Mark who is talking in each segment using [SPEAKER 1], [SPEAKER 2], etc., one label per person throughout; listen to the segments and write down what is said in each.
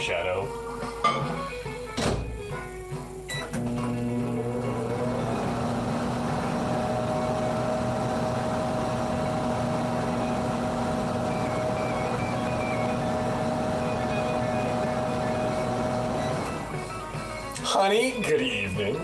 [SPEAKER 1] Shadow. Honey, good evening.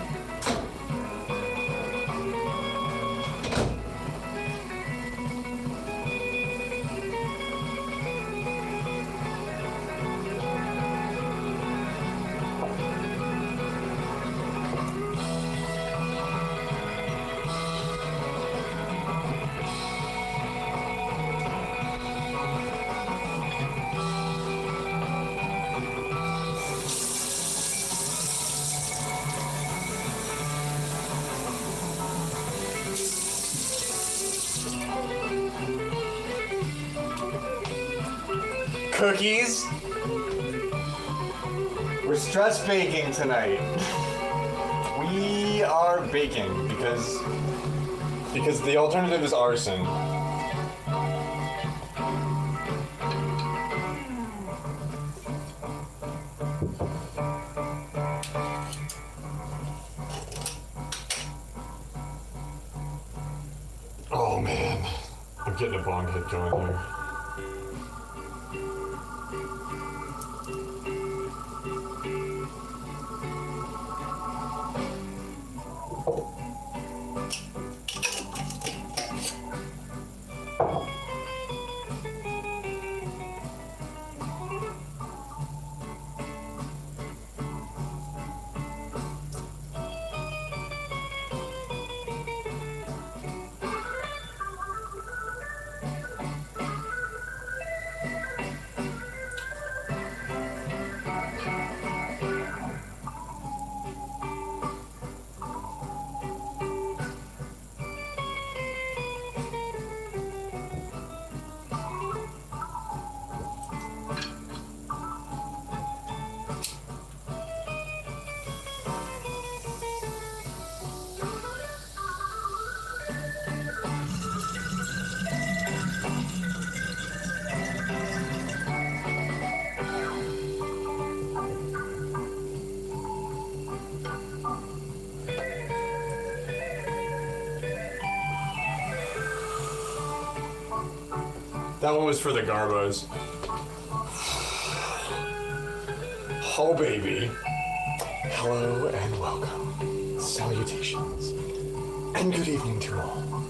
[SPEAKER 1] Cookies? We're stress baking tonight. We are baking because the alternative is arson. Oh man, I'm getting a bong hit going here. That one was for the Garbos. Oh, baby. Hello and welcome. Salutations. And good evening to all.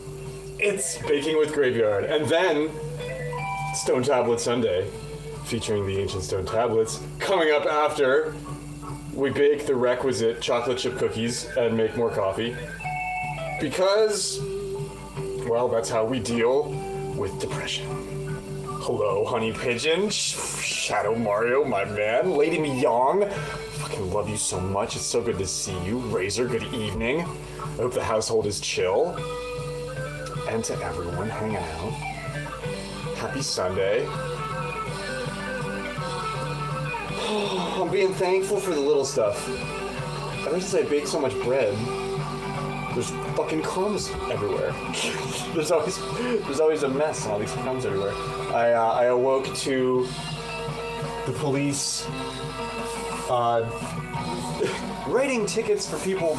[SPEAKER 1] It's Baking with Graveyard. And then Stone Tablet Sunday, featuring the ancient stone tablets. Coming up after we bake the requisite chocolate chip cookies and make more coffee. Because, well, that's how we deal with depression. Hello, Honey Pigeon, Shadow Mario, my man, Lady Miyong. Fucking love you so much. It's so good to see you. Razor, good evening. I hope the household is chill. And to everyone hanging out, happy Sunday. I'm being thankful for the little stuff. Ever since I baked so much bread, there's fucking crumbs everywhere. there's always a mess and all these crumbs everywhere. I awoke to the police writing tickets for people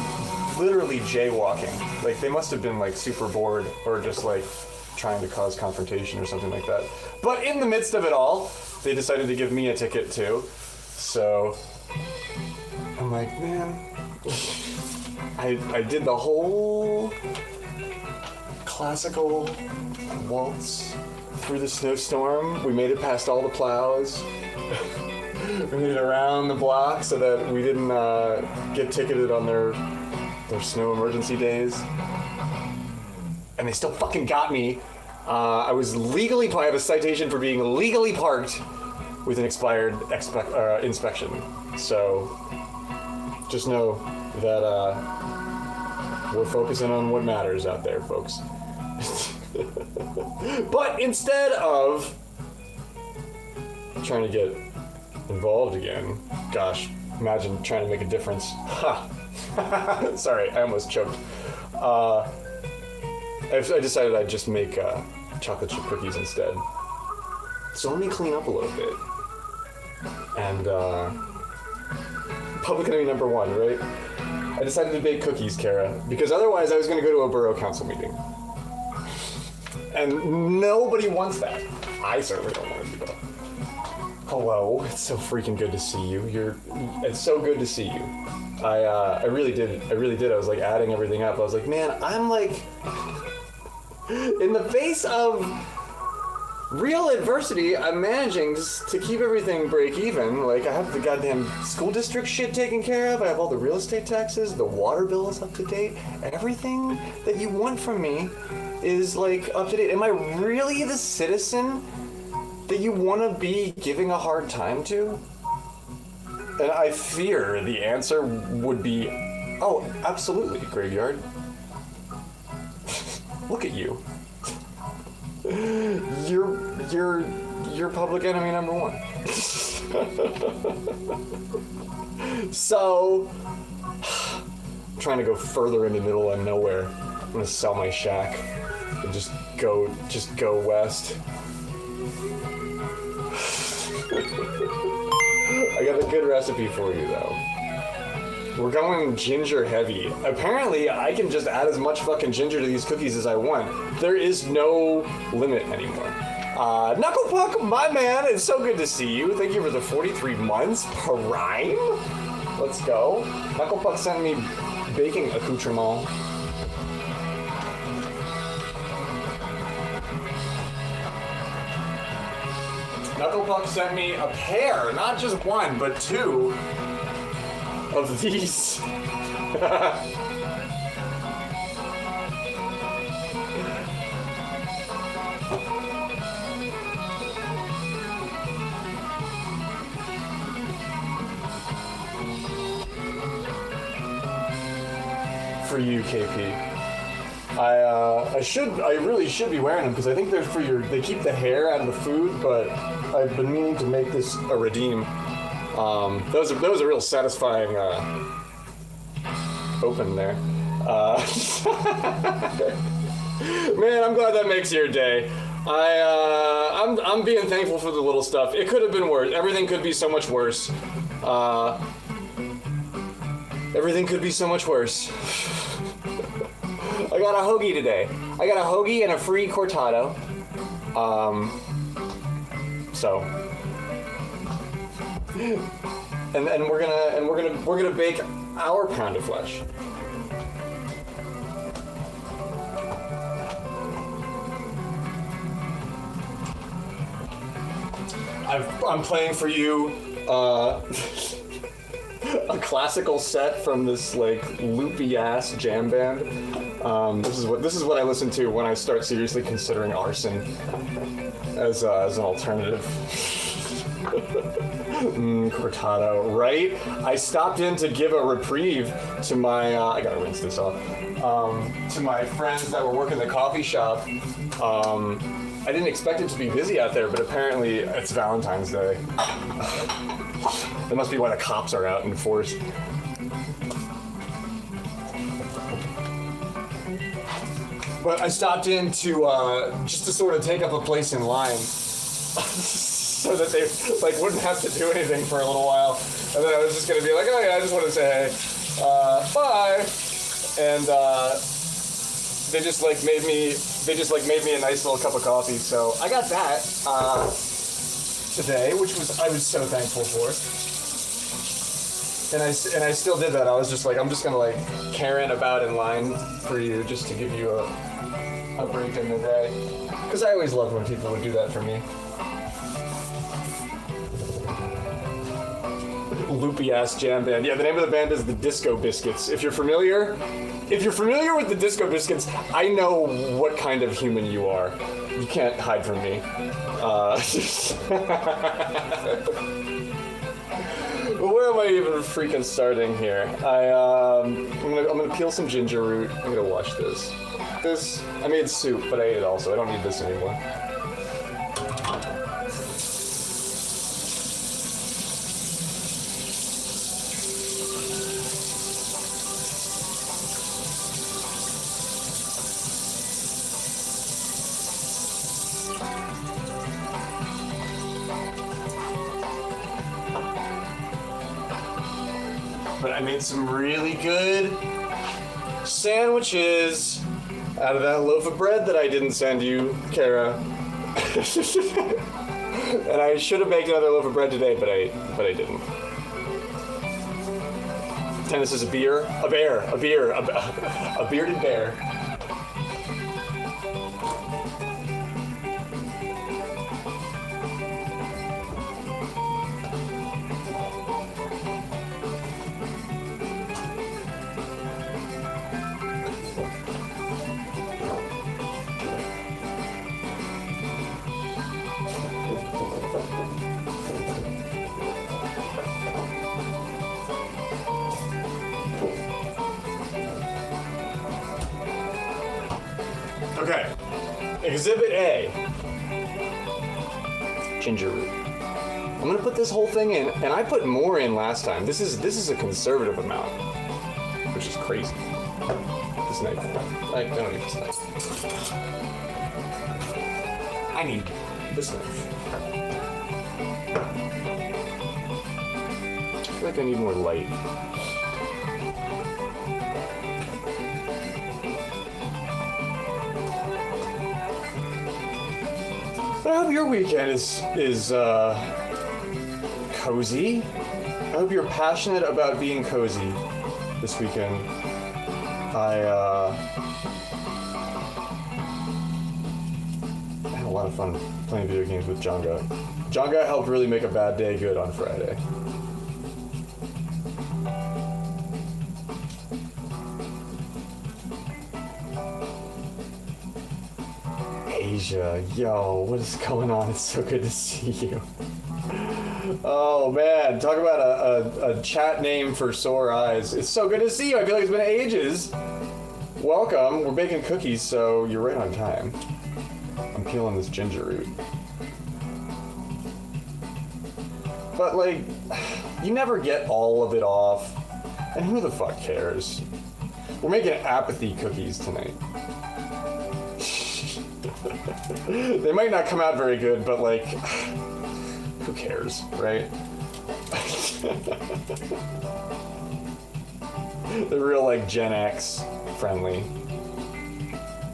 [SPEAKER 1] literally jaywalking. Like, they must have been like super bored or just like trying to cause confrontation or something like that. But in the midst of it all, they decided to give me a ticket too. So I'm like, man, I did the whole classical waltz through the snowstorm. We made it past all the plows. We made it around the block so that we didn't get ticketed on their snow emergency days. And they still fucking got me. I have a citation for being legally parked with an expired inspection. So just know that we're focusing on what matters out there, folks. But instead of trying to get involved again, gosh, imagine trying to make a difference. Ha! Sorry, I almost choked. I decided I'd just make chocolate chip cookies instead. So let me clean up a little bit. And public enemy number one, right? I decided to bake cookies, Kara, because otherwise I was going to go to a borough council meeting. And nobody wants that. I certainly don't want to do that. Hello, it's so freaking good to see you. It's so good to see you. I really did. I was like adding everything up. I was like, man, I'm like, in the face of real adversity, I'm managing just to keep everything break even. Like, I have the goddamn school district shit taken care of. I have all the real estate taxes. The water bill is up to date. Everything that you want from me is like up to date. Am I really the citizen that you want to be giving a hard time to? And I fear the answer would be, oh, absolutely, Graveyard. Look at you. You're public enemy number one. So, I'm trying to go further into middle of nowhere. I'm gonna sell my shack and just go west. I got a good recipe for you, though. We're going ginger heavy. Apparently, I can just add as much fucking ginger to these cookies as I want. There is no limit anymore. Knucklepuck, my man, it's so good to see you. Thank you for the 43 months. Prime? Let's go. Knucklepuck sent me baking accoutrement. Knucklepuck sent me a pair, not just one, but two of these. For you, KP. I really should be wearing them because I think they're for they keep the hair out of the food, but I've been meaning to make this a redeem. That was a real satisfying open there. Man, I'm glad that makes your day. I'm being thankful for the little stuff. It could have been worse. Everything could be so much worse. Everything could be so much worse. I got a hoagie today. I got a hoagie and a free cortado. So. And we're gonna bake our pound of flesh. I'm playing for you a classical set from this like loopy ass jam band. This is what I listen to when I start seriously considering arson as an alternative. Cortado, right? I stopped in to give a reprieve to my, I gotta rinse this off, to my friends that were working the coffee shop. I didn't expect it to be busy out there, but apparently it's Valentine's Day. That must be why the cops are out in force. But I stopped in to, just to sort of take up a place in line. So that they like wouldn't have to do anything for a little while, and then I was just gonna be like, oh yeah, I just want to say hey, bye, and they just made me a nice little cup of coffee. So I got that today, which I was so thankful for, and I still did that. I was just like, I'm just gonna like Karen about in line for you just to give you a break in the day, because I always loved when people would do that for me. Loopy ass jam band. Yeah, the name of the band is the Disco Biscuits. If you're familiar with the Disco Biscuits, I know what kind of human you are. You can't hide from me. Well, where am I even freaking starting here? I'm gonna peel some ginger root. I'm gonna wash this. I made soup, but I ate it also. I don't need this anymore. I made some really good sandwiches out of that loaf of bread that I didn't send you, Kara. And I should have baked another loaf of bread today, but I didn't. Tennis is a bearded bear. Okay, Exhibit A, ginger root. I'm gonna put this whole thing in, and I put more in last time. This is a conservative amount, which is crazy. This knife, I don't need this knife. I need this knife. I feel like I need more light. I hope your weekend is cozy. I hope you're passionate about being cozy this weekend. I had a lot of fun playing video games with Jonga. Jonga helped really make a bad day good on Friday. Asia, yo, what is going on? It's so good to see you. Oh man, talk about a chat name for sore eyes. It's so good to see you. I feel like it's been ages. Welcome. We're baking cookies, so you're right on time. I'm peeling this ginger root. But like, you never get all of it off. And who the fuck cares? We're making apathy cookies tonight. They might not come out very good, but like, who cares, right? They're real like Gen X friendly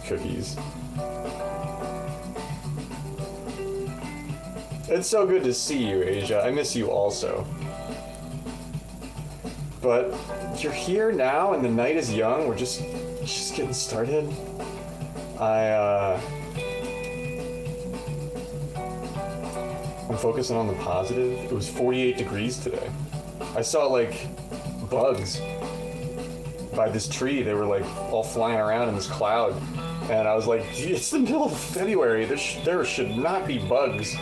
[SPEAKER 1] cookies. It's so good to see you, Asia. I miss you also. But you're here now and the night is young. We're just getting started. I'm focusing on the positive. It was 48 degrees today. I saw like bugs by this tree. They were like all flying around in this cloud. And I was like, it's the middle of February. There should not be bugs.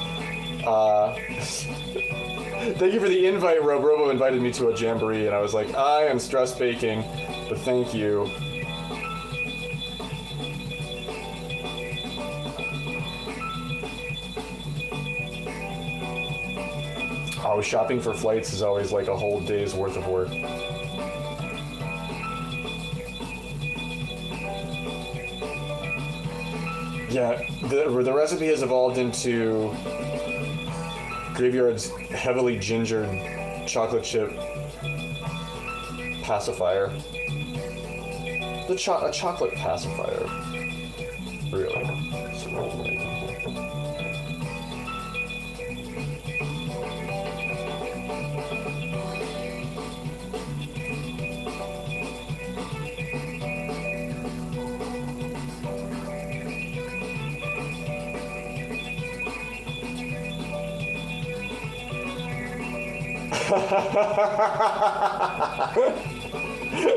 [SPEAKER 1] Thank you for the invite, Rob. Robo invited me to a jamboree and I was like, I am stress baking, but thank you. Oh, shopping for flights is always like a whole day's worth of work. Yeah, the recipe has evolved into Graveyard's heavily gingered chocolate chip pacifier. A chocolate pacifier, really.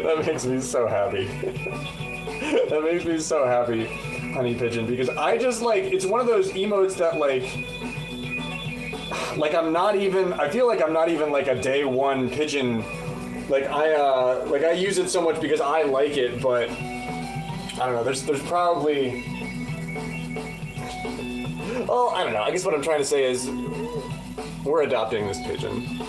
[SPEAKER 1] That makes me so happy. That makes me so happy, Honey Pigeon, because I just like, it's one of those emotes that like I'm not even, I feel like I'm not even like a day one pigeon. Like I use it so much because I like it, but I don't know, there's probably, well, I don't know, I guess what I'm trying to say is we're adopting this pigeon.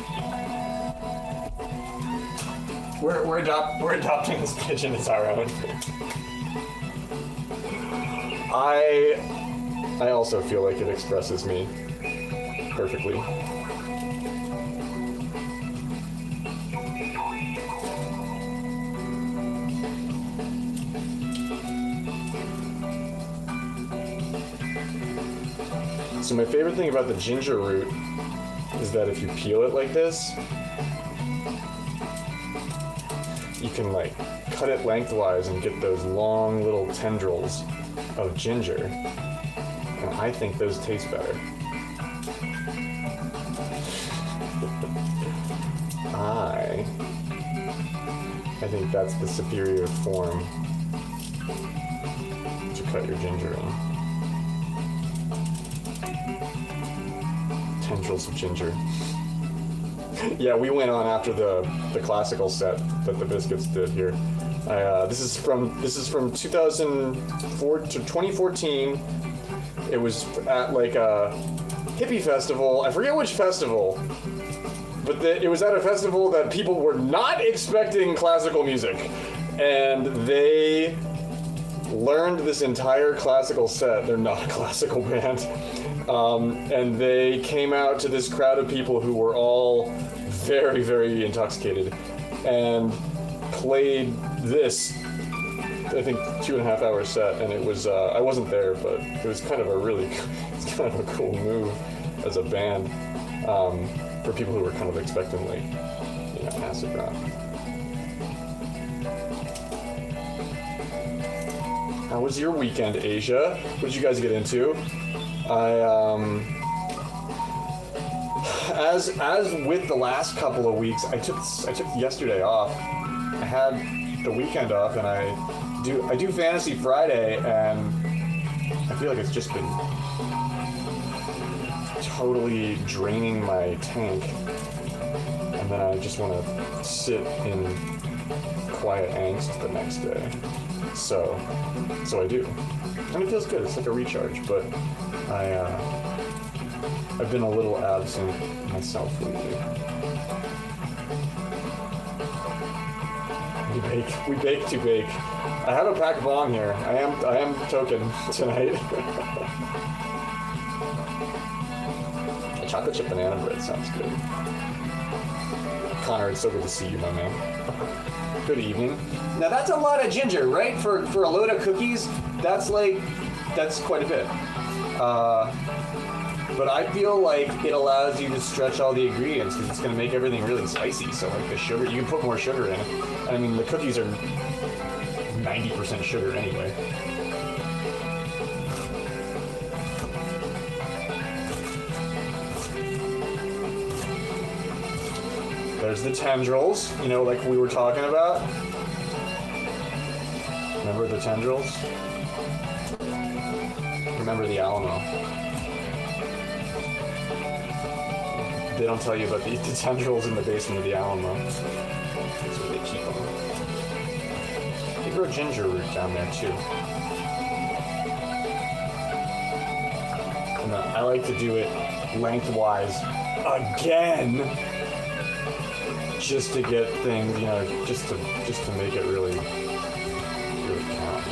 [SPEAKER 1] We're adopting this pigeon as our own. I also feel like it expresses me perfectly. So my favorite thing about the ginger root is that if you peel it like this, you can like cut it lengthwise and get those long little tendrils of ginger. And I think those taste better. I think that's the superior form to cut your ginger in. Tendrils of ginger. Yeah, we went on after the classical set that the Biscuits did here. This is from 2004 to 2014. It was at like a hippie festival. I forget which festival, but it was at a festival that people were not expecting classical music, and they learned this entire classical set. They're not a classical band. And they came out to this crowd of people who were all very, very intoxicated and played this, I think, 2.5 hour set. And it was, I wasn't there, but it was kind of it's kind of a cool move as a band for people who were kind of expecting, like, you know, acid rock. How was your weekend, Asia? What did you guys get into? As with the last couple of weeks, I took yesterday off. I had the weekend off, and I do Fantasy Friday, and I feel like it's just been totally draining my tank, and then I just want to sit in quiet angst the next day. So I do, and it feels good. It's like a recharge, but I've been a little absent myself lately. We bake to bake. I have a pack bomb here. I am token tonight. A chocolate chip banana bread sounds good. Connor, it's so good to see you, my man. Good evening. Now that's a lot of ginger, right? For a load of cookies, that's quite a bit. But I feel like it allows you to stretch all the ingredients because it's going to make everything really spicy. So like the sugar, you can put more sugar in it. I mean, the cookies are 90% sugar anyway. There's the tendrils, you know, like we were talking about. Remember the tendrils? Remember the Alamo. They don't tell you about the tendrils in the basement of the Alamo. That's where they keep them. They grow ginger root down there too. And I like to do it lengthwise again, just to get things, you know, just to make it really count.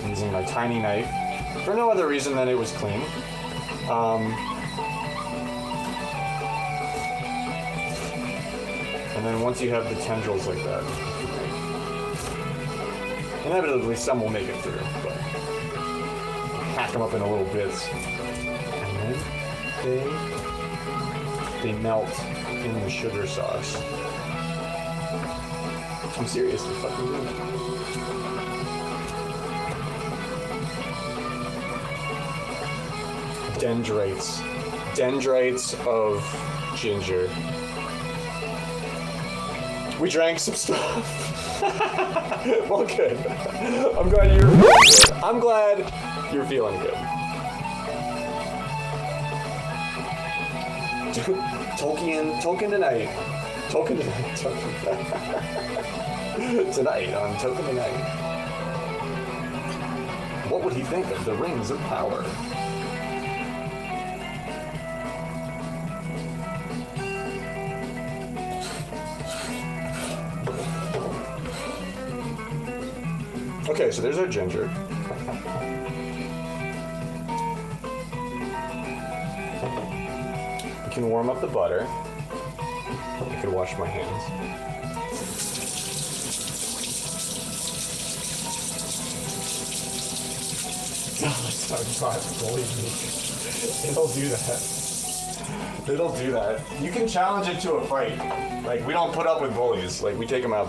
[SPEAKER 1] Using my tiny knife for no other reason than it was clean. And then once you have the tendrils like that, inevitably some will make it through, but hack them up into little bits. And then they melt in the sugar sauce. I'm seriously fucking doing it. Dendrites of ginger. We drank some stuff. Well, good. I'm glad you're feeling good. Tolkien tonight. Tonight on Tolkien Tonight. What would he think of the Rings of Power? Okay, so there's our ginger. We can warm up the butter. I could wash my hands. not, believe me. It'll do that. It'll do that. You can challenge it to a fight. Like, we don't put up with bullies. Like, we take them out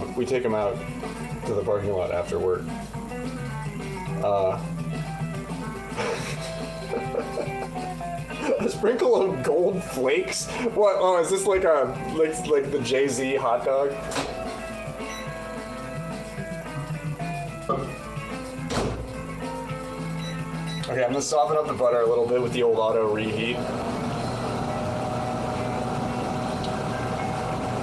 [SPEAKER 1] to the parking lot after work. A sprinkle of gold flakes? What? Oh, is this like the Jay-Z hot dog? Okay, I'm gonna soften up the butter a little bit with the old auto reheat.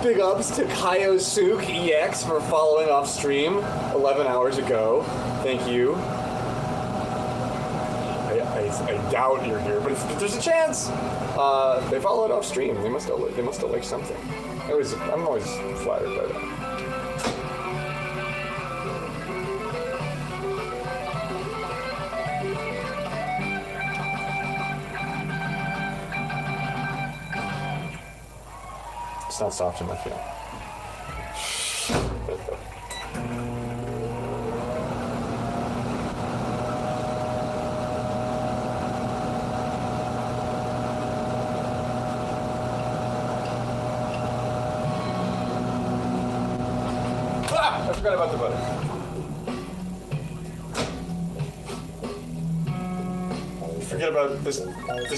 [SPEAKER 1] Big ups to Kaiosuk EX for following off stream 11 hours ago. Thank you. I doubt you're here, but if there's a chance. They followed off stream. They must have liked something. I'm always flattered by that. It's not soft enough yet. I forgot about the butter. Forget about this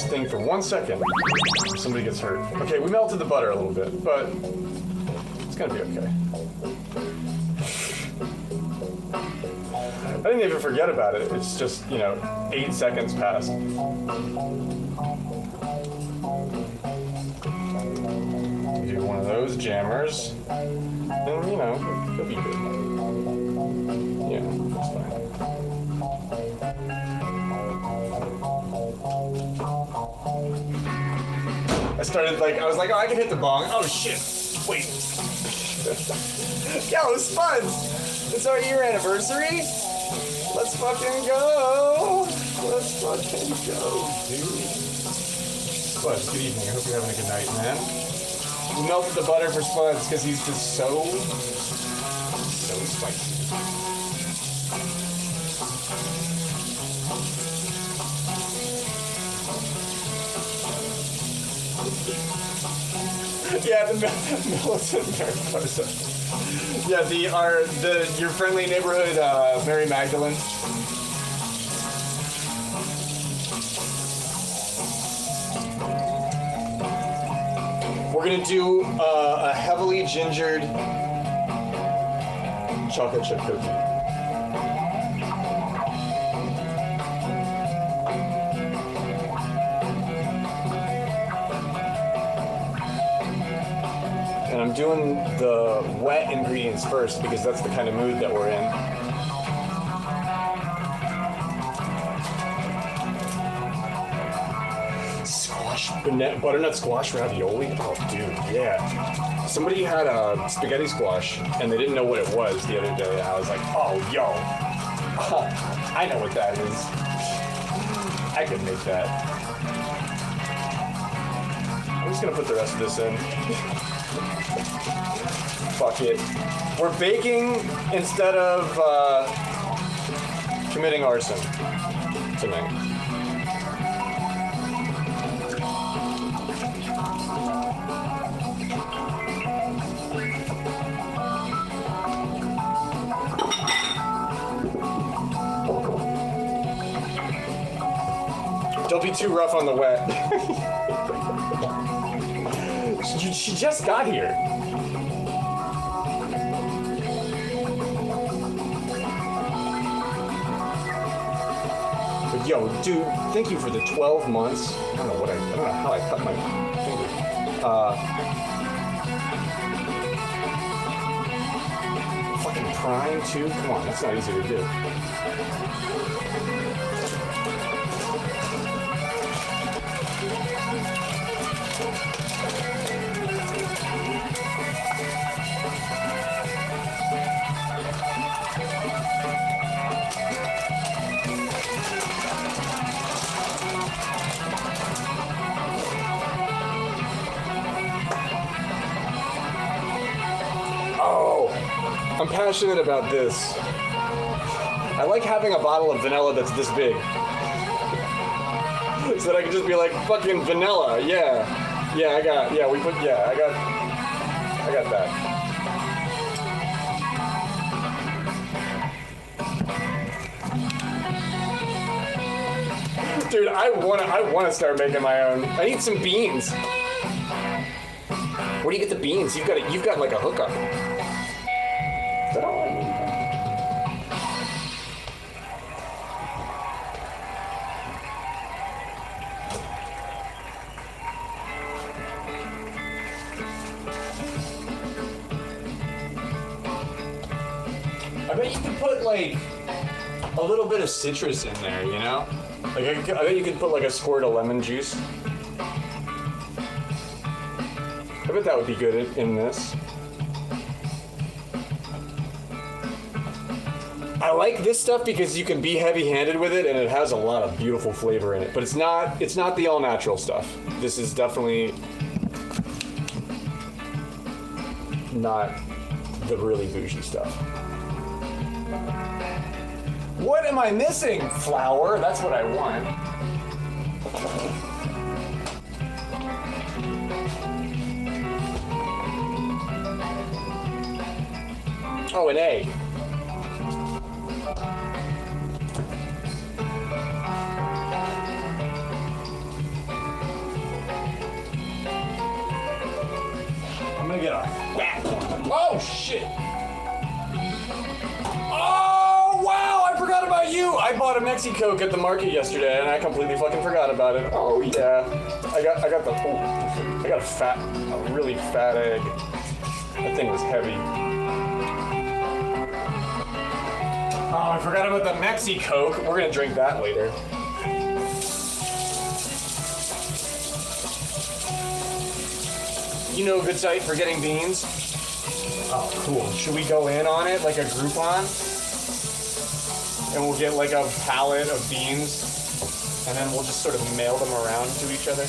[SPEAKER 1] thing for 1 second. Somebody gets hurt. Okay, we melted the butter a little bit, but it's gonna be okay. I didn't even forget about it. It's just, 8 seconds passed. Do one of those jammers, and it'll be good. Yeah, that's fine. I was like, oh, I can hit the bong. Oh shit! Wait. Yo, Spuds! It's our year anniversary. Let's fucking go. Let's fucking go, dude. Spuds, good evening. I hope you're having a good night, man. We melted the butter for Spuds because he's just so spicy. Yeah, the militant Mariposa. Yeah, your friendly neighborhood Mary Magdalene. We're gonna do a heavily gingered chocolate chip cookie. And I'm doing the wet ingredients first because that's the kind of mood that we're in. Butternut squash ravioli? Oh, dude, yeah. Somebody had a spaghetti squash, and they didn't know what it was the other day, and I was like, oh, yo. I know what that is. I could make that. I'm just gonna put the rest of this in. Fuck it. We're baking instead of committing arson tonight. Don't be too rough on the wet. She just got here. But yo, dude, thank you for the 12 months. I don't know how I cut my finger. Fucking Prime too? Come on, that's not easy to do. I'm passionate about this. I like having a bottle of vanilla that's this big. So that I can just be like, fucking vanilla, yeah. Yeah, I got that. Dude, I wanna start making my own. I need some beans. Where do you get the beans? You've got like a hookup. Is that all I need? I bet you could put like a little bit of citrus in there, you know? Like I bet you could put like a squirt of lemon juice. I bet that would be good in this. I like this stuff because you can be heavy-handed with it and it has a lot of beautiful flavor in it. But it's not the all-natural stuff. This is definitely not the really bougie stuff. What am I missing? Flour, that's what I want. Oh, an egg. I'm gonna get a fat one. Oh, shit. Oh, wow, I forgot about you. I bought a Mexi-Coke at the market yesterday, and I completely fucking forgot about it. Oh, yeah. I got a really fat egg. That thing was heavy. Oh, I forgot about the Mexi-Coke. We're gonna drink that later. You know a good site for getting beans? Oh, cool. Should we go in on it like a Groupon? And we'll get like a pallet of beans, and then we'll just sort of mail them around to each other.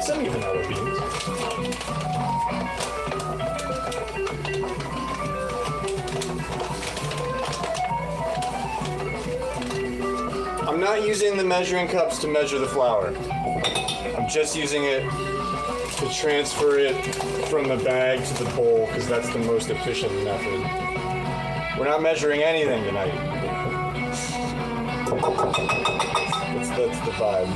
[SPEAKER 1] Some even other beans. I'm not using the measuring cups to measure the flour. I'm just using it to transfer it from the bag to the bowl because that's the most efficient method. We're not measuring anything tonight. That's the vibe.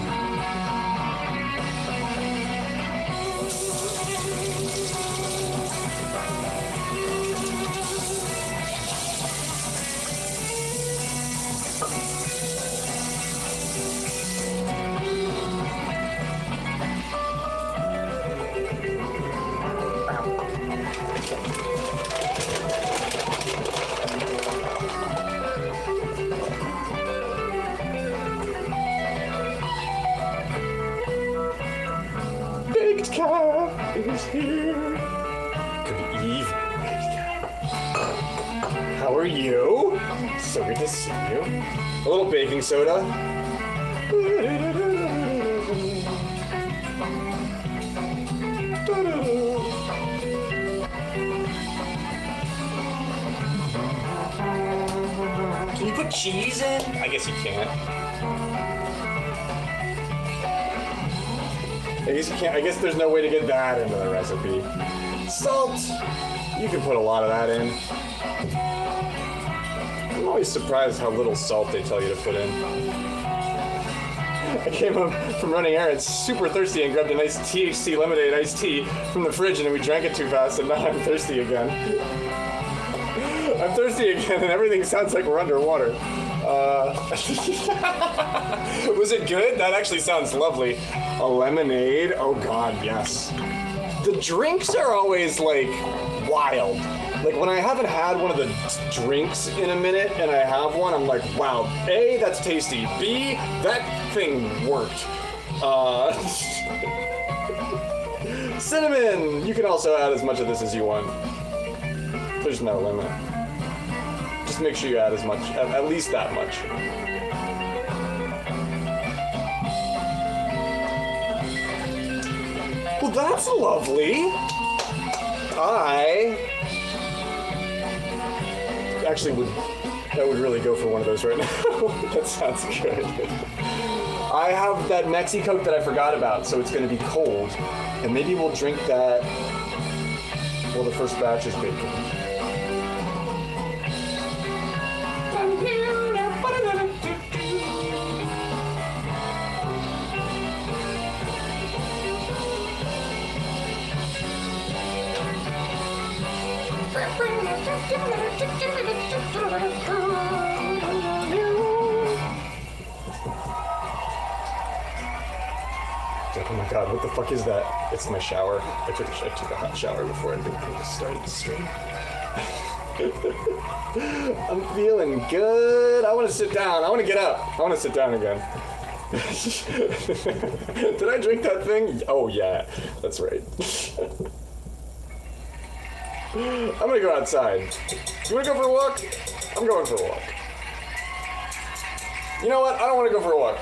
[SPEAKER 1] Baked Cat is here. Good evening, Baked Cat. How are you? So good to see you. A little baking soda. Can you put cheese in? I guess you can't. I guess you can't. I guess there's no way to get that into the recipe. Salt! You can put a lot of that in. I'm always surprised how little salt they tell you to put in. I came home from running errands super thirsty and grabbed a nice THC lemonade iced tea from the fridge, and then we drank it too fast, and now I'm thirsty again. I'm thirsty again, and everything sounds like we're underwater. Was it good? That actually sounds lovely. A lemonade? Oh God, yes. The drinks are always like wild. Like when I haven't had one of the drinks in a minute and I have one, I'm like, wow, A, that's tasty. B, that thing worked. Cinnamon! You can also add as much of this as you want. There's no limit. Just make sure you add as much, at least that much. Well, that's lovely. I actually would really go for one of those right now. That sounds good. I have that Mexi Coke that I forgot about, so it's going to be cold, and maybe we'll drink that while the first batch is baking. Oh my God, what the fuck is that? It's my shower. I took a hot shower before I started the stream. I'm feeling good. I want to sit down. I want to get up. I want to sit down again. Did I drink that thing? Oh yeah, that's right. I'm gonna go outside. You wanna go for a walk? I'm going for a walk. You know what? I don't wanna go for a walk.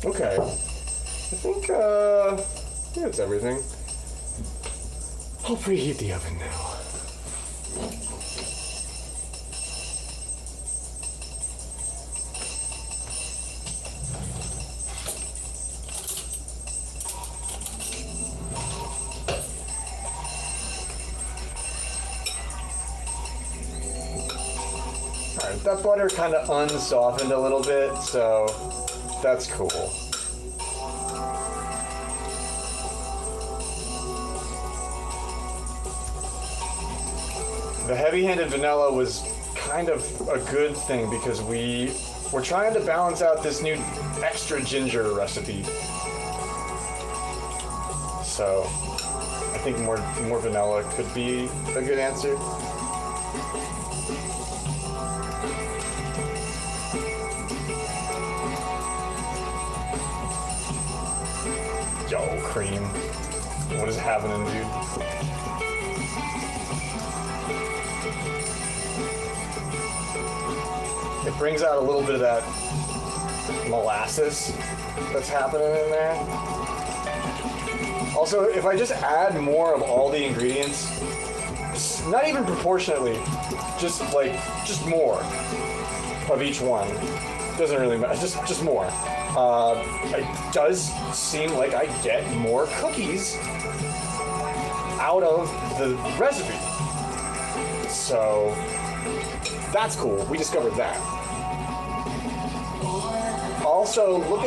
[SPEAKER 1] Okay, I think that's everything. I'll preheat the oven now. Alright, that butter kind of unsoftened a little bit, so that's cool. The heavy-handed vanilla was kind of a good thing because we're trying to balance out this new extra ginger recipe. So I think more vanilla could be a good answer. Yo, cream. What is happening, dude? It brings out a little bit of that molasses that's happening in there. Also, if I just add more of all the ingredients, not even proportionately, just more of each one. Doesn't really matter, just more. It does seem like I get more cookies out of the recipe. So that's cool. We discovered that. Also, look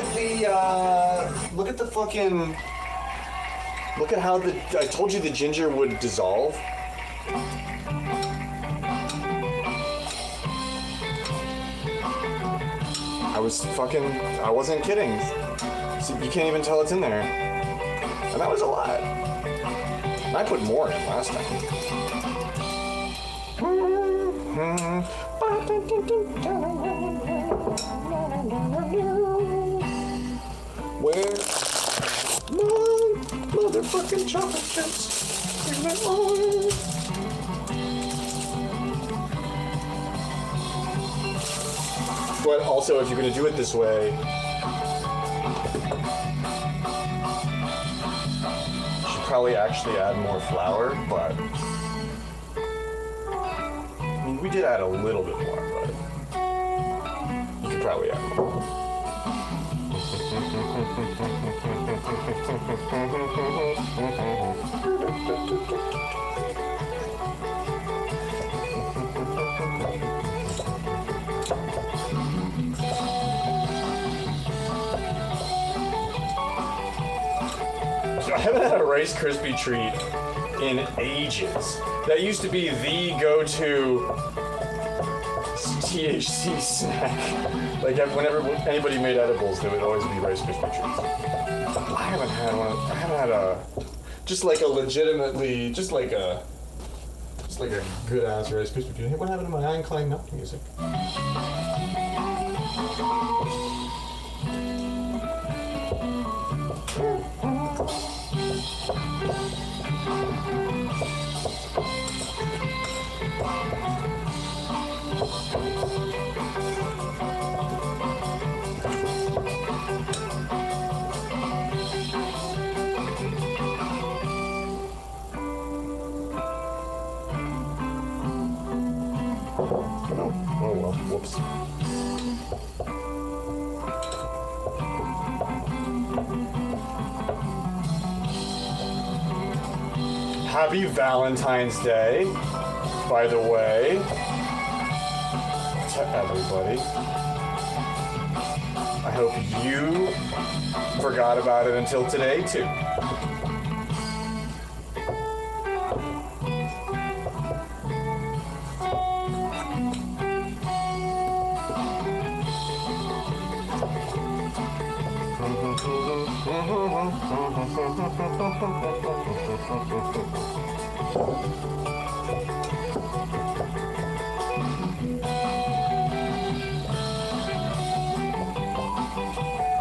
[SPEAKER 1] at how I told you the ginger would dissolve. I wasn't kidding. So you can't even tell it's in there. And that was a lot. And I put more in last time. Where my motherfucking chocolate chips? But also, if you're gonna do it this way, probably actually add more flour, but I mean, we did add a little bit more, but you could probably add more. I haven't had a Rice Krispie treat in ages. That used to be the go-to THC snack. Like whenever anybody made edibles, there would always be Rice Krispie treats. I haven't had one. I haven't had a just like a legitimately just like a good ass Rice Krispie treat. Hey, what happened to my Iron Milk music? Oh well, whoops. Happy Valentine's Day, by the way, to everybody. I hope you forgot about it until today, too.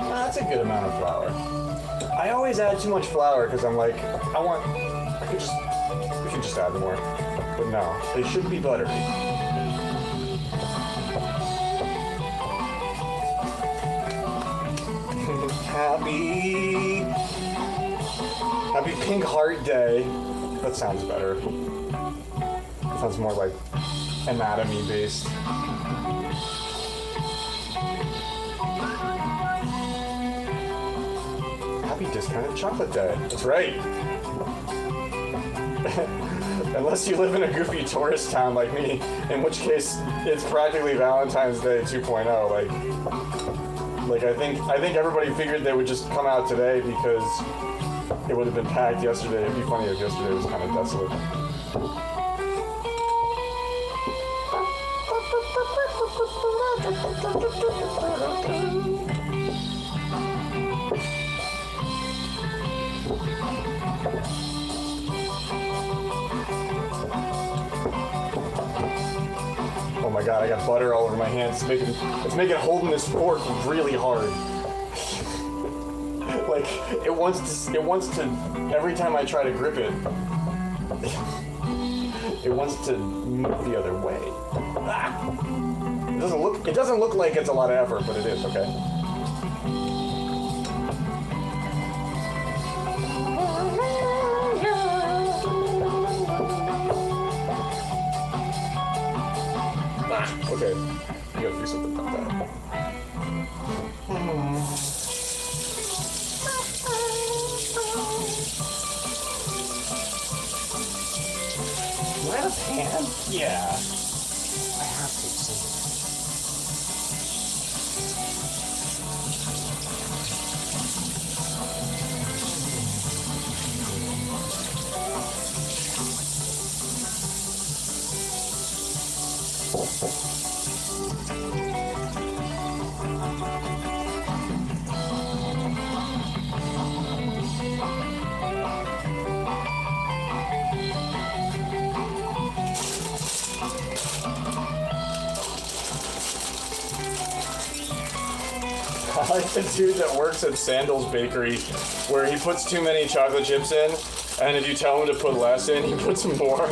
[SPEAKER 1] That's a good amount of flour. I always add too much flour because I'm like, we could just add more. But no, they should be buttery. Happy Pink Heart Day. That sounds better. That sounds more like anatomy based. Happy Discounted Chocolate Day. That's right. Unless you live in a goofy tourist town like me, in which case it's practically Valentine's Day 2.0. Like I think everybody figured they would just come out today because it would have been packed yesterday. It'd be funny if yesterday was kind of desolate. Oh my god, I got butter all over my hands. It's making holding this fork really hard. Like it wants to every time I try to grip it, it wants to move the other way. Ah! It doesn't look like it's a lot of effort, but it is, okay? Okay, you gotta do something about that. Do I have a pan? Yeah. I have to. I like the dude that works at Sandals Bakery, where he puts too many chocolate chips in, and if you tell him to put less in, he puts more.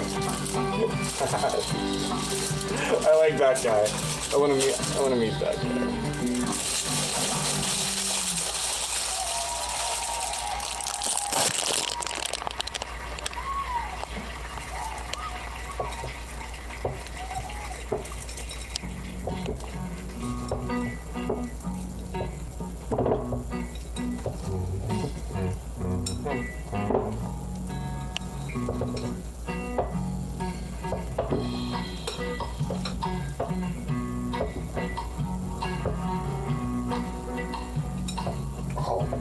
[SPEAKER 1] I like that guy. I want to meet that guy. Oh,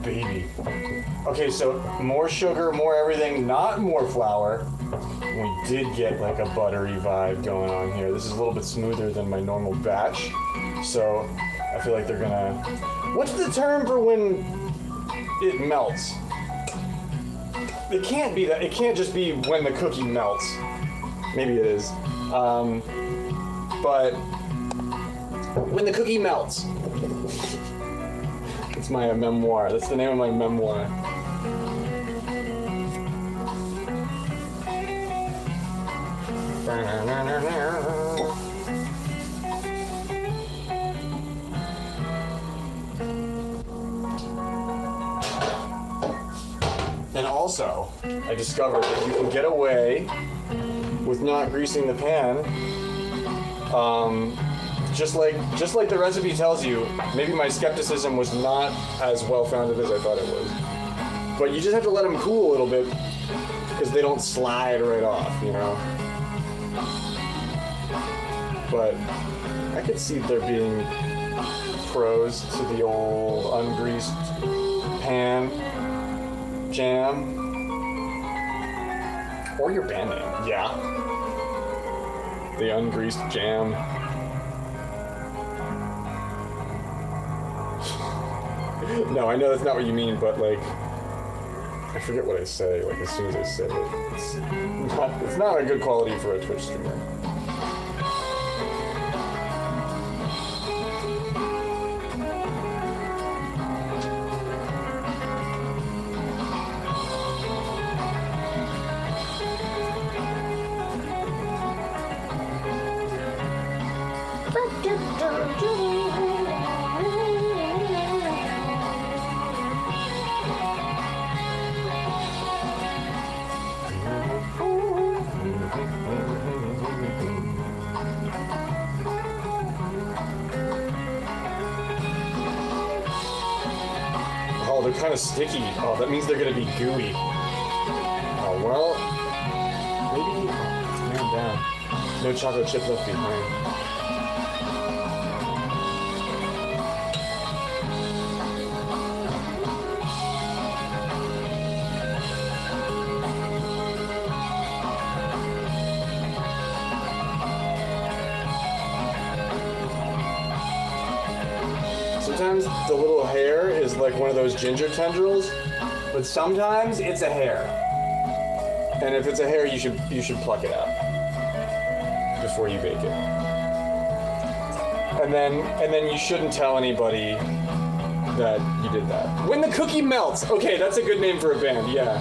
[SPEAKER 1] baby. Okay, so more sugar, more everything, not more flour. We did get like a buttery vibe going on here. This is a little bit smoother than my normal batch. So I feel like they're gonna... What's the term for when it melts? It can't be that. It can't just be when the cookie melts. Maybe it is. But when the cookie melts. It's my memoir. That's the name of my memoir. And also, I discovered that you can get away with not greasing the pan. Just like the recipe tells you, maybe my skepticism was not as well-founded as I thought it was. But you just have to let them cool a little bit because they don't slide right off, you know? But I could see there being pros to the old ungreased pan jam. Or your band name, yeah. The ungreased jam. No, I know that's not what you mean, but like, I forget what I say, like as soon as I say it. It's not a good quality for a Twitch streamer. Oh, they're kind of sticky. Oh, that means they're gonna be gooey. Oh, well, maybe, man down. No chocolate chip left behind. Sometimes the little hair is like one of those ginger tendrils, but sometimes it's a hair. And if it's a hair, you should pluck it out before you bake it. And then you shouldn't tell anybody that you did that. When the cookie melts. Okay, that's a good name for a band. Yeah.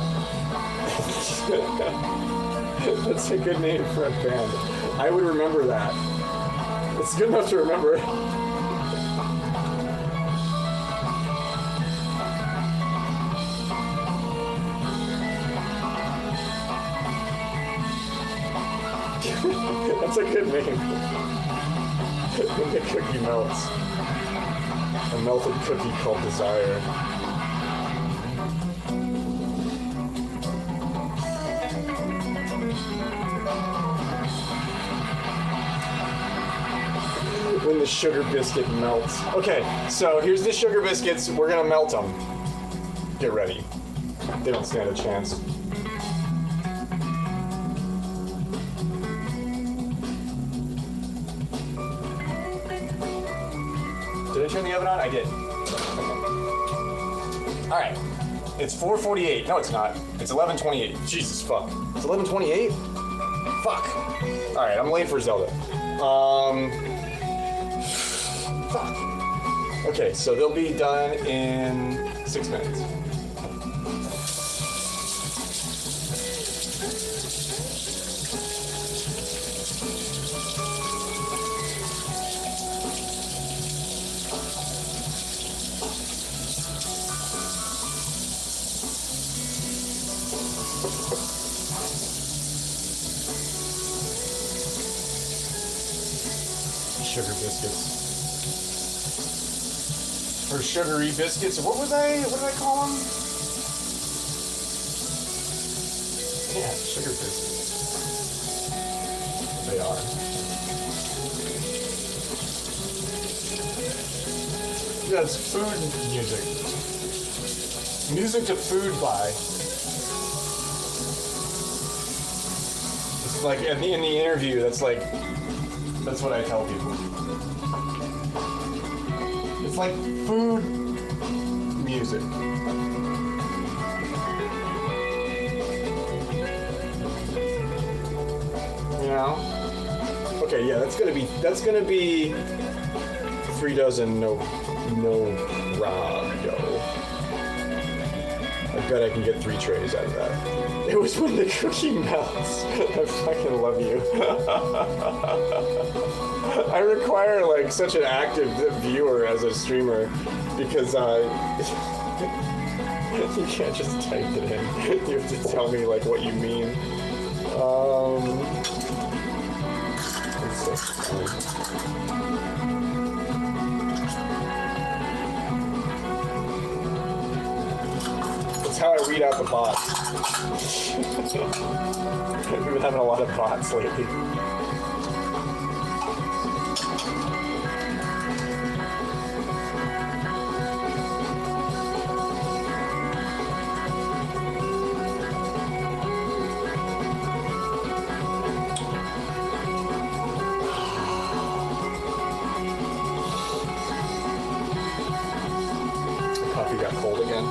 [SPEAKER 1] That's a good name for a band. I would remember that. It's good enough to remember. That's a good name. When the cookie melts. A melted cookie called Desire. When the sugar biscuit melts. Okay, so here's the sugar biscuits. We're gonna melt them. Get ready. They don't stand a chance. Did I turn the oven on? I did. Okay. All right. It's 4:48. No, it's not. It's 11:28. Jesus fuck. It's 11:28? Fuck. All right, I'm late for Zelda. Fuck. Okay, so they'll be done in 6 minutes. Sugar biscuits. Or sugary biscuits. What did I call them? Yeah, sugar biscuits. They are. Yeah, it's food music. Music to food by. It's like in the interview, that's what I tell people. It's like food music. You know? Okay, yeah, that's gonna be 3 dozen no rago. I bet I can get 3 trays out of that. It was when the cookie melts. I fucking love you. I require like such an active viewer as a streamer because you can't just type it in. You have to tell me like what you mean. That's how I read out the bots. We've been having a lot of bots lately. Coffee got cold again.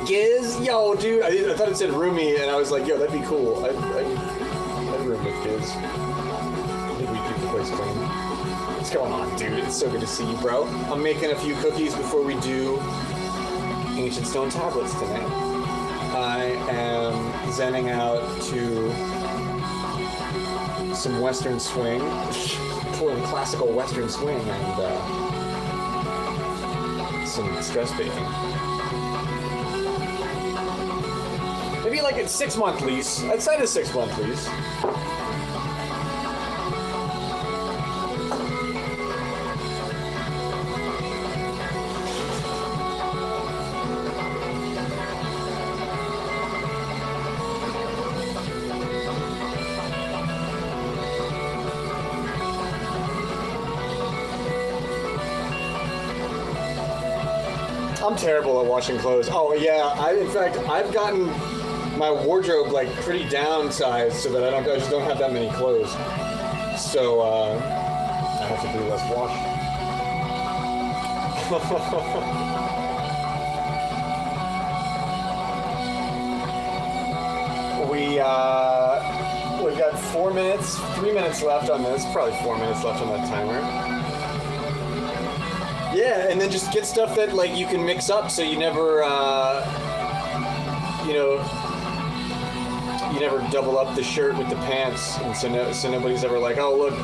[SPEAKER 1] Giz? Yo, dude, I thought it said roomie, and I was like, yo, that'd be cool. I'd room with Giz. I think we keep the place clean. What's going on, dude? It's so good to see you, bro. I'm making a few cookies before we do Ancient Stone Tablets tonight. I am zenning out to some Western swing, pulling classical Western swing, and some stress baking. Maybe like a 6-month lease. I'd sign a 6-month lease. I'm terrible at washing clothes. Oh yeah, I've gotten my wardrobe like pretty downsized so that I just don't have that many clothes. So I have to do less washing. We've got 3 minutes left on this. Probably 4 minutes left on that timer. Yeah, and then just get stuff that like you can mix up so you never, you never double up the shirt with the pants, and so nobody's ever like, oh look,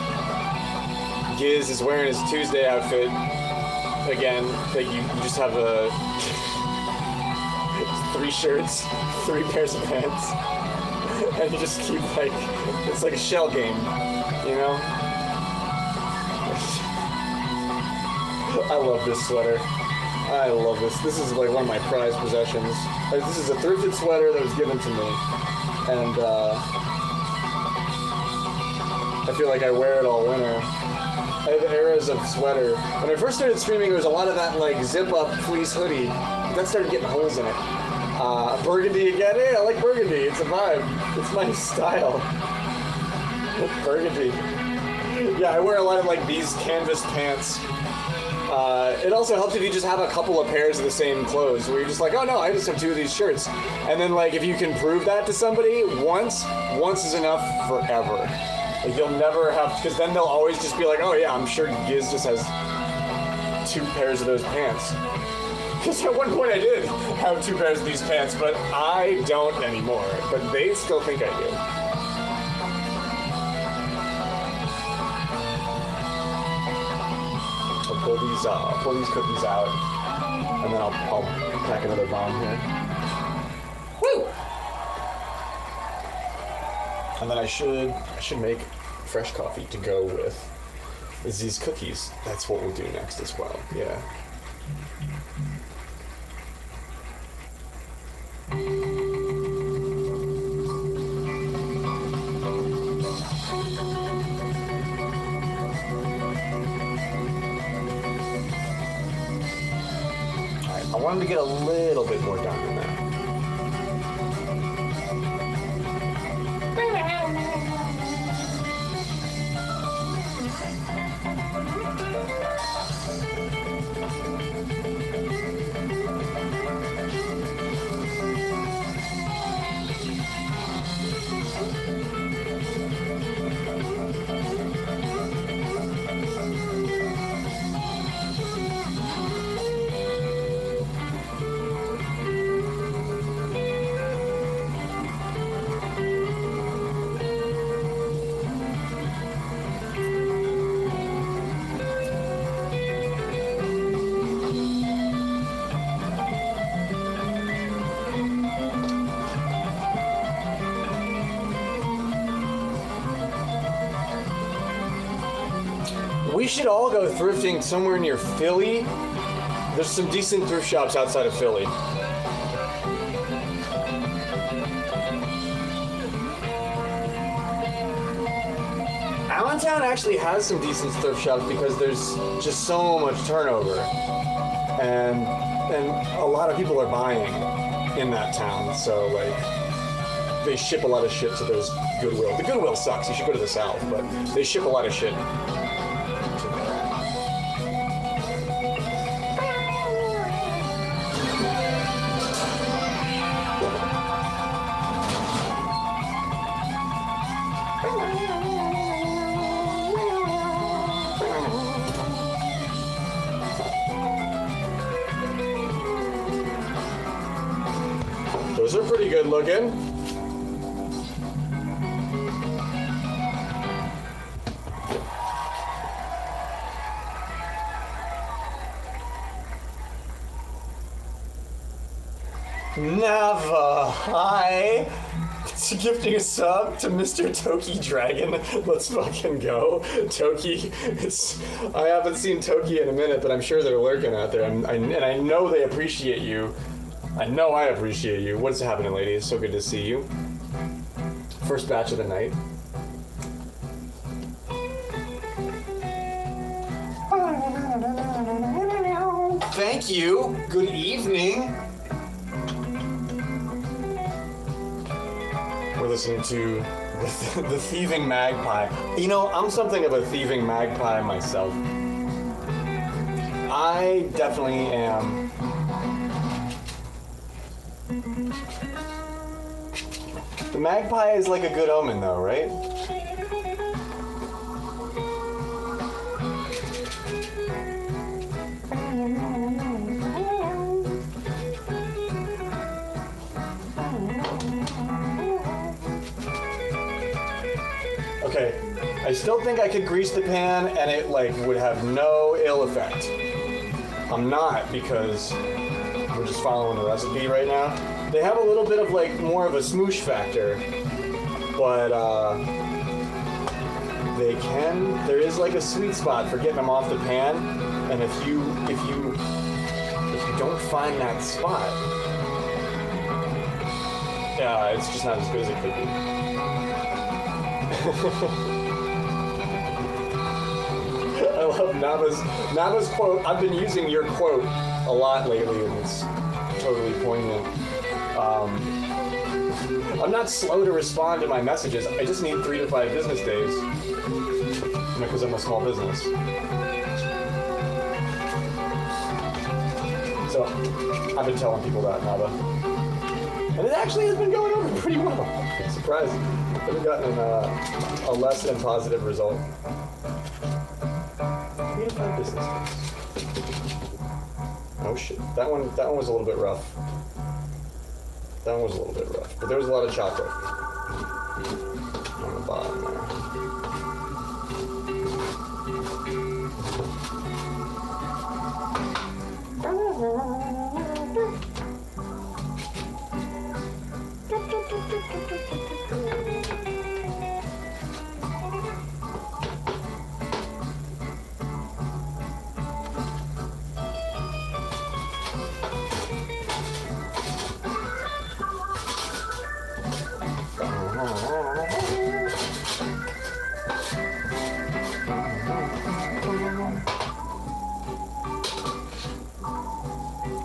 [SPEAKER 1] Giz is wearing his Tuesday outfit again. Like you just have 3 shirts, 3 pairs of pants, and you just keep like, it's like a shell game, you know? I love this sweater. I love this. This is like one of my prized possessions. This is a thrifted sweater that was given to me. And I feel like I wear it all winter. I have eras of sweater. When I first started streaming, there was a lot of that like zip-up fleece hoodie. That started getting holes in it. Burgundy again? Hey, I like burgundy. It's a vibe. It's my style. Burgundy. Yeah, I wear a lot of like these canvas pants. It also helps if you just have a couple of pairs of the same clothes, where you're just like, oh no, I just have 2 of these shirts. And then like, if you can prove that to somebody, once is enough forever. Like you'll never have, because then they'll always just be like, oh yeah, I'm sure Giz just has 2 pairs of those pants. Because at one point I did have 2 pairs of these pants, but I don't anymore. But they still think I do. I'll pull these cookies out, and then I'll pack another bomb here. Woo! And then I should make fresh coffee to go with these cookies. That's what we'll do next as well. Yeah. I want him to get a little bit more done than that. We should all go thrifting somewhere near Philly. There's some decent thrift shops outside of Philly. Allentown actually has some decent thrift shops because there's just so much turnover. And a lot of people are buying in that town, so like they ship a lot of shit to those Goodwill. The Goodwill sucks, you should go to the South, but they ship a lot of shit. Those are pretty good looking. Never. Hi. Gifting a sub to Mr. Toki Dragon. Let's fucking go. Toki, I haven't seen Toki in a minute, but I'm sure they're lurking out there. And I know they appreciate you. I know I appreciate you. What's happening, ladies? So good to see you. First batch of the night. Thank you. Good evening. We're listening to the Thieving Magpie. You know, I'm something of a thieving magpie myself. I definitely am. The magpie is like a good omen, though, right? Okay, I still think I could grease the pan and it like would have no ill effect. I'm not, because we're just following the recipe right now. They have a little bit of like more of a smoosh factor, but there is like a sweet spot for getting them off the pan, and if you don't find that spot, yeah, it's just not as good as it could be. I love Nava's quote. I've been using your quote a lot lately, and it's totally poignant. I'm not slow to respond to my messages. I just need 3 to 5 business days, because I'm a small business. So I've been telling people that, Nava. And it actually has been going over pretty well. I'm surprised. I've gotten a less than positive result. 3 to 5 business days. Oh shit. That one was a little bit rough. That one was a little bit rough, but there was a lot of chocolate on the bottom there.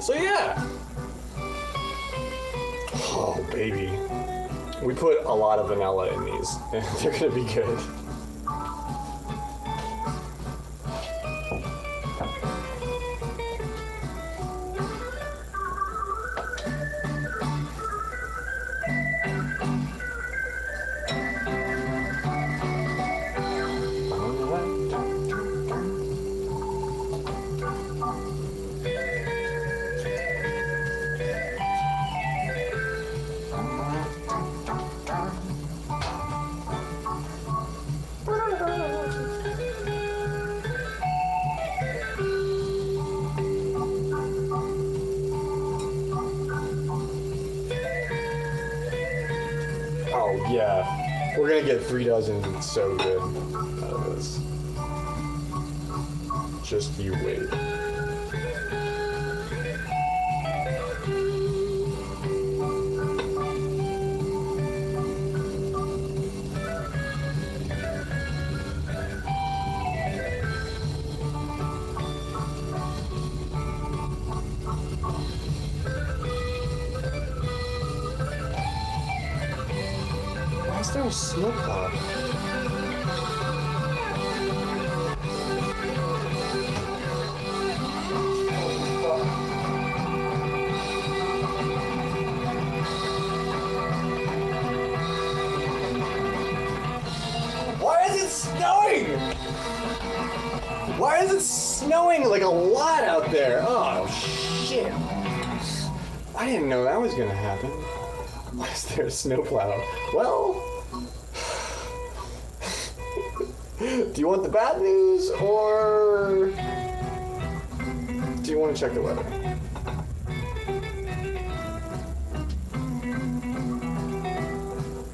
[SPEAKER 1] So yeah. Oh, baby. We put a lot of vanilla in these, and they're gonna be good. Oh, yeah. We're gonna get 3 dozen so good out of this. Just you wait. Why is there a snow cloud? Why is it snowing? Why is it snowing like a lot out there? Oh, shit. I didn't know that was gonna happen. Why is there a snowplow? Well, do you want the bad news or do you want to check the weather?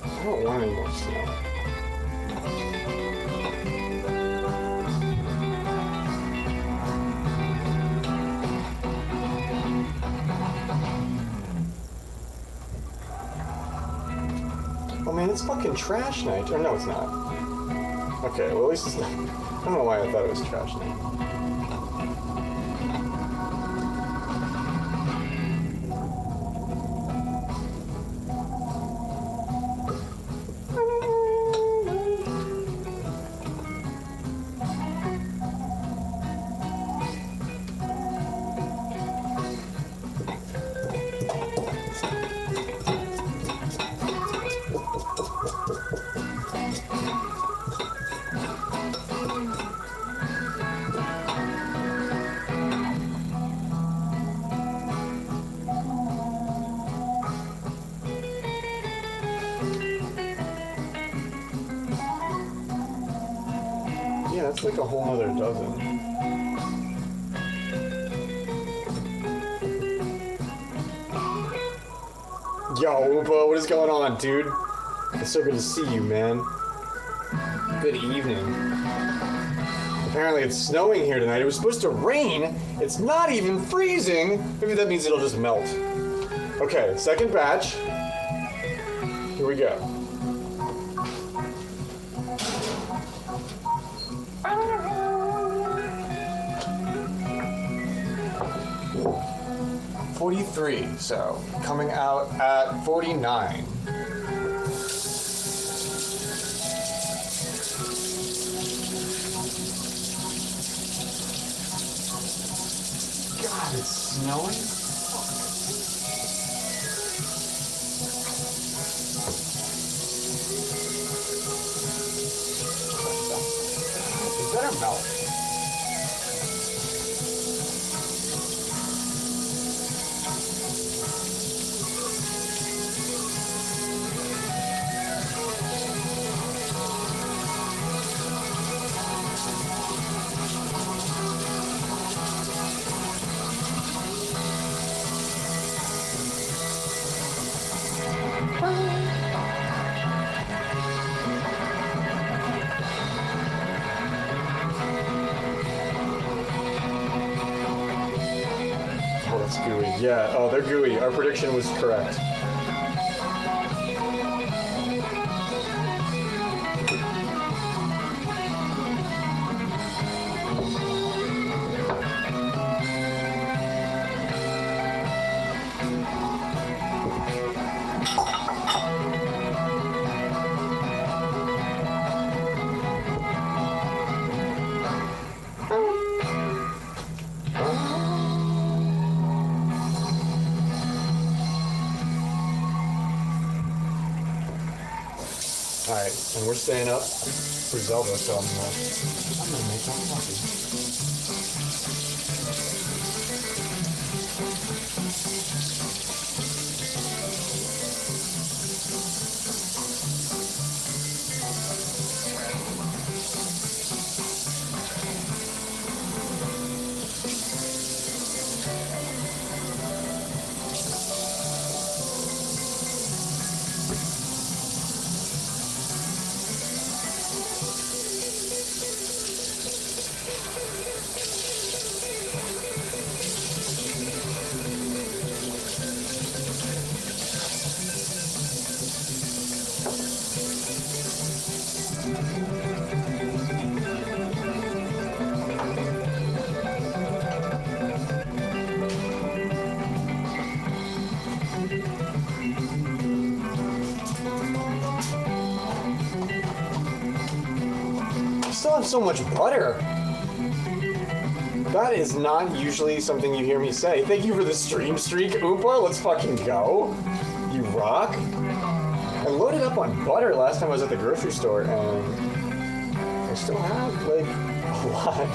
[SPEAKER 1] I don't want any more snow. Oh man, it's fucking trash night. Or no, it's not. Okay, well at least it's not. I don't know why I thought it was trash night. Yeah, that's like a whole other dozen. Yo, Oompa, what is going on, dude? It's so good to see you, man. Good evening. Apparently it's snowing here tonight. It was supposed to rain. It's not even freezing. Maybe that means it'll just melt. Okay, second batch. Here we go. $43, so coming out at $49. God, it's snowing? It better melt. Oh, that's gooey. Yeah, oh, they're gooey. Our prediction was correct. Alright, and we're staying up for Zelda, so I'm gonna make that coffee. Still have so much butter. That is not usually something you hear me say. Thank you for the stream streak, Oompa. Let's fucking go. You rock. I loaded up on butter last time I was at the grocery store, and I still have, like, a lot.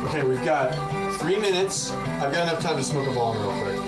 [SPEAKER 1] Okay, we've got 3 minutes. I've got enough time to smoke a bong real quick.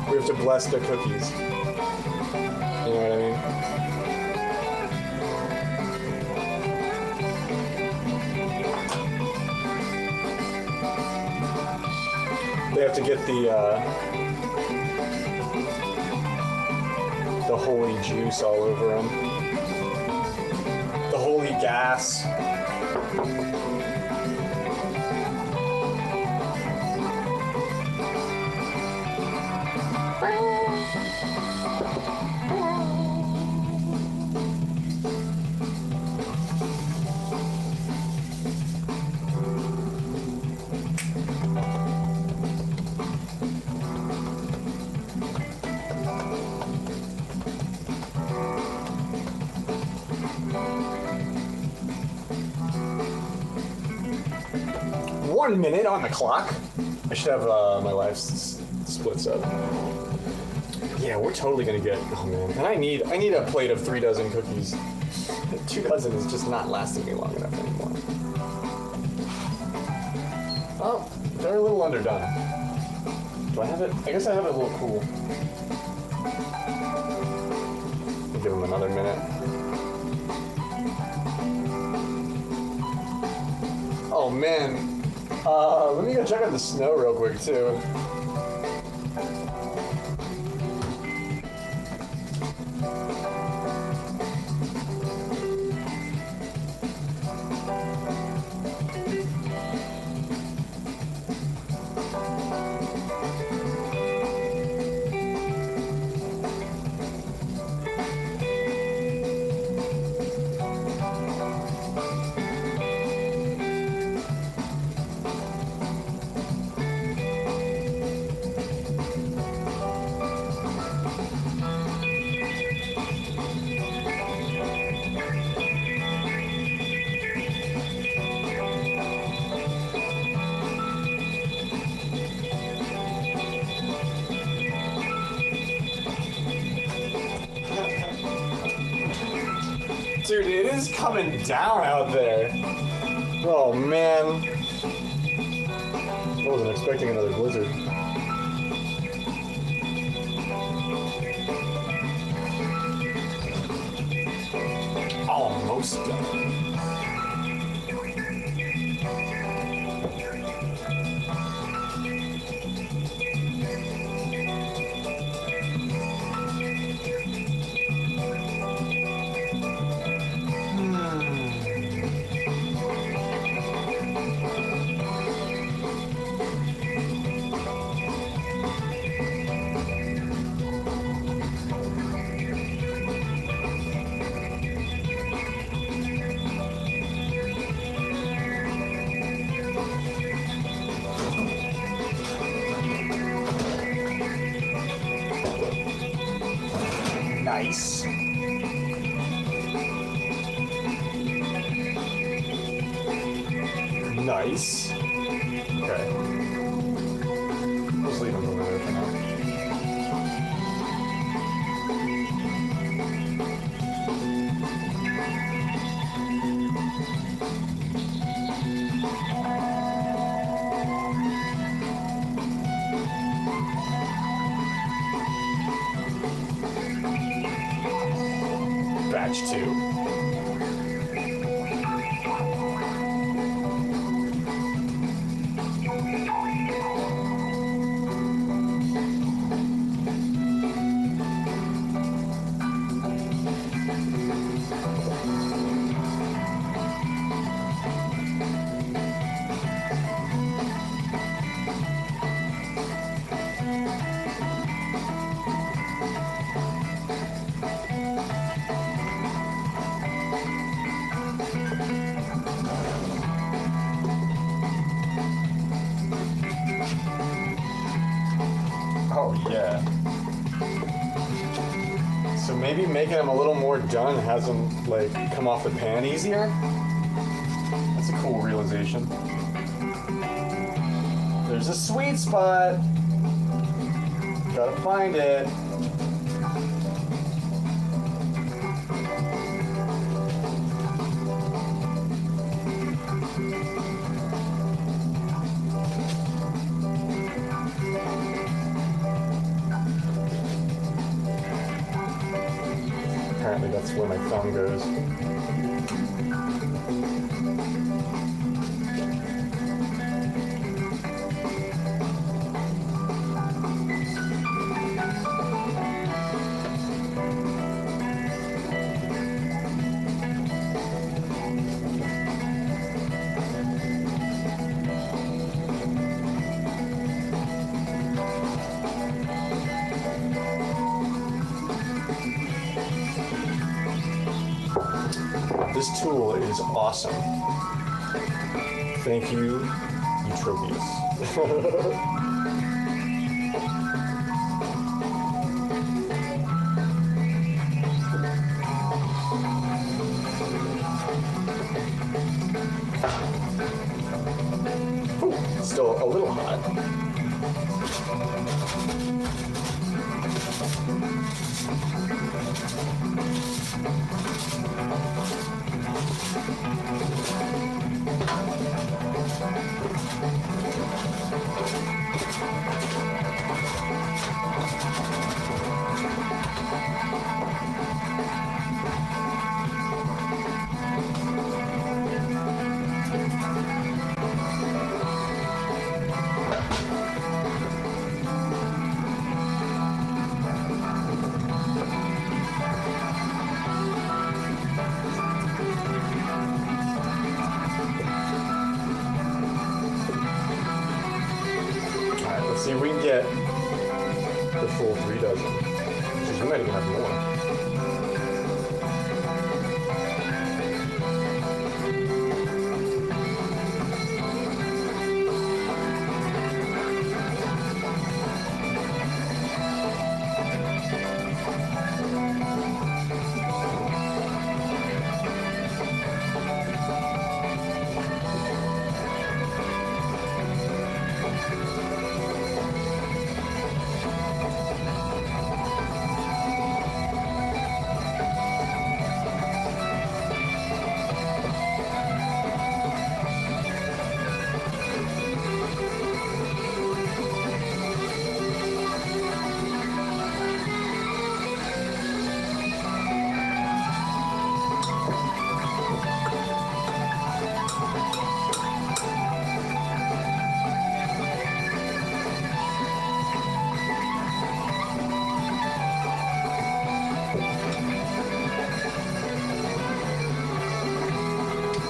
[SPEAKER 1] We have to bless the cookies. You know what I mean? They have to get the holy juice all over them. The holy gas. One minute on the clock. I should have my life splits up. Yeah, we're totally gonna get. Oh man, and I need a plate of 3 dozen cookies. 2 dozen is just not lasting me long enough anymore. Oh, they're a little underdone. Do I have it? I guess I have it a little cool. I'll give them another minute. Oh man. Let me go check out the snow real quick too. Dude, it is coming down out there. Oh man. I wasn't expecting another blizzard. Almost done. Nice. Nice. Okay. Let's leave him over there for now. Batch 2. Oh, yeah. So maybe making them a little more done has them, like, come off the pan easier? That's a cool realization. There's a sweet spot. Gotta find it. Apparently that's where my thumb goes. This tool is awesome. Thank you, Eutropius. Ooh, still a little hot. get the full 3 dozen. Because you might even have more.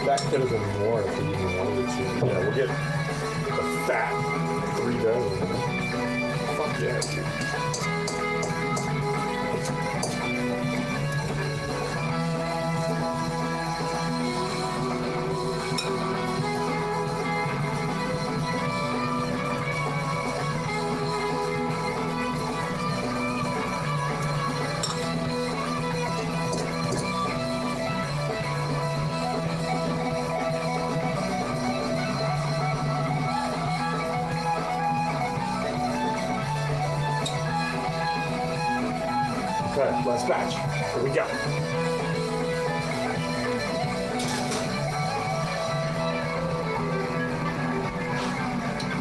[SPEAKER 1] That could have been more if we even wanted to. Yeah, we'll get the fat 3 dozen. Fuck yeah, dude. Okay, last batch. Here we go.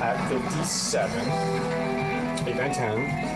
[SPEAKER 1] At 57, 8, 9, 10.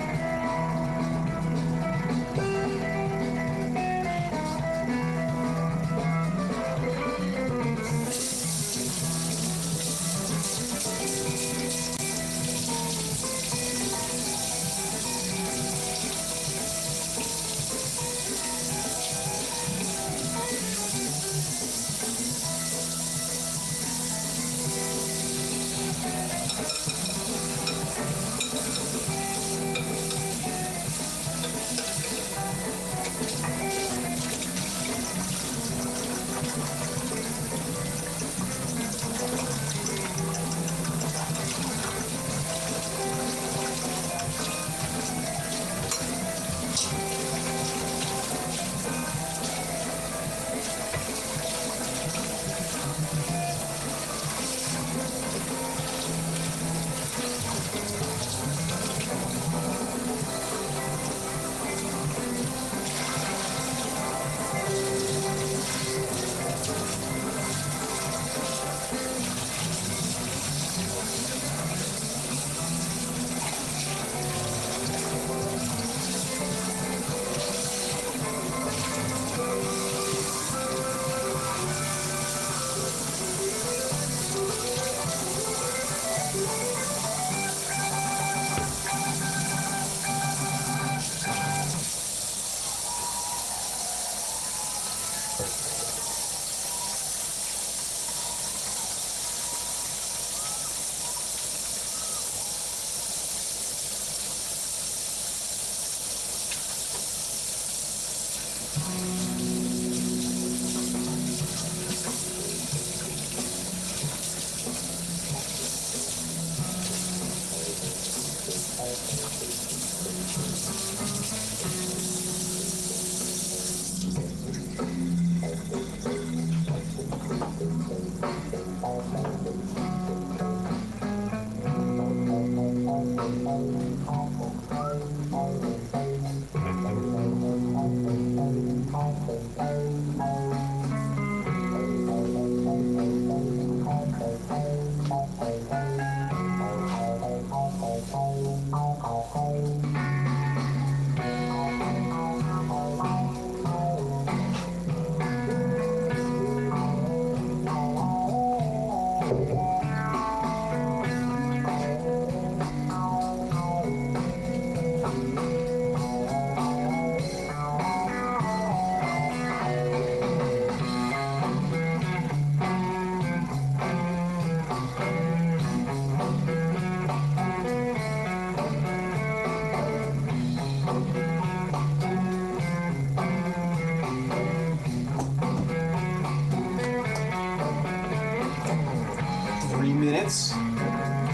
[SPEAKER 1] Minutes,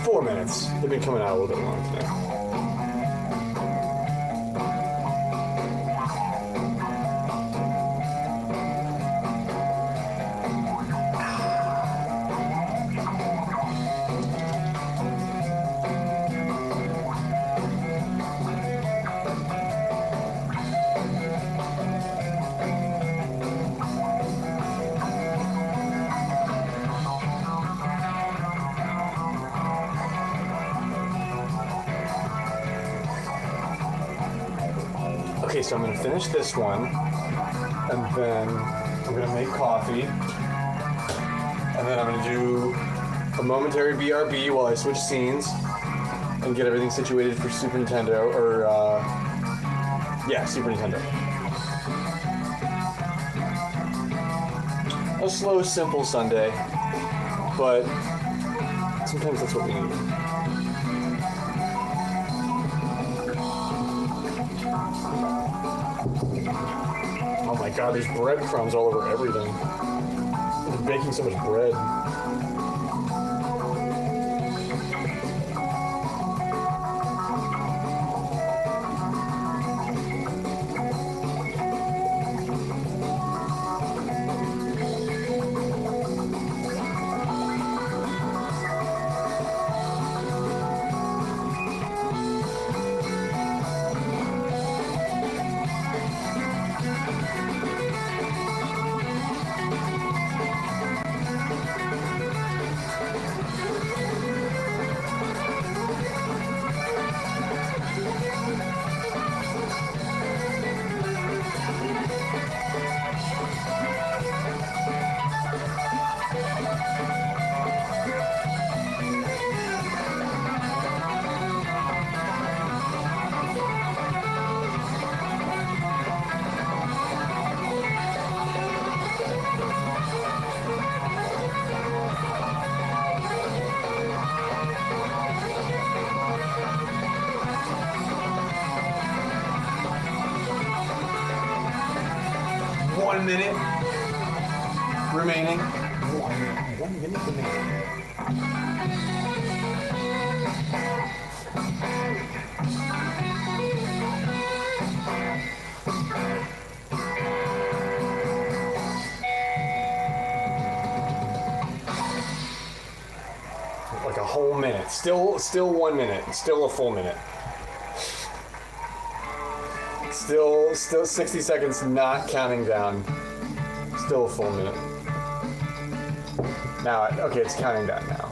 [SPEAKER 1] 4 minutes. They've been coming out a little bit long today. Okay, so I'm gonna finish this one, and then I'm gonna make coffee, and then I'm gonna do a momentary BRB while I switch scenes and get everything situated for Super Nintendo, or Super Nintendo. A slow, simple Sunday, but sometimes that's what we need. Oh my god, there's breadcrumbs all over everything. I'm baking so much bread. One minute remaining. One minute remaining. Like a whole minute. Still 1 minute. Still a full minute. Still 60 seconds, not counting down. Still a full minute. Now, okay, it's counting down now.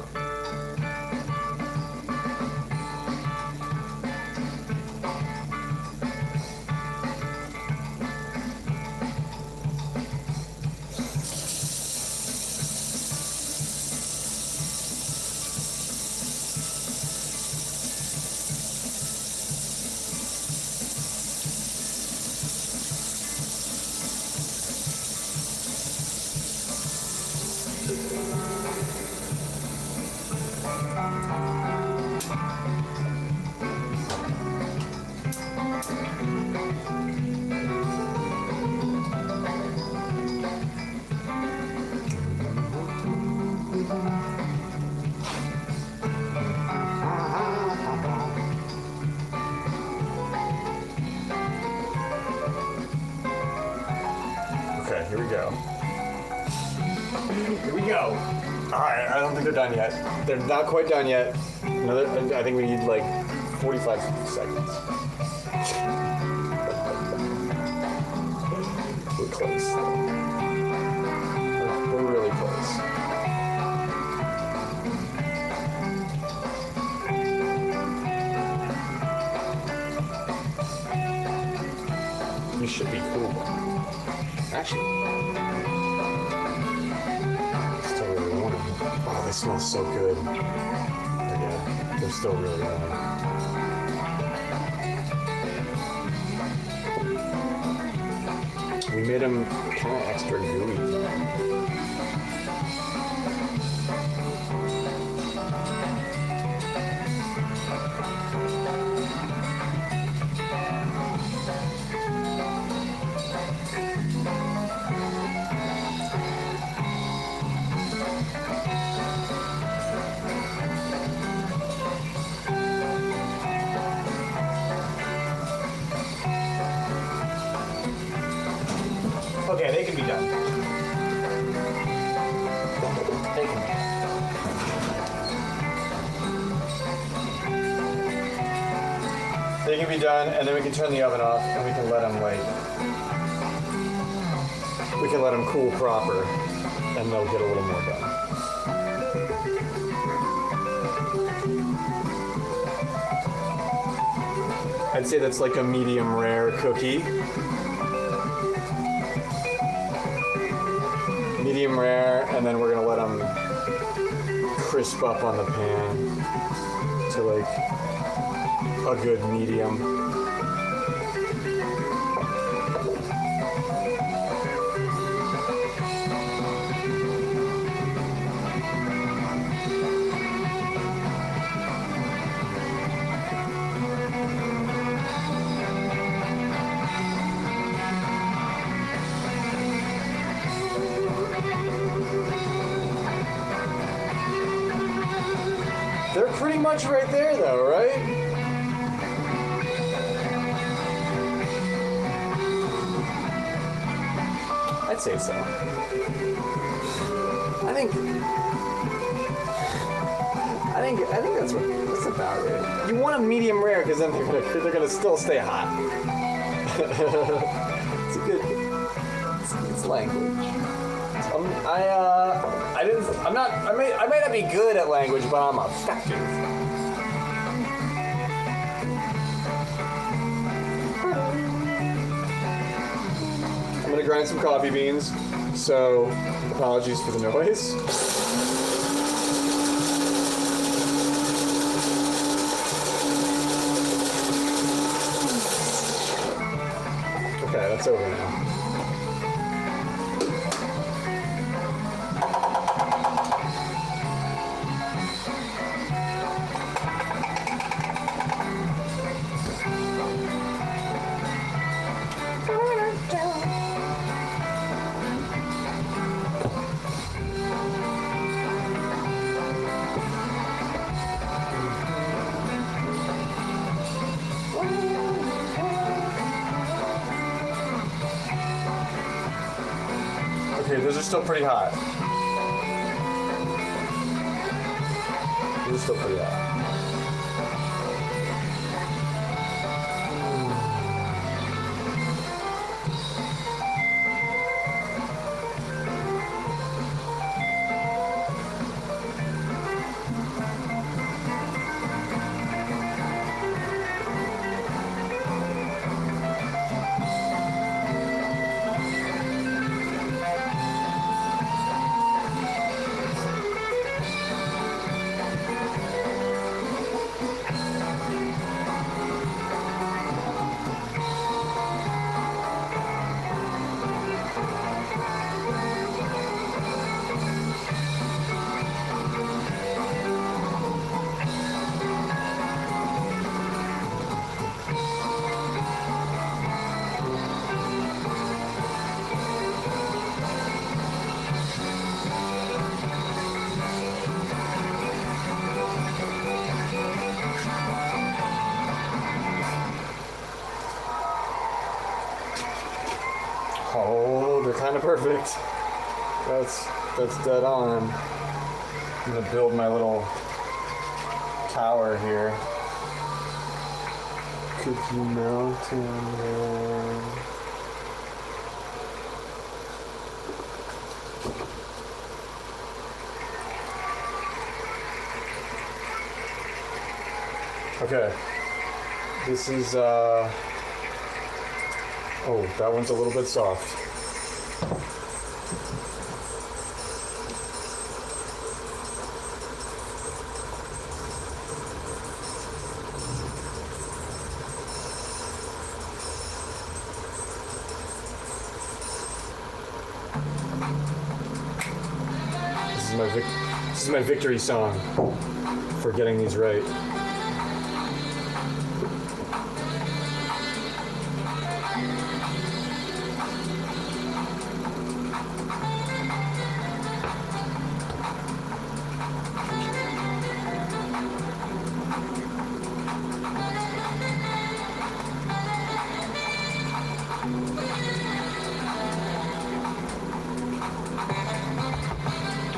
[SPEAKER 1] Okay, here we go. Here we go. Alright, I don't think they're done yet. They're not quite done yet. I think we need like 45 seconds. We're close. We're really close. You should be cool. Actually, still really warm. Wow, this smells so good. But yeah, they're still really warm. We made them kind of extra gooey. They can be done, and then we can turn the oven off, and we can let them cool proper, and they'll get a little more done. I'd say that's like a medium rare cookie. Medium rare, and then we're gonna let them crisp up on the pan to like a good medium. They're pretty much right there though, right? I'd say so. I think that's about it. You want a medium rare because then they're gonna still stay hot. It's a good. It's language. I may not be good at language, but I'm effective. I'm gonna grind some coffee beans, so apologies for the noise. Okay, that's over now. Okay, those are still pretty hot. Those are still pretty hot. Oh, they're kind of perfect. That's dead on. I'm gonna build my little tower here. Cookie Mountain. Okay. This is oh, that one's a little bit soft. This is my victory song for getting these right.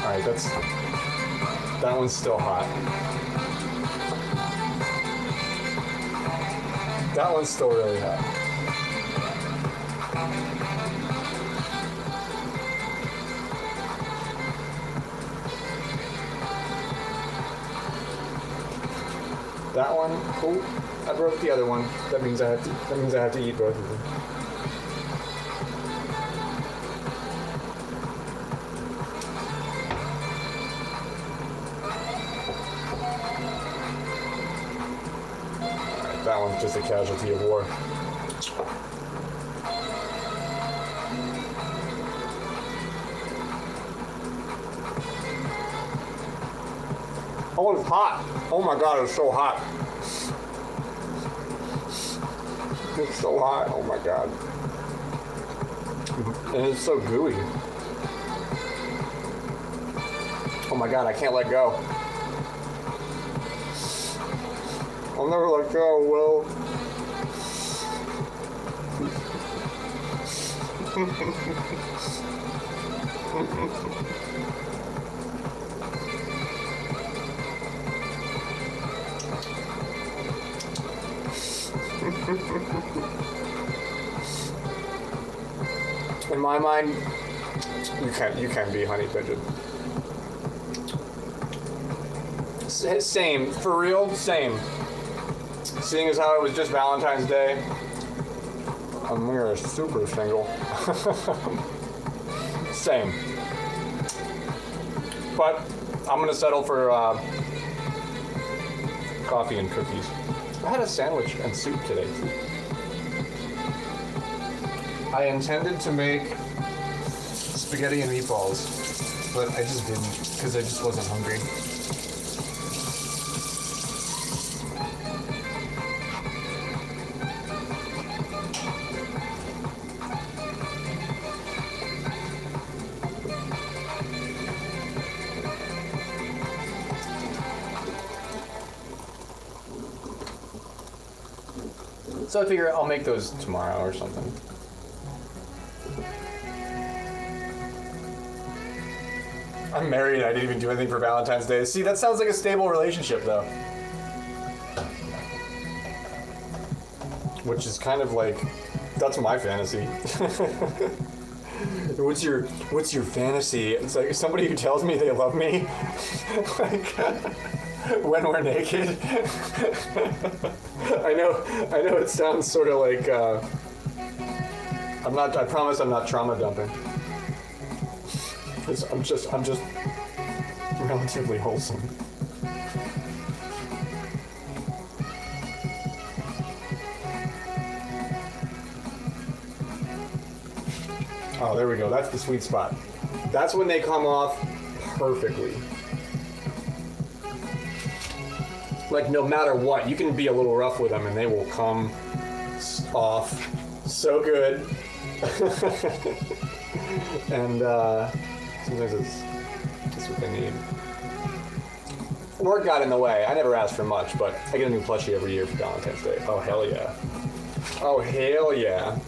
[SPEAKER 1] Alright, that one's still hot. That one's still really hot. That one, oh, I broke the other one. That means I have to eat both of them. Alright, that one's just a casualty of war. Oh, it's hot. Oh my god, it's so hot. It's so hot. Oh my god. And it's so gooey. Oh my god, I can't let go. I'll never let go, Will. In my mind, you can be honey pigeon. Same, for real, same. Seeing as how it was just Valentine's Day, we are super single. Same. But I'm gonna settle for coffee and cookies. I had a sandwich and soup today too. I intended to make spaghetti and meatballs, but I just didn't because I just wasn't hungry. So I figure I'll make those tomorrow or something. I'm married, I didn't even do anything for Valentine's Day. See, that sounds like a stable relationship though. Which is kind of like, that's my fantasy. What's your fantasy? It's like somebody who tells me they love me, like when we're naked. I know it sounds sort of like I promise I'm not trauma dumping. I'm just relatively wholesome. Oh, there we go. That's the sweet spot. That's when they come off perfectly. Like, no matter what, you can be a little rough with them and they will come off so good. And sometimes it's what they need. Work got in the way. I never asked for much, but I get a new plushie every year for Valentine's Day. Oh, hell yeah. Oh, hell yeah.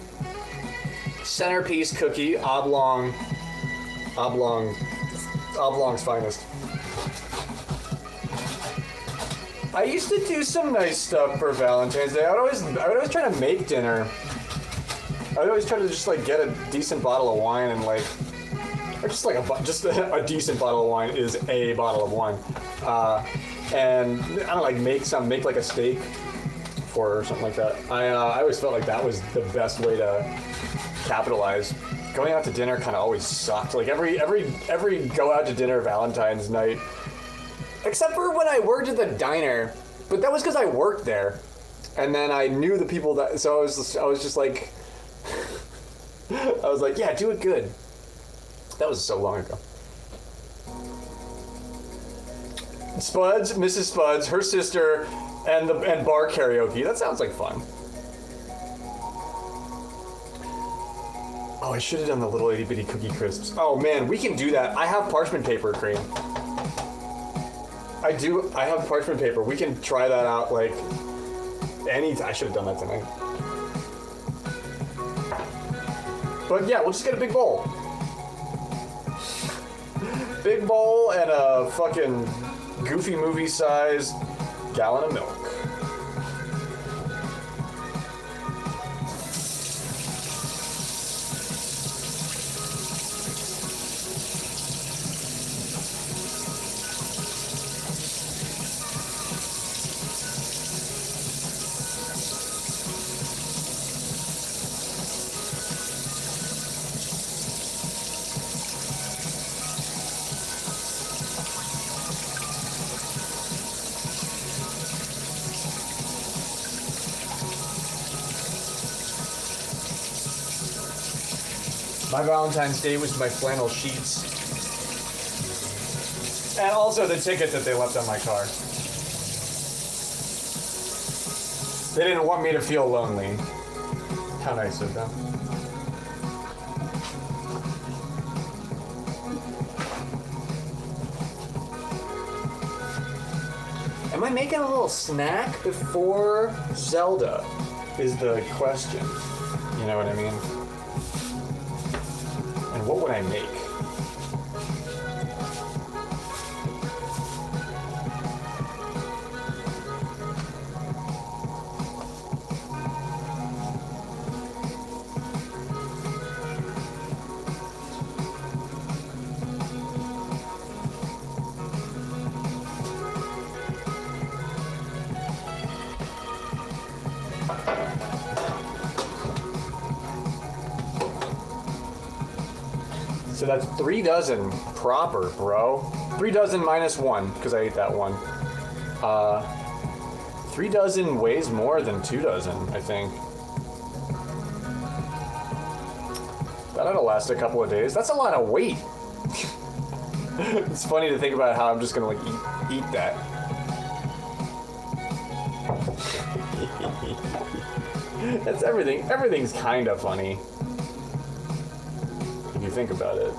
[SPEAKER 1] Centerpiece cookie, oblong's finest. I used to do some nice stuff for Valentine's Day. I would always try to make dinner. I would always try to just like get a decent bottle of wine and like, or just like a decent bottle of wine is a bottle of wine, and I don't know, like make like a steak for her or something like that. I always felt like that was the best way to capitalize. Going out to dinner kind of always sucked. Like every go out to dinner Valentine's night. Except for when I worked at the diner, but that was because I worked there, and then I knew the people that. So I was just like, I was like, yeah, do it good. That was so long ago. Spuds, Mrs. Spuds, her sister, and bar karaoke. That sounds like fun. Oh, I should have done the little itty bitty cookie crisps. Oh man, we can do that. I have parchment paper, cream. I have parchment paper. We can try that out like I should have done that tonight. But yeah, we'll just get a big bowl. Big bowl and a fucking Goofy movie size gallon of milk. My Valentine's Day was my flannel sheets. And also the ticket that they left on my car. They didn't want me to feel lonely. How nice of them. Am I making a little snack before Zelda? Is the question. You know what I mean? And what would I make? So that's 3 dozen proper, bro. 3 dozen minus 1, because I ate that one. 3 dozen weighs more than 2 dozen, I think. That ought to last a couple of days. That's a lot of weight. It's funny to think about how I'm just gonna like eat that. That's everything. Everything's kind of funny. If you think about it.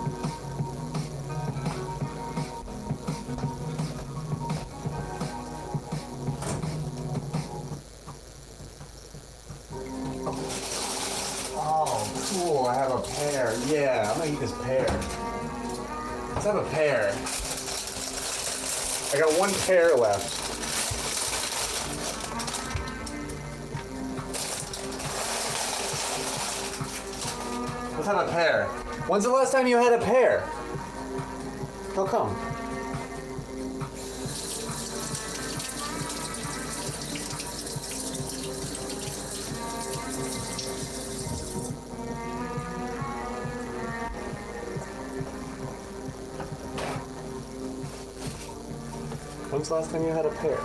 [SPEAKER 1] Oh, cool, I have a pear. Yeah, I'm gonna eat this pear. Let's have a pear. I got 1 pear left. Let's have a pear. When's the last time you had a pear? How come? When's the last time you had a pear?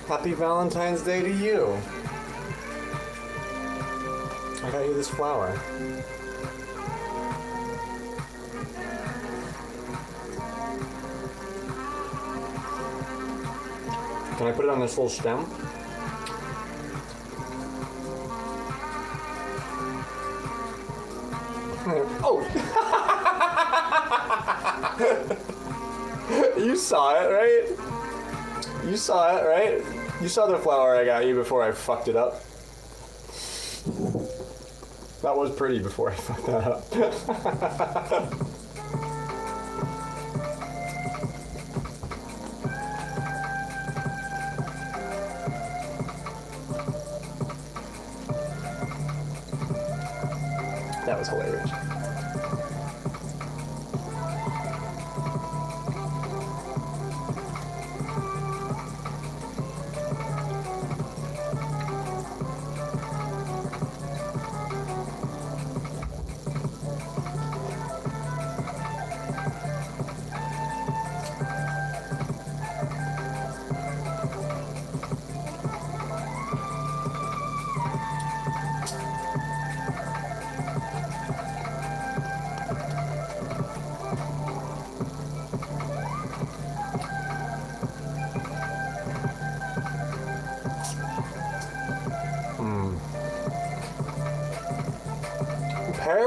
[SPEAKER 1] Happy Valentine's Day to you. I got you this flower. Can I put it on this little stem? Oh! You saw it, right? You saw it, right? You saw the flower I got you before I fucked it up. That was pretty before I fucked that up. That was hilarious.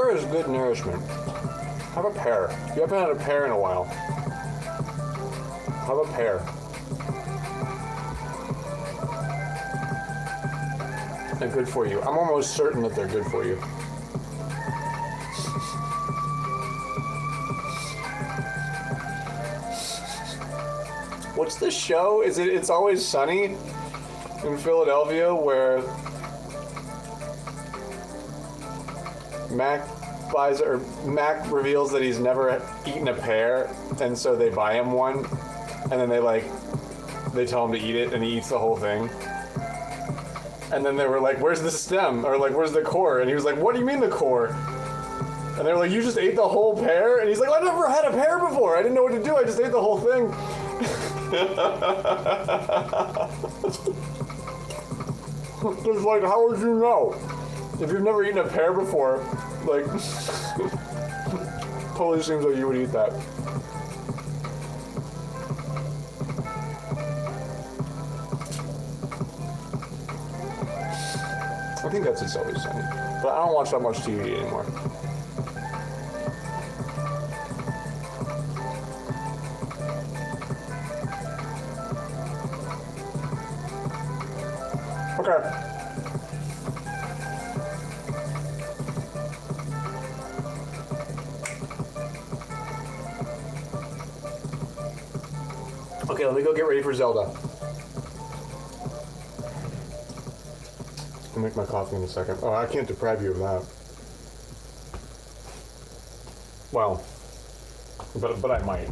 [SPEAKER 1] pear is good nourishment. Have a pear. You haven't had a pear in a while. Have a pear. They're good for you. I'm almost certain that they're good for you. What's the show? Is it It's Always Sunny in Philadelphia where Mac reveals that he's never eaten a pear, and so they buy him one, and then they tell him to eat it, and he eats the whole thing. And then they were like, "Where's the stem?" Or like, "Where's the core?" And he was like, "What do you mean the core?" And they were like, "You just ate the whole pear?" And he's like, "I never had a pear before. I didn't know what to do. I just ate the whole thing." It's like, how would you know? If you've never eaten a pear before, like, totally seems like you would eat that. I think that's It's Always Sunny. But I don't watch that much TV anymore. Okay. Okay, let me go get ready for Zelda. I'll make my coffee in a second. Oh, I can't deprive you of that. Well, but I might.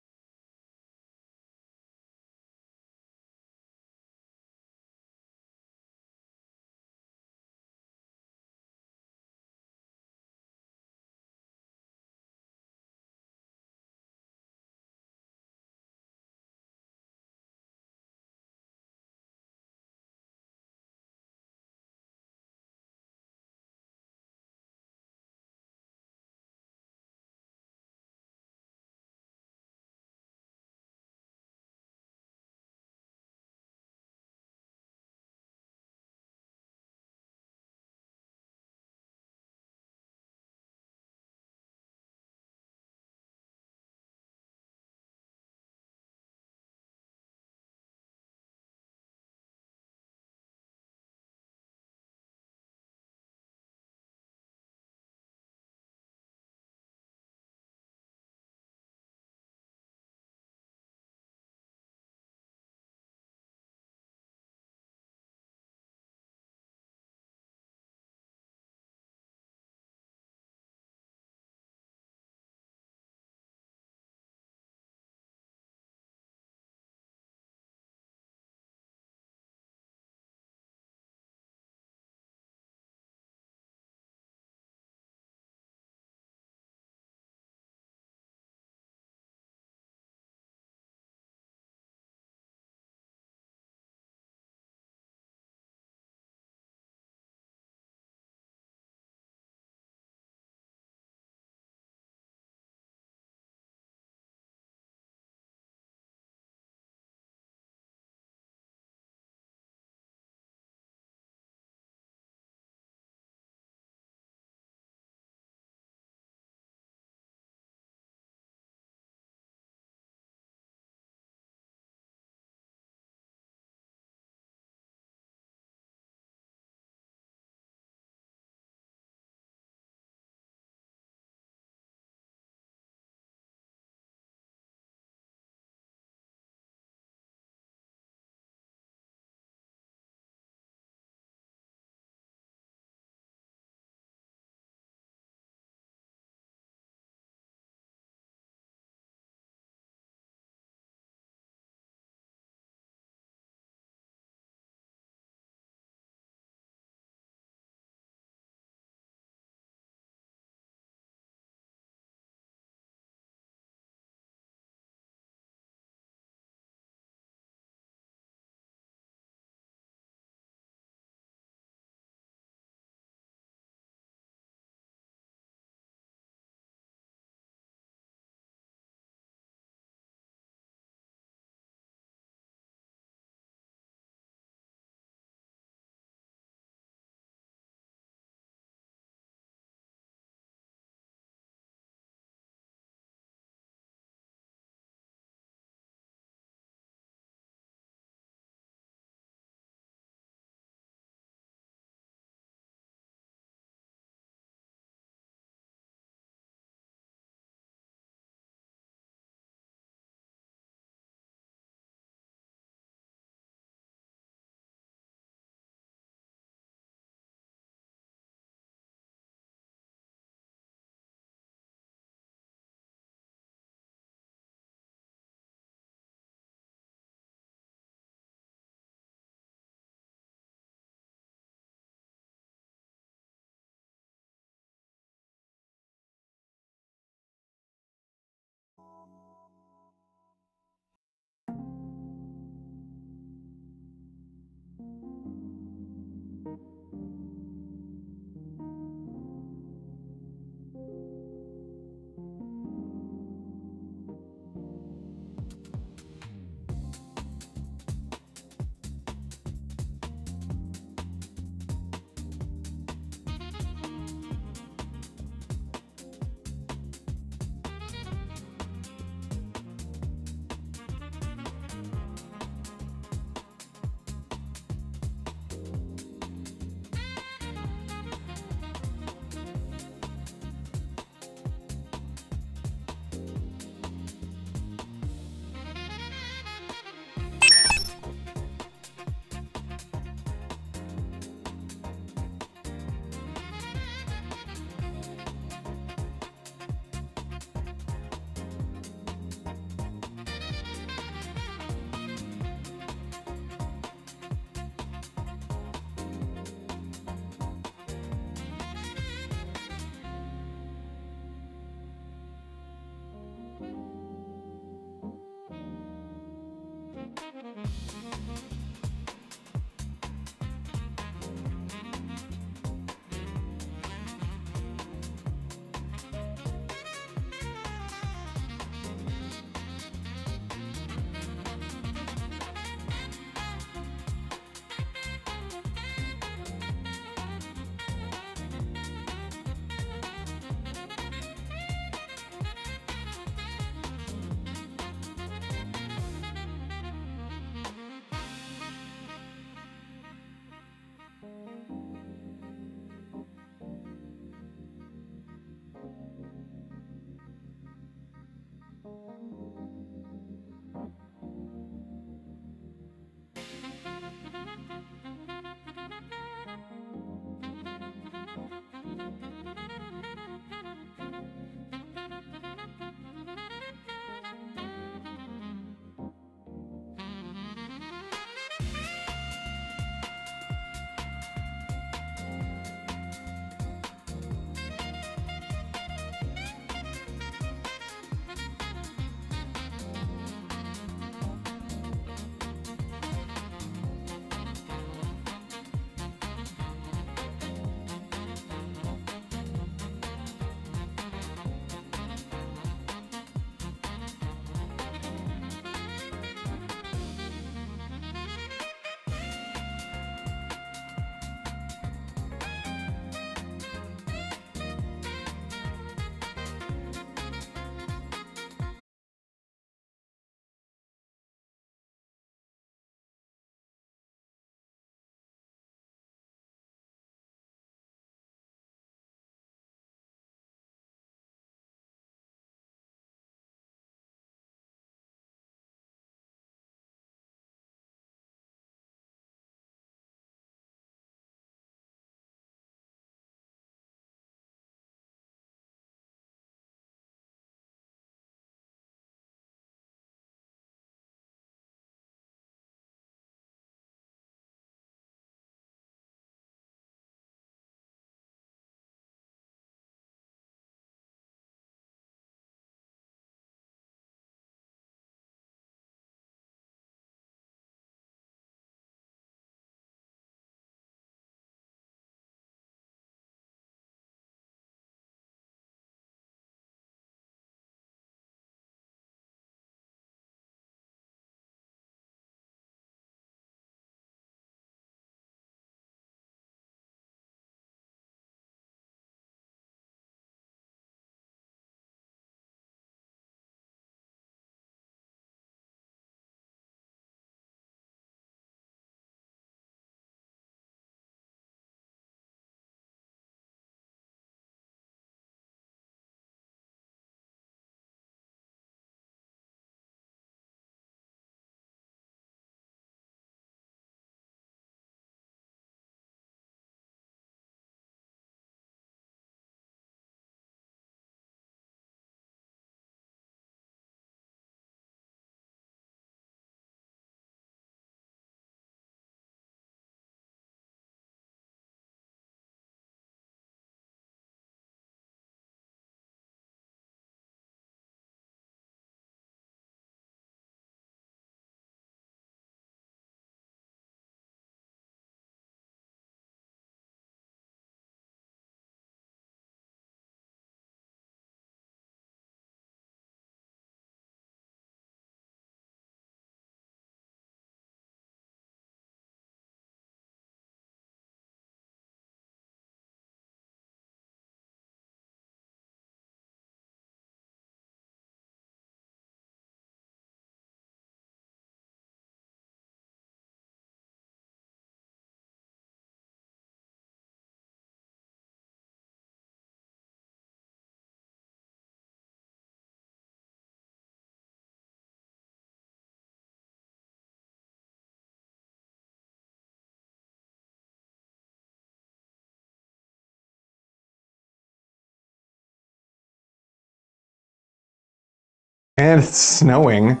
[SPEAKER 1] And it's snowing.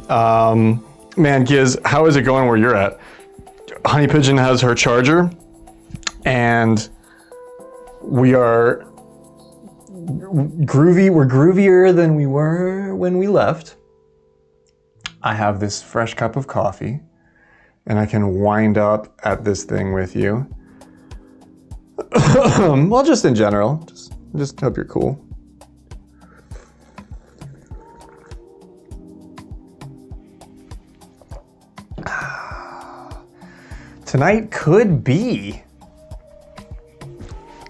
[SPEAKER 1] Man, Giz, how is it going where you're at? Honey Pigeon has her charger, and we are groovy. We're groovier than we were when we left. I have this fresh cup of coffee, and I can wind up at this thing with you. Well, just in general. Just hope you're cool. Tonight could be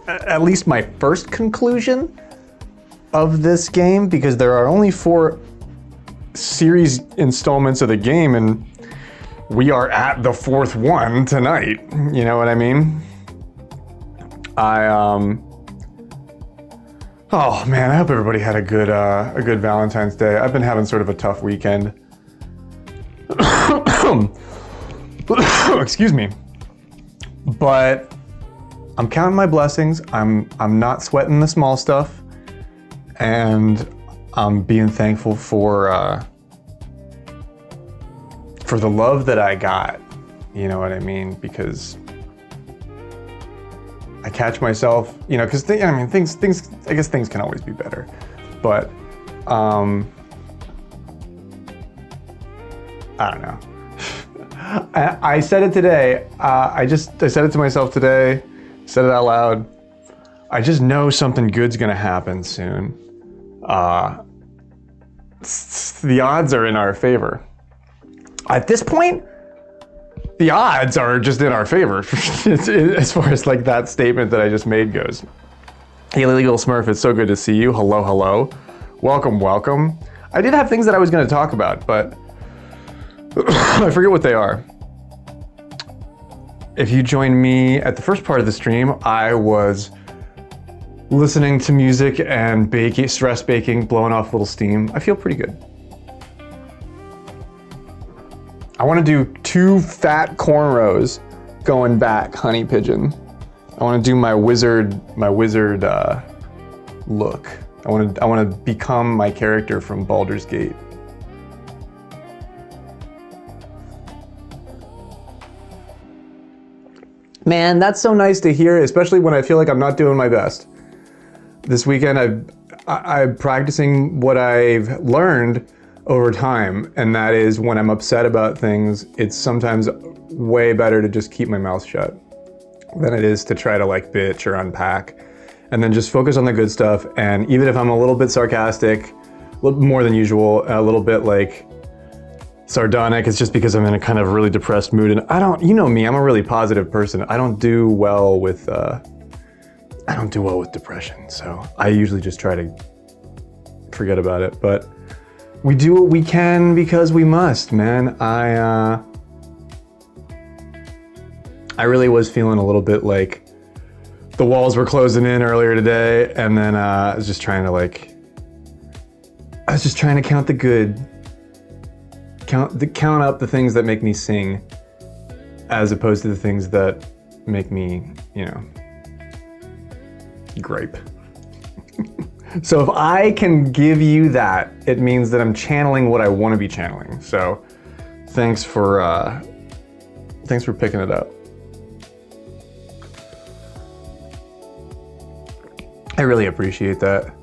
[SPEAKER 1] at least my first conclusion of this game, because there are only 4 series installments of the game, and we are at the 4th one tonight. You know what I mean? Oh man, I hope everybody had a good Valentine's Day. I've been having sort of a tough weekend. Excuse me. But I'm counting my blessings. I'm not sweating the small stuff, and I'm being thankful for the love that I got. You know what I mean? Because I catch myself, you know, because things. I guess things can always be better, but I don't know. I said it today. I said it to myself today. Said it out loud. I just know something good's gonna happen soon. The odds are in our favor. At this point, the odds are just in our favor as far as like that statement that I just made goes. Hey, Illegal Smurf, it's so good to see you. Hello, hello. Welcome, welcome. I did have things that I was gonna talk about, but I forget what they are. If you joined me at the first part of the stream, I was listening to music and baking, stress baking, blowing off a little steam. I feel pretty good. I want to do 2 fat cornrows going back, Honey Pigeon. I want to do my wizard look. I want to become my character from Baldur's Gate. Man, that's so nice to hear, especially when I feel like I'm not doing my best. This weekend, I'm practicing what I've learned over time, and that is when I'm upset about things, it's sometimes way better to just keep my mouth shut than it is to try to like bitch or unpack, and then just focus on the good stuff. And even if I'm a little bit sarcastic, a little more than usual, a little bit like sardonic, it's just because I'm in a kind of really depressed mood, and you know me, I'm a really positive person. I don't do well with depression, so I usually just try to forget about it. But we do what we can because we must, man. I really was feeling a little bit like the walls were closing in earlier today, and then I was just trying to count the good. Count up the things that make me sing, as opposed to the things that make me, you know, gripe. So if I can give you that, it means that I'm channeling what I want to be channeling. So thanks for picking it up. I really appreciate that.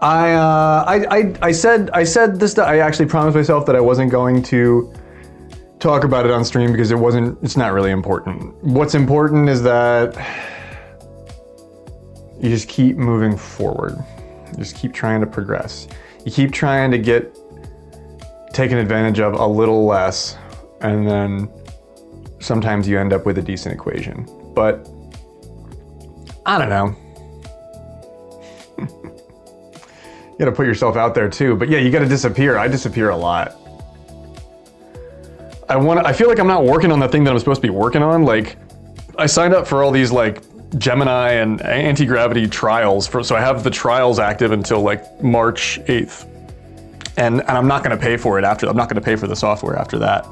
[SPEAKER 1] I said this. I actually promised myself that I wasn't going to talk about it on stream because it's not really important. What's important is that you just keep moving forward. You just keep trying to progress. You keep trying to get taken advantage of a little less, and then sometimes you end up with a decent equation. But I don't know. You gotta put yourself out there too. But yeah, you gotta disappear. I disappear a lot. I feel like I'm not working on the thing that I'm supposed to be working on. Like, I signed up for all these like Gemini and anti-gravity trials so I have the trials active until like March 8th. And I'm not gonna pay for it after. I'm not gonna pay for the software after that.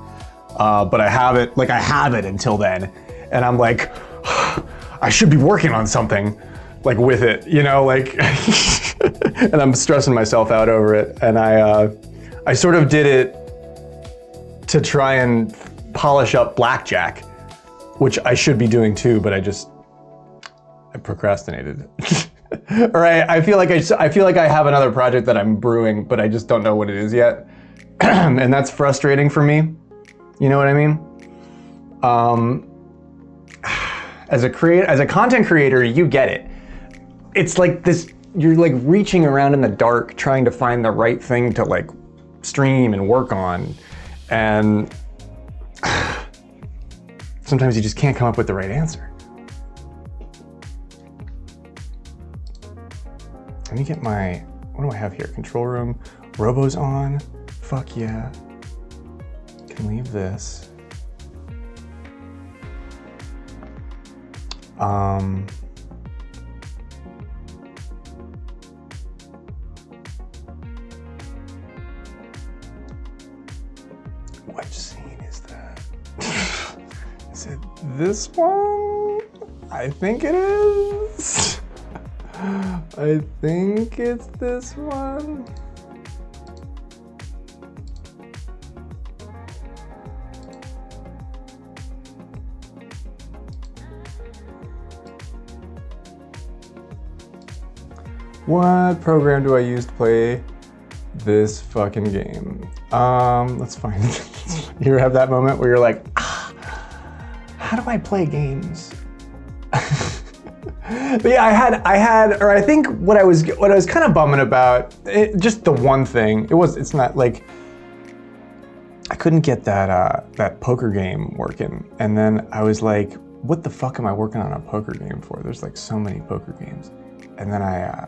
[SPEAKER 1] But I have it until then. And I'm like, I should be working on something like with it, you know, like
[SPEAKER 2] and I'm stressing myself out over it. And I sort of did it to try and polish up Blackjack, which I should be doing too, but I procrastinated. Or I feel like I have another project that I'm brewing, but I just don't know what it is yet. And that's frustrating for me. You know what I mean? As a content creator, you get it. It's like this, you're like reaching around in the dark trying to find the right thing to like stream and work on. And sometimes you just can't come up with the right answer. Let me get my, what do I have here? Control room, Robo's on, fuck yeah. Can leave this. What scene is that? Is it this one? I think it is. I think it's this one. What program do I use to play this fucking game? Let's find it. You ever have that moment where you're like, how do I play games? But yeah, I think what I was kind of bumming about, just the one thing, it's not like, I couldn't get that poker game working. And then I was like, what the fuck am I working on a poker game for? There's like so many poker games. And then I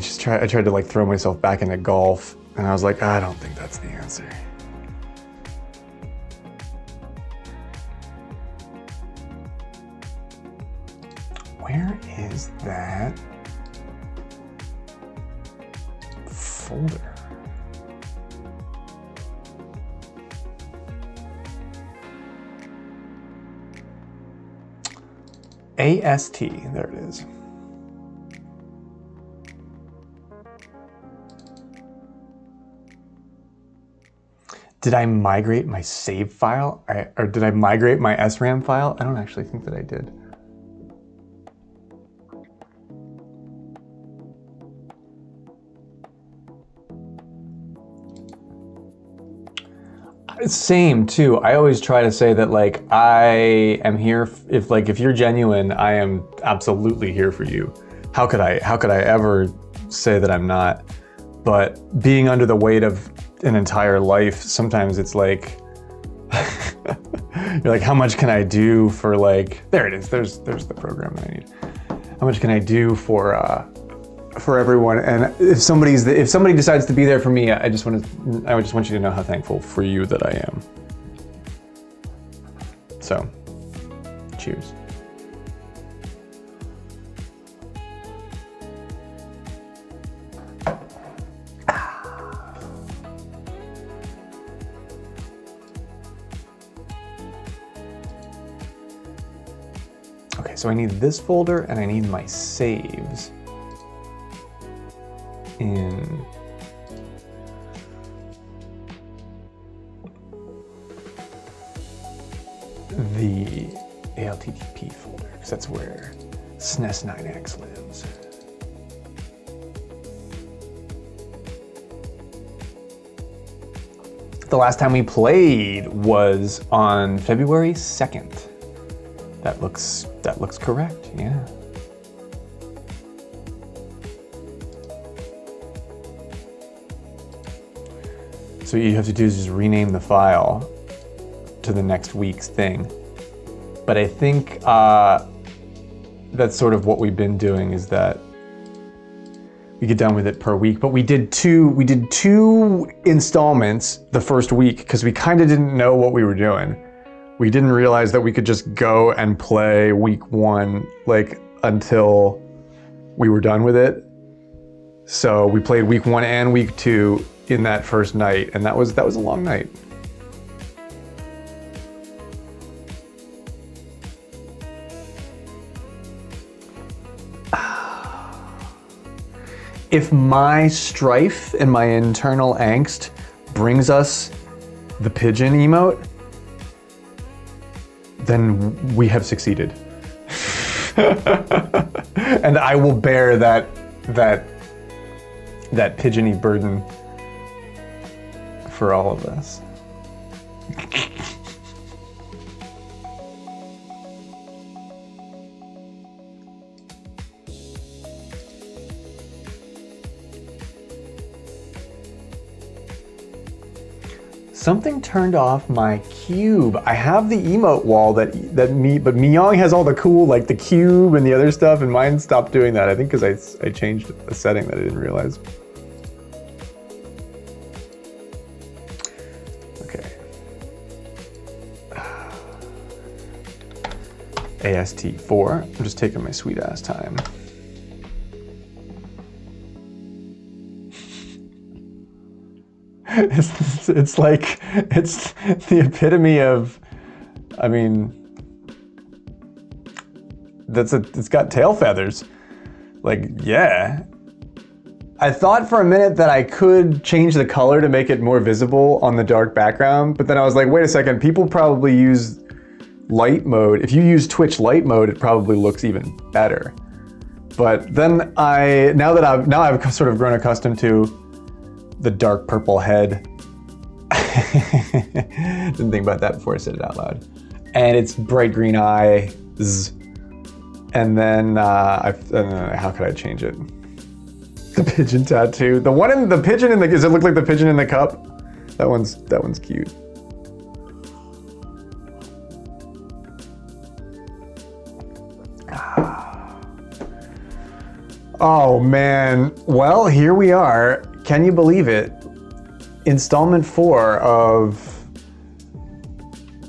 [SPEAKER 2] tried to like throw myself back into golf, and I was like, I don't think that's the answer. Where is that folder? AST, there it is. Did I migrate my save file? Or did I migrate my SRAM file? I don't actually think that I did. Same too. I always try to say that like I am here if you're genuine, I am absolutely here for you. How could I ever say that I'm not? But being under the weight of an entire life, sometimes it's like you're like, how much can I do for like, there it is, there's the program that I need. How much can I do for everyone? And if somebody decides to be there for me, I just want you to know how thankful for you that I am. So, cheers. Okay, so I need this folder and I need my saves in the ALTTP folder, because that's where SNES 9X lives. The last time we played was on February 2nd. That looks correct, yeah. So what you have to do is just rename the file to the next week's thing. But I think that's sort of what we've been doing, is that we get done with it per week. But we did two installments the first week because we kind of didn't know what we were doing. We didn't realize that we could just go and play week one like until we were done with it. So we played week one and week two in that first night, and that was a long night. if my strife and my internal angst brings us the pigeon emote, then we have succeeded. And I will bear that pigeony burden for all of us. Something turned off my cube. I have the emote wall but Miyong has all the cool, like the cube and the other stuff, and mine stopped doing that. I think because I changed a setting that I didn't realize. Okay. AST4. I'm just taking my sweet ass time. It's like, it's the epitome of, I mean, it's got tail feathers. Like, yeah. I thought for a minute that I could change the color to make it more visible on the dark background, but then I was like, wait a second, people probably use light mode. If you use Twitch light mode, it probably looks even better. But then now I've sort of grown accustomed to the dark purple head. Didn't think about that before I said it out loud. And it's bright green eyes. And then, how could I change it? The pigeon tattoo. The pigeon in the, does it look like the pigeon in the cup? That one's cute. Oh man, well, here we are. Can you believe it? Installment 4 of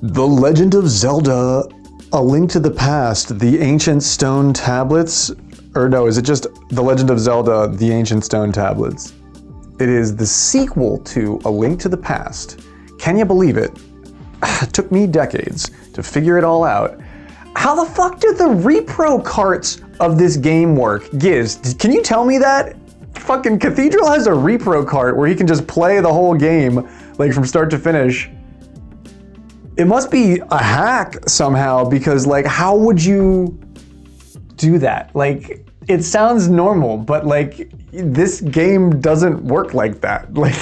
[SPEAKER 2] The Legend of Zelda, A Link to the Past, The Ancient Stone Tablets. Or no, is it just The Legend of Zelda, The Ancient Stone Tablets? It is the sequel to A Link to the Past. Can you believe it? It took me decades to figure it all out. How the fuck did the repro carts of this game work? Giz, can you tell me that? Fucking Cathedral has a repro cart where he can just play the whole game, like from start to finish. It must be a hack somehow, because like, how would you do that? Like, it sounds normal, but like, this game doesn't work like that. Like,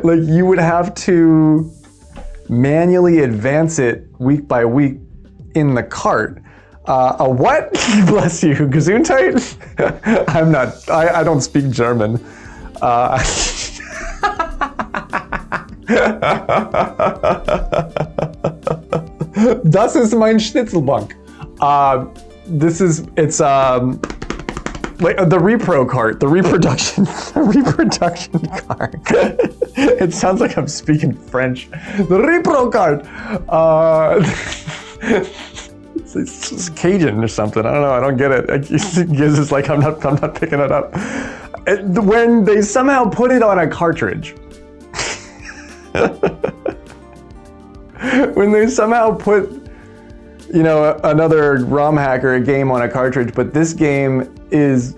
[SPEAKER 2] like you would have to manually advance it week by week in the cart. A what? Bless you, Gesundheit? I don't speak German. Das ist mein Schnitzelbank. It's like the repro cart, the reproduction cart. It sounds like I'm speaking French. The repro cart. It's Cajun or something. I don't know. I don't get it. It's like I'm not picking it up. When they somehow put it on a cartridge, when they somehow put, you know, another ROM hack or a game on a cartridge, but this game is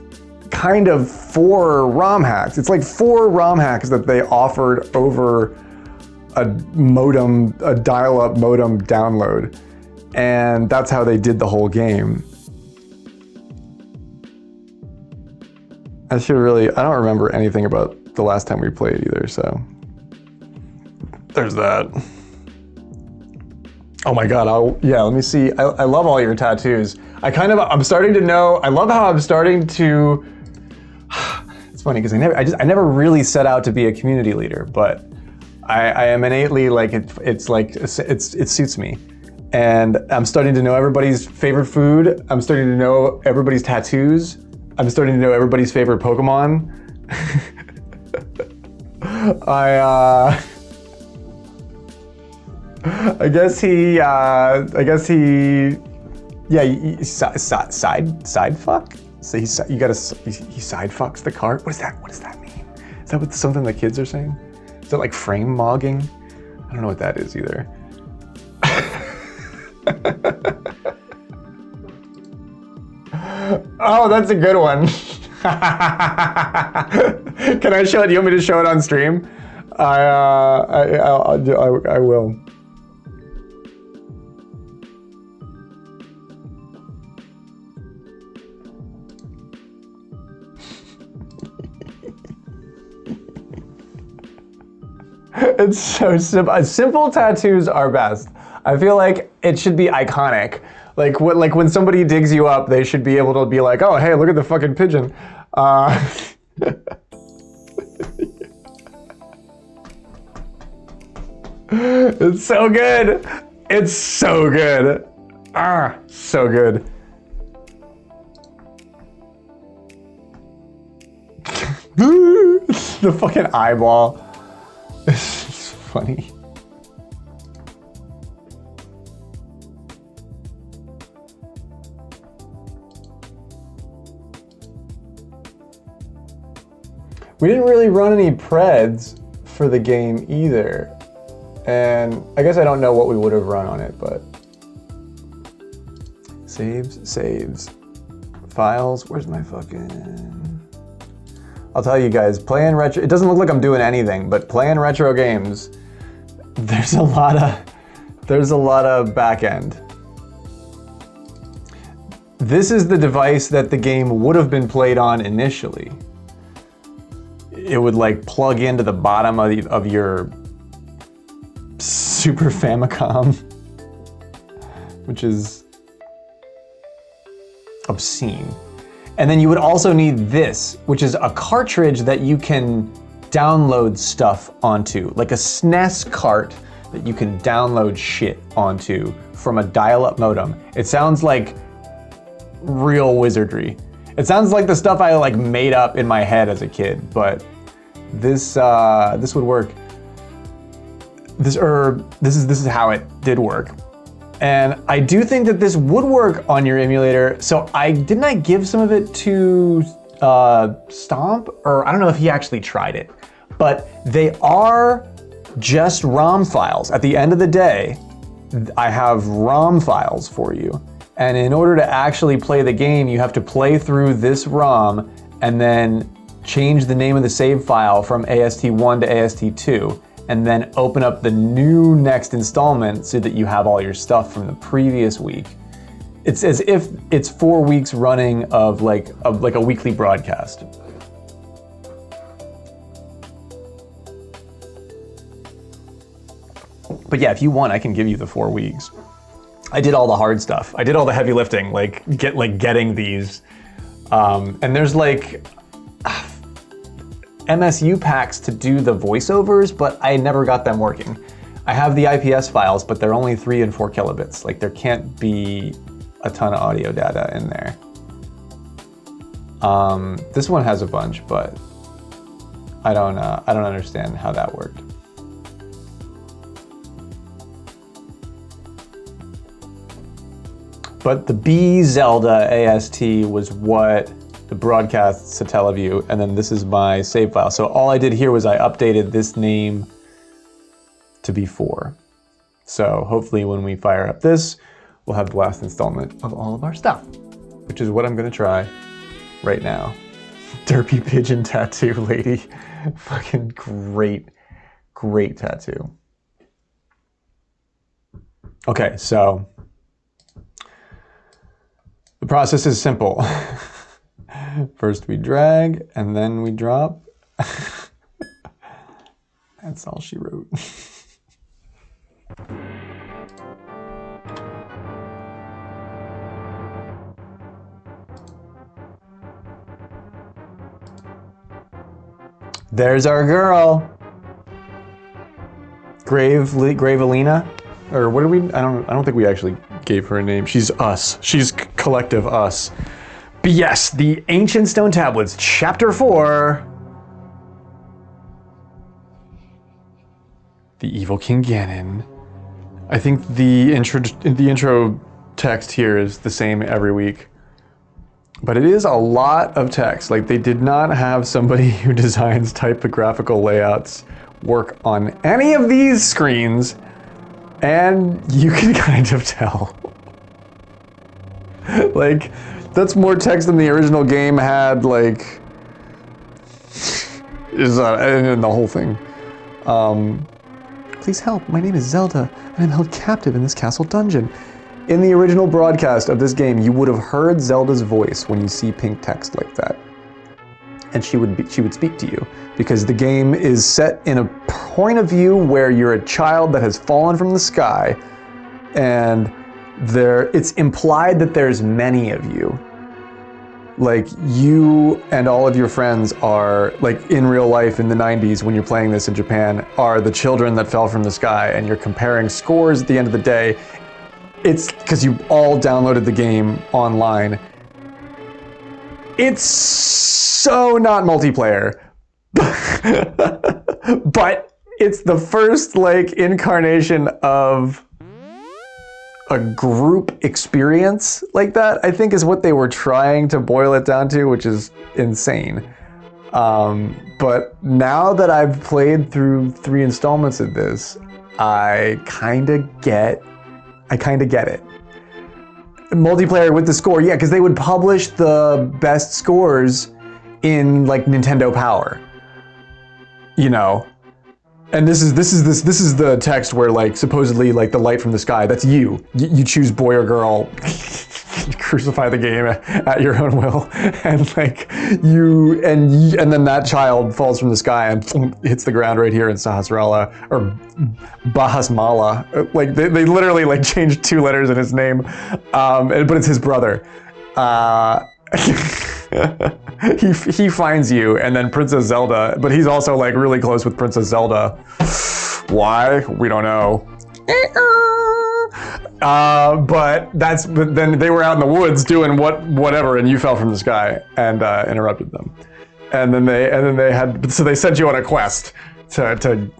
[SPEAKER 2] kind of 4 ROM hacks. It's like 4 ROM hacks that they offered over a modem, a dial-up modem download. And that's how they did the whole game. I don't remember anything about the last time we played either, so. There's that. Oh my God, let me see. I love all your tattoos. I'm starting to know, I love how I'm starting to, it's funny because I never really set out to be a community leader, but I am innately like, it suits me. And I'm starting to know everybody's favorite food. I'm starting to know everybody's tattoos. I'm starting to know everybody's favorite Pokemon. I guess he, side fuck? So he side fucks the cart? What does that mean? Is that something the kids are saying? Is that like frame mogging? I don't know what that is either. Oh, that's a good one. Can I show it? You want me to show it on stream? I will. It's so simple. Simple tattoos are best. I feel like it should be iconic. Like when somebody digs you up, they should be able to be like, oh, hey, look at the fucking pigeon. It's so good. It's so good. So good. The fucking eyeball. It's funny. We didn't really run any preds for the game either. And I guess I don't know what we would have run on it, but saves, files. Where's my fucking... I'll tell you guys, playing retro, it doesn't look like I'm doing anything, but playing retro games, there's a lot of back end. This is the device that the game would have been played on initially. It would like plug into the bottom of your Super Famicom, which is obscene. And then you would also need this, which is a cartridge that you can download stuff onto, like a SNES cart that you can download shit onto from a dial-up modem. It sounds like real wizardry. It sounds like the stuff I like made up in my head as a kid, but this would work. This is how it did work. And I do think that this would work on your emulator. So didn't I give some of it to Stomp? Or I don't know if he actually tried it. But they are just ROM files. At the end of the day, I have ROM files for you. And in order to actually play the game, you have to play through this ROM and then change the name of the save file from AST1 to AST2. And then open up the new next installment so that you have all your stuff from the previous week. It's as if it's 4 weeks running of like a weekly broadcast. But yeah, if you want, I can give you the 4 weeks. I did all the hard stuff. I did all the heavy lifting, getting these. And there's like MSU packs to do the voiceovers, but I never got them working. I have the IPS files, but they're only 3 and 4 kilobits. Like there can't be a ton of audio data in there. This one has a bunch, but I don't understand how that worked. But the B Zelda AST was what the broadcasts to Teleview, and then this is my save file. So all I did here was I updated this name to be 4. So hopefully when we fire up this, we'll have the last installment of all of our stuff, which is what I'm gonna try right now. Derpy pigeon tattoo lady. Fucking great tattoo. Okay, so the process is simple. First we drag, and then we drop. That's all she wrote. There's our girl. Gravelina? Or what did we, I don't think we actually gave her a name. She's us. She's collective us. But yes, the Ancient Stone Tablets, Chapter 4. The Evil King Ganon. I think the intro text here is the same every week. But it is a lot of text. Like they did not have somebody who designs typographical layouts work on any of these screens. And you can kind of tell. Like, That's more text than the original game had, like, in the whole thing. Please help, my name is Zelda, and I'm held captive in this castle dungeon. In the original broadcast of this game, you would have heard Zelda's voice when you see pink text like that. And she would speak to you, because the game is set in a point of view where you're a child that has fallen from the sky, and it's implied that there's many of you. Like, you and all of your friends are, like, in real life in the 90s when you're playing this in Japan, are the children that fell from the sky, and you're comparing scores at the end of the day. It's because you all downloaded the game online. It's so not multiplayer. But it's the first, like, incarnation of a group experience like that, I think, is what they were trying to boil it down to, which is insane. But now that I've played through 3 installments of this, I kind of get it. Multiplayer with the score, yeah, because they would publish the best scores in, like, Nintendo Power, you know. And this is the text where, like, supposedly, like, the light from the sky, that's you. You choose boy or girl. You crucify the game at your own will, and, like, and then that child falls from the sky and hits the ground right here in Sahasrara, or Bahasmala. Like, they literally, like, changed 2 letters in his name, but it's his brother. He finds you, and then Princess Zelda, but he's also, like, really close with Princess Zelda. Why? We don't know. But then they were out in the woods doing whatever, and you fell from the sky and interrupted them. And then they sent you on a quest to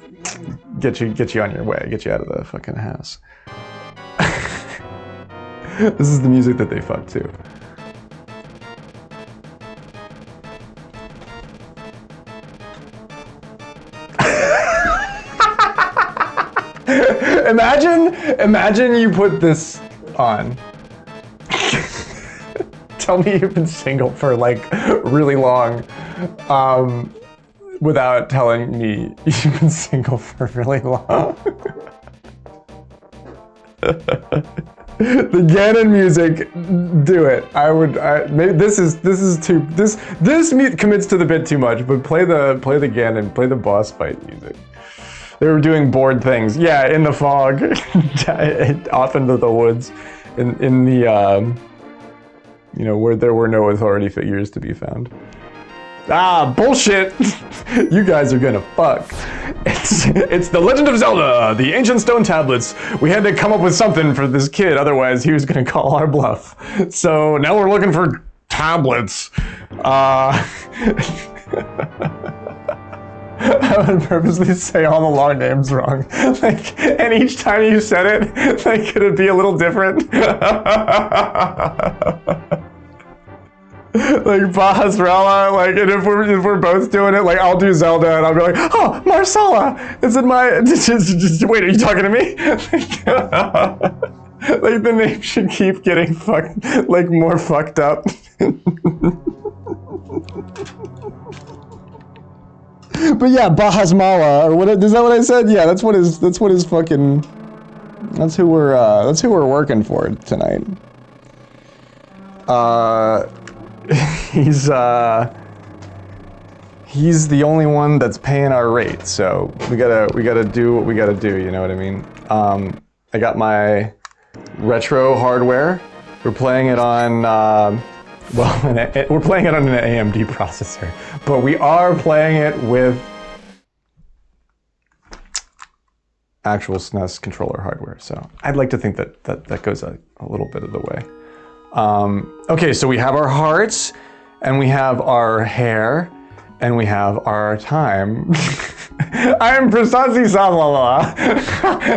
[SPEAKER 2] get you on your way, get you out of the fucking house. This is the music that they fucked to. Imagine you put this on. Tell me you've been single for, like, really long, without telling me you've been single for really long. The Ganon music, do it. Maybe this commits to the bit too much, but play the Ganon, play the boss fight music. They were doing board things. Yeah, in the fog, off into the woods, in the, you know, where there were no authority figures to be found. Ah, bullshit! You guys are gonna fuck. It's The Legend of Zelda, the ancient stone tablets. We had to come up with something for this kid, otherwise he was gonna call our bluff. So now we're looking for tablets. I would purposely say all the long names wrong. Like, and each time you said it, like, it'd be a little different. Like, Bahasrara, like, and if we're both doing it, like, I'll do Zelda, and I'll be like, oh, Marsala! Is it my... wait, are you talking to me? Like, the name should keep getting like, more fucked up. But yeah, Bahasmala, or what, is that what I said? Yeah, that's what his fucking, that's who we're working for tonight. He's the only one that's paying our rate, so we gotta do what we gotta do, you know what I mean? I got my retro hardware. We're playing it on, we're playing it on an AMD processor, but we are playing it with actual SNES controller hardware. So I'd like to think that goes a little bit of the way. Okay, so we have our hearts, and we have our hair, and we have our time. I am Prasasi Salala.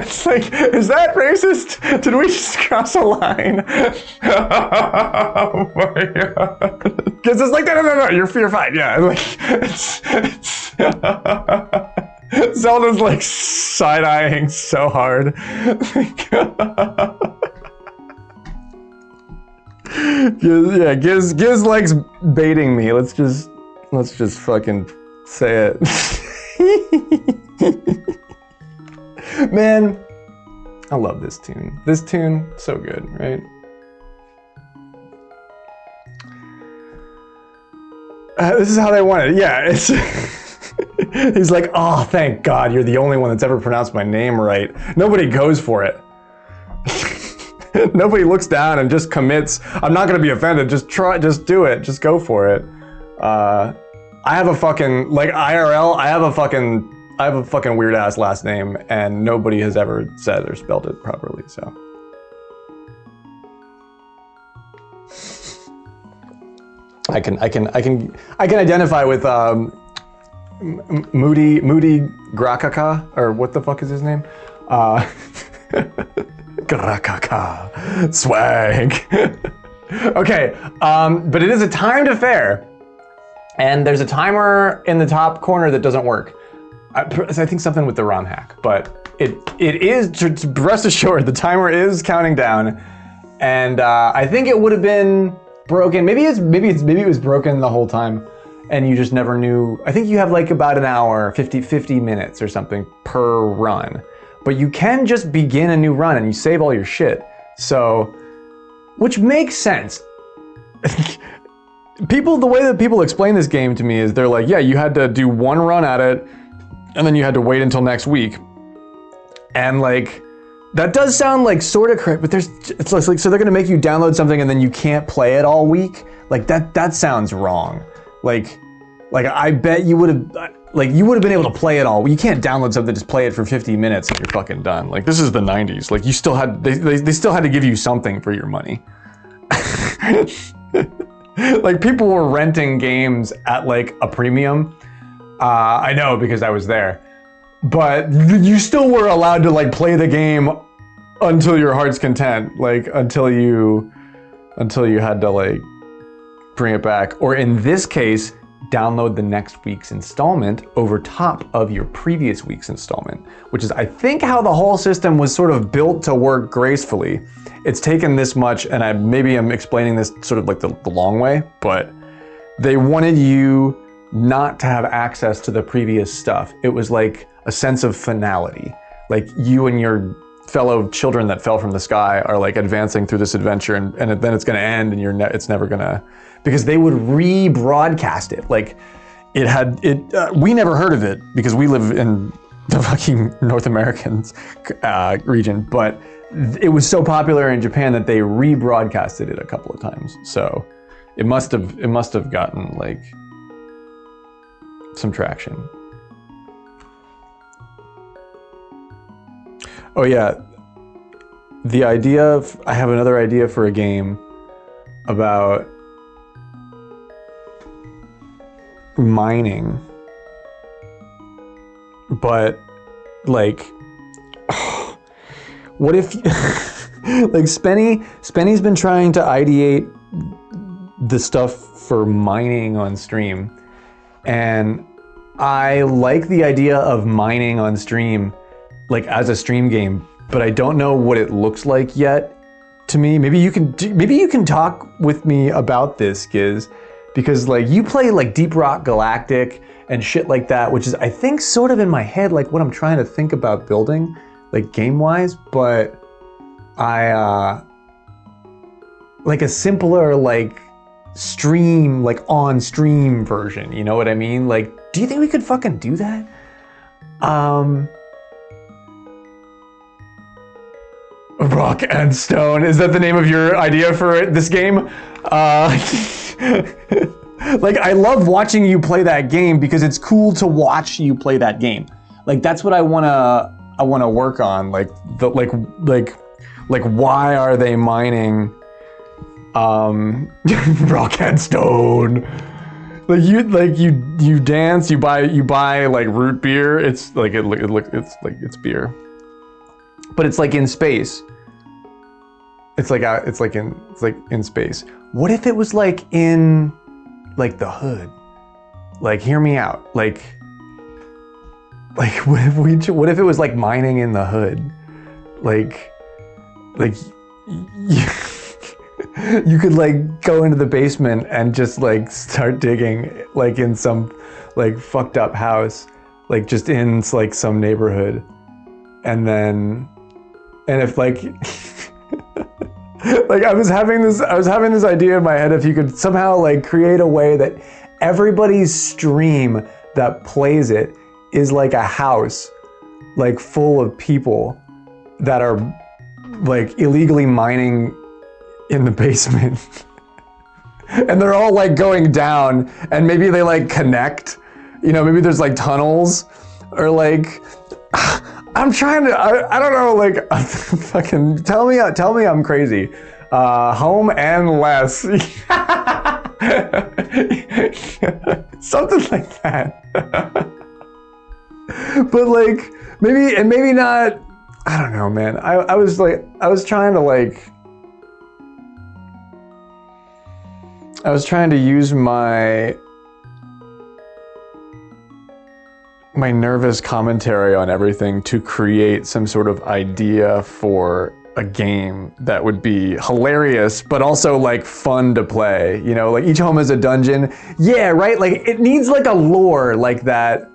[SPEAKER 2] It's like, is that racist? Did we just cross a line? Oh my god. Because it's like, no, you're fine, yeah. Like, it's Zelda's like side-eyeing so hard. Yeah, Giz likes baiting me. Let's just fucking say it. Man, I love this tune. This tune, so good, right? This is how they want it. Yeah, it's. He's like, oh, thank God, you're the only one that's ever pronounced my name right. Nobody goes for it. Nobody looks down and just commits. I'm not gonna be offended. Just do it. Just go for it. I have a fucking, like IRL, I have a fucking weird ass last name, and nobody has ever said or spelled it properly, so. I can identify with Moody Grakaka, or what the fuck is his name? Grakaka, swag. Okay, but it is a timed affair, and there's a timer in the top corner that doesn't work. I think something with the ROM hack, but it is, rest assured, the timer is counting down, and I think it would have been broken. Maybe it was broken the whole time, and you just never knew. I think you have like about an hour, 50 minutes or something per run. But you can just begin a new run and you save all your shit. So, which makes sense. The way that people explain this game to me is they're like, yeah, you had to do one run at it, and then you had to wait until next week. And like, that does sound like sort of correct, but it's like, so they're gonna make you download something and then you can't play it all week? Like that sounds wrong. Like I bet you would have, you would have been able to play it all. You can't download something, just play it for 50 minutes and you're fucking done. Like, this is the 90s. Like, you still had, they still had to give you something for your money. Like, people were renting games at like a premium. I know because I was there. But you still were allowed to like play the game until your heart's content. Like, until you had to like bring it back. Or in this case, download the next week's installment over top of your previous week's installment, which is, I think, how the whole system was sort of built to work gracefully. It's taken this much, and maybe I'm explaining this sort of like the long way, but they wanted you not to have access to the previous stuff. It was like a sense of finality. Like, you and your fellow children that fell from the sky are like advancing through this adventure, and then it's gonna end, and it's never gonna, because they would rebroadcast it. Like, we never heard of it because we live in the fucking North American region, but it was so popular in Japan that they rebroadcasted it a couple of times. So it must have gotten like some traction. Oh yeah, I have another idea for a game about mining, but like, what if like Spenny's been trying to ideate the stuff for mining on stream, and I like the idea of mining on stream like as a stream game, but I don't know what it looks like yet to me. Maybe you can talk with me about this, Giz, because like you play like Deep Rock Galactic and shit like that, which is, I think, sort of in my head like what I'm trying to think about building, like game-wise, but I like a simpler like stream, like on stream version, you know what I mean? Like, do you think we could fucking do that? Rock and Stone, is that the name of your idea for this game? Like, I love watching you play that game because it's cool to watch you play that game. Like, that's what I wanna work on. Like why are they mining Rock and Stone? Like you dance, you buy like root beer. It's like it's beer, but it's like in space. It's like in space. What if it was like in like the hood? Like, hear me out. Like what if it was like mining in the hood? Like you could like go into the basement and just like start digging like in some like fucked up house, like just in like some neighborhood. And if like like I was having this idea in my head, if you could somehow like create a way that everybody's stream that plays it is like a house like full of people that are like illegally mining in the basement. And they're all like going down, and maybe they like connect, you know, maybe there's like tunnels, or like I'm trying to I don't know, like fucking tell me I'm crazy. Home and less. Something like that. But like maybe not, I don't know, man. I was trying to use my nervous commentary on everything to create some sort of idea for a game that would be hilarious, but also like fun to play. You know, like each home is a dungeon. Yeah, right? Like it needs like a lore like that.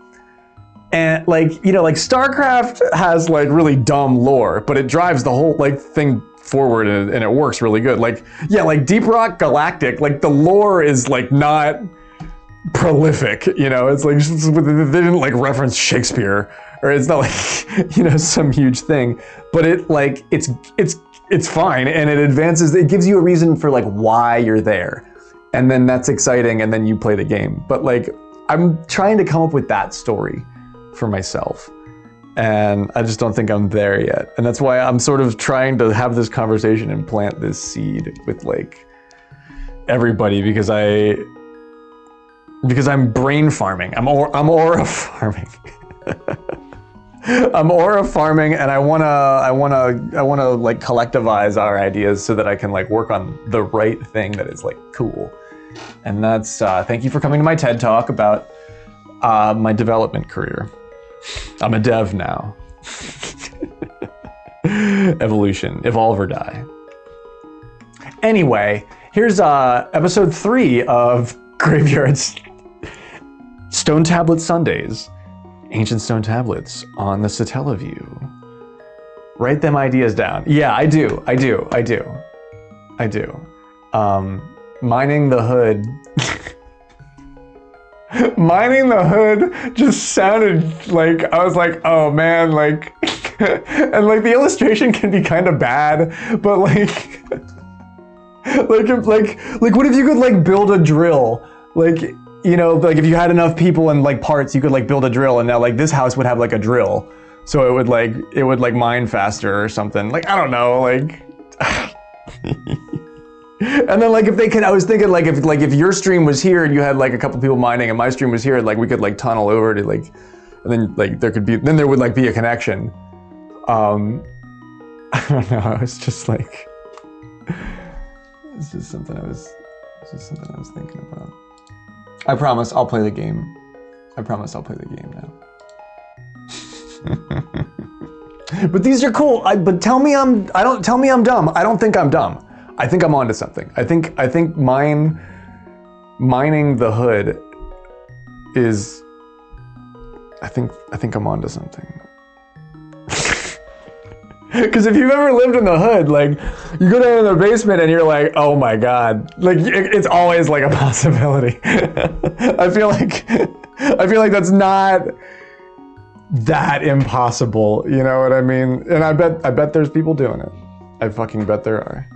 [SPEAKER 2] And like, you know, like StarCraft has like really dumb lore, but it drives the whole like thing forward, and it works really good. Like, yeah, like Deep Rock Galactic, like the lore is like not prolific, you know, it's like, they didn't like reference Shakespeare, or it's not like, you know, some huge thing, but it like, it's fine, and it advances, it gives you a reason for like why you're there. And then that's exciting, and then you play the game. But like, I'm trying to come up with that story for myself. And I just don't think I'm there yet. And that's why I'm sort of trying to have this conversation and plant this seed with like everybody, because I'm brain farming. I'm aura farming. I'm aura farming, and I wanna like collectivize our ideas so that I can like work on the right thing that is like cool. And that's thank you for coming to my TED Talk about my development career. I'm a dev now. Evolution, evolve or die. Anyway, here's episode 3 of Graveyard's Stone Tablet Sundays. Ancient stone tablets on the Satellaview. Write them ideas down. Yeah, I do. Mining the hood. Mining the hood just sounded like, I was like, oh man, like, and like the illustration can be kind of bad, but like, what if you could like build a drill? Like, you know, like if you had enough people and like parts, you could like build a drill, and now like this house would have like a drill. So it would like mine faster or something. Like, I don't know, like. And then like if they could, I was thinking like if your stream was here and you had like a couple people mining and my stream was here, like we could like tunnel over to like, and then like there would like be a connection. I don't know, I was just like, this is something I was thinking about. I promise I'll play the game. I promise I'll play the game now. But these are cool. But tell me I'm dumb. I don't think I'm dumb. I think I'm onto something. I think mining the hood is, I think I'm onto something. Because if you've ever lived in the hood, like you go down in the basement and you're like, oh my God, like it's always like a possibility. I feel like that's not that impossible. You know what I mean? And I bet there's people doing it. I fucking bet there are.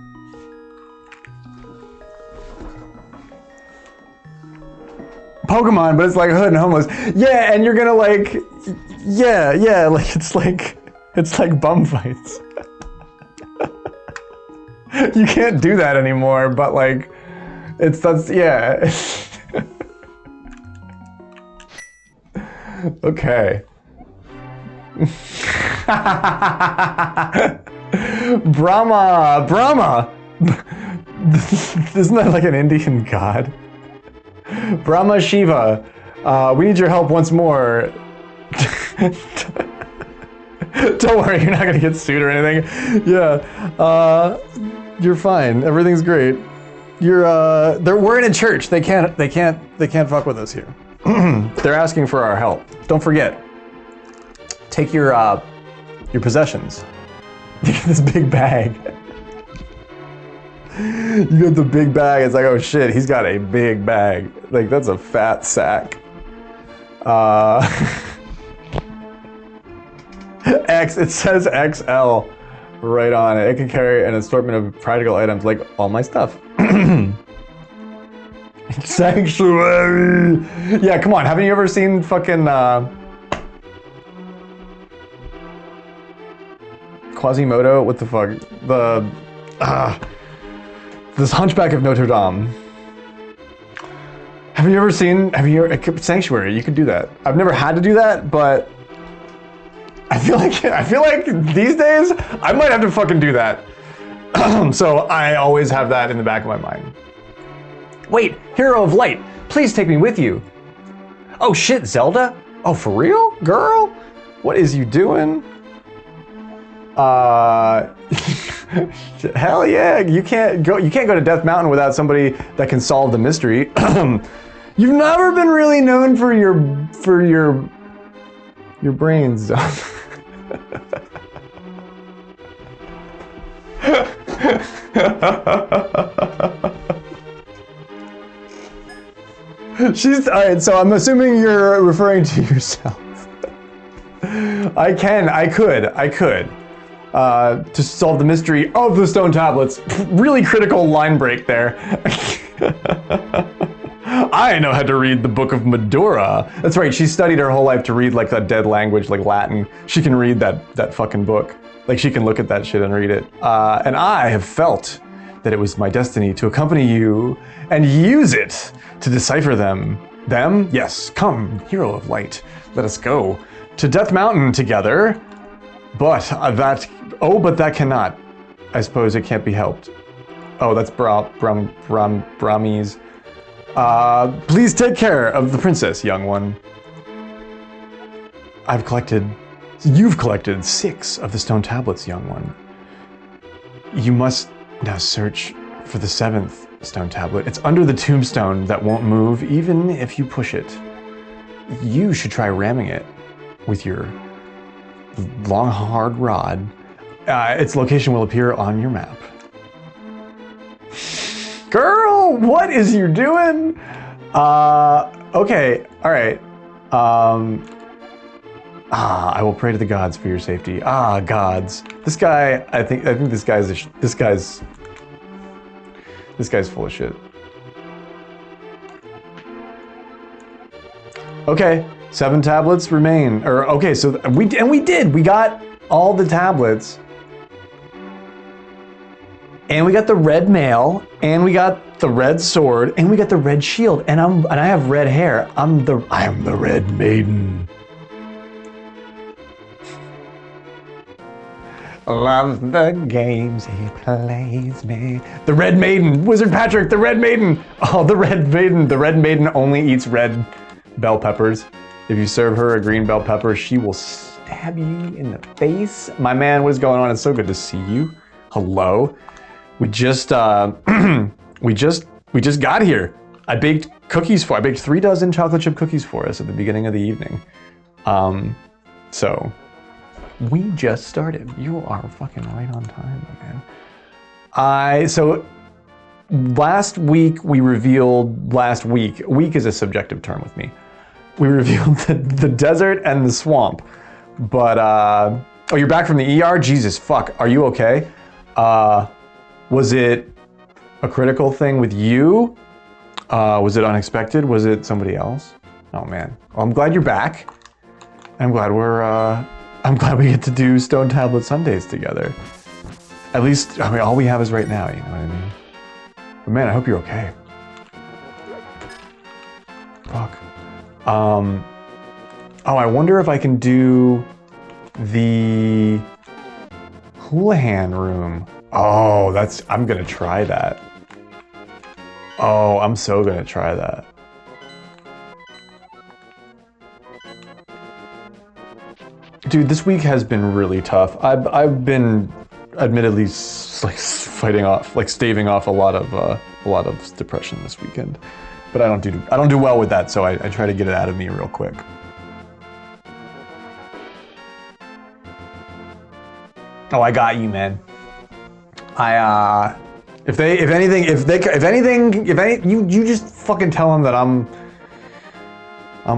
[SPEAKER 2] Pokemon, but it's like hood and homeless. Yeah, and you're gonna like, yeah, like it's like bum fights. You can't do that anymore, but like, yeah. Okay. Brahma. Isn't that like an Indian god? Brahma Shiva, we need your help once more. Don't worry, you're not gonna get sued or anything. Yeah. You're fine. Everything's great. We're in a church. They can't fuck with us here. They're asking for our help. Don't forget. Take your possessions. You get this big bag. You got the big bag. It's like, oh shit, he's got a big bag. Like, that's a fat sack. It says XL right on it. It can carry an assortment of practical items like all my stuff. Sanctuary. Yeah, come on. Haven't you ever seen fucking Quasimodo? What the fuck? This Hunchback of Notre Dame. Have you ever seen? Sanctuary? You could do that. I've never had to do that, but I feel like these days I might have to fucking do that. So I always have that in the back of my mind. Wait, Hero of Light, please take me with you. Oh shit, Zelda? Oh, for real, girl? What is you doing? Hell yeah! You can't go to Death Mountain without somebody that can solve the mystery. You've never been really known for your brains. She's all right. So I'm assuming you're referring to yourself. I could. To solve the mystery of the stone tablets. Really critical line break there. I know how to read the Book of Medora. That's right, she studied her whole life to read like a dead language like Latin. She can read that fucking book. Like she can look at that shit and read it. And I have felt that it was my destiny to accompany you and use it to decipher them. Them? Yes, come, Hero of Light. Let us go to Death Mountain together. But that cannot. I suppose it can't be helped. Oh, that's Brahmese. Please take care of the princess, young one. You've collected 6 of the stone tablets, young one. You must now search for the 7th stone tablet. It's under the tombstone that won't move even if you push it. You should try ramming it with your long, hard rod. Its location will appear on your map. Girl, what is you doing? Okay, all right. I will pray to the gods for your safety. Gods. This guy, I think this guy's full of shit. Okay, 7 tablets remain. So we did. We got all the tablets. And we got the red mail, and we got the red sword, and we got the red shield, and I have red hair. I am the Red Maiden. Loves the games he plays me. The Red Maiden, Wizard Patrick, the Red Maiden. Oh, the Red Maiden. The Red Maiden only eats red bell peppers. If you serve her a green bell pepper, she will stab you in the face. My man, what is going on? It's so good to see you. Hello. We just got here. I baked 3 dozen chocolate chip cookies for us at the beginning of the evening. So we just started. You are fucking right on time, man. So last week we revealed, week is a subjective term with me. We revealed the desert and the swamp. But, oh, you're back from the ER? Jesus, fuck. Are you okay? Was it a critical thing with you? Was it unexpected? Was it somebody else? Oh man. Well, I'm glad you're back. I'm glad we get to do Stone Tablet Sundays together. At least, I mean, all we have is right now, you know what I mean? But man, I hope you're okay. Fuck. Oh, I wonder if I can do the Houlihan room. Oh, I'm gonna try that. Oh, I'm so gonna try that. Dude, this week has been really tough. I've been admittedly like staving off a lot of depression this weekend. But I don't do well with that, so I try to get it out of me real quick. Oh, I got you, man. If anything, you just fucking tell them that I'm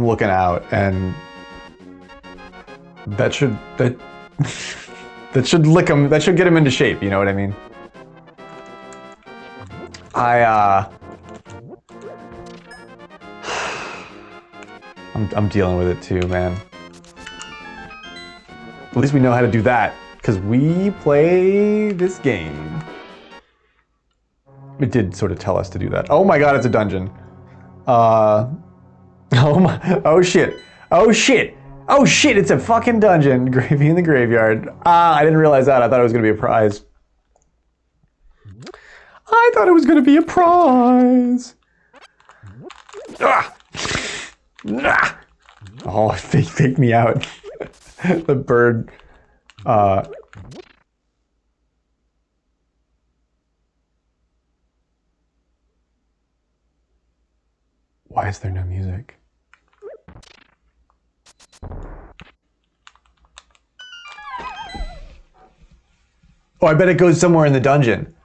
[SPEAKER 2] looking out, and that should lick him. That should get him into shape. You know what I mean? I'm dealing with it too, man. At least we know how to do that, because we play this game. It did sort of tell us to do that. Oh my god, it's a dungeon. Oh shit, it's a fucking dungeon. Gravy in the graveyard. I didn't realize that. I thought it was gonna be a prize. Oh, faked me out. The bird. Why is there no music? Oh, I bet it goes somewhere in the dungeon.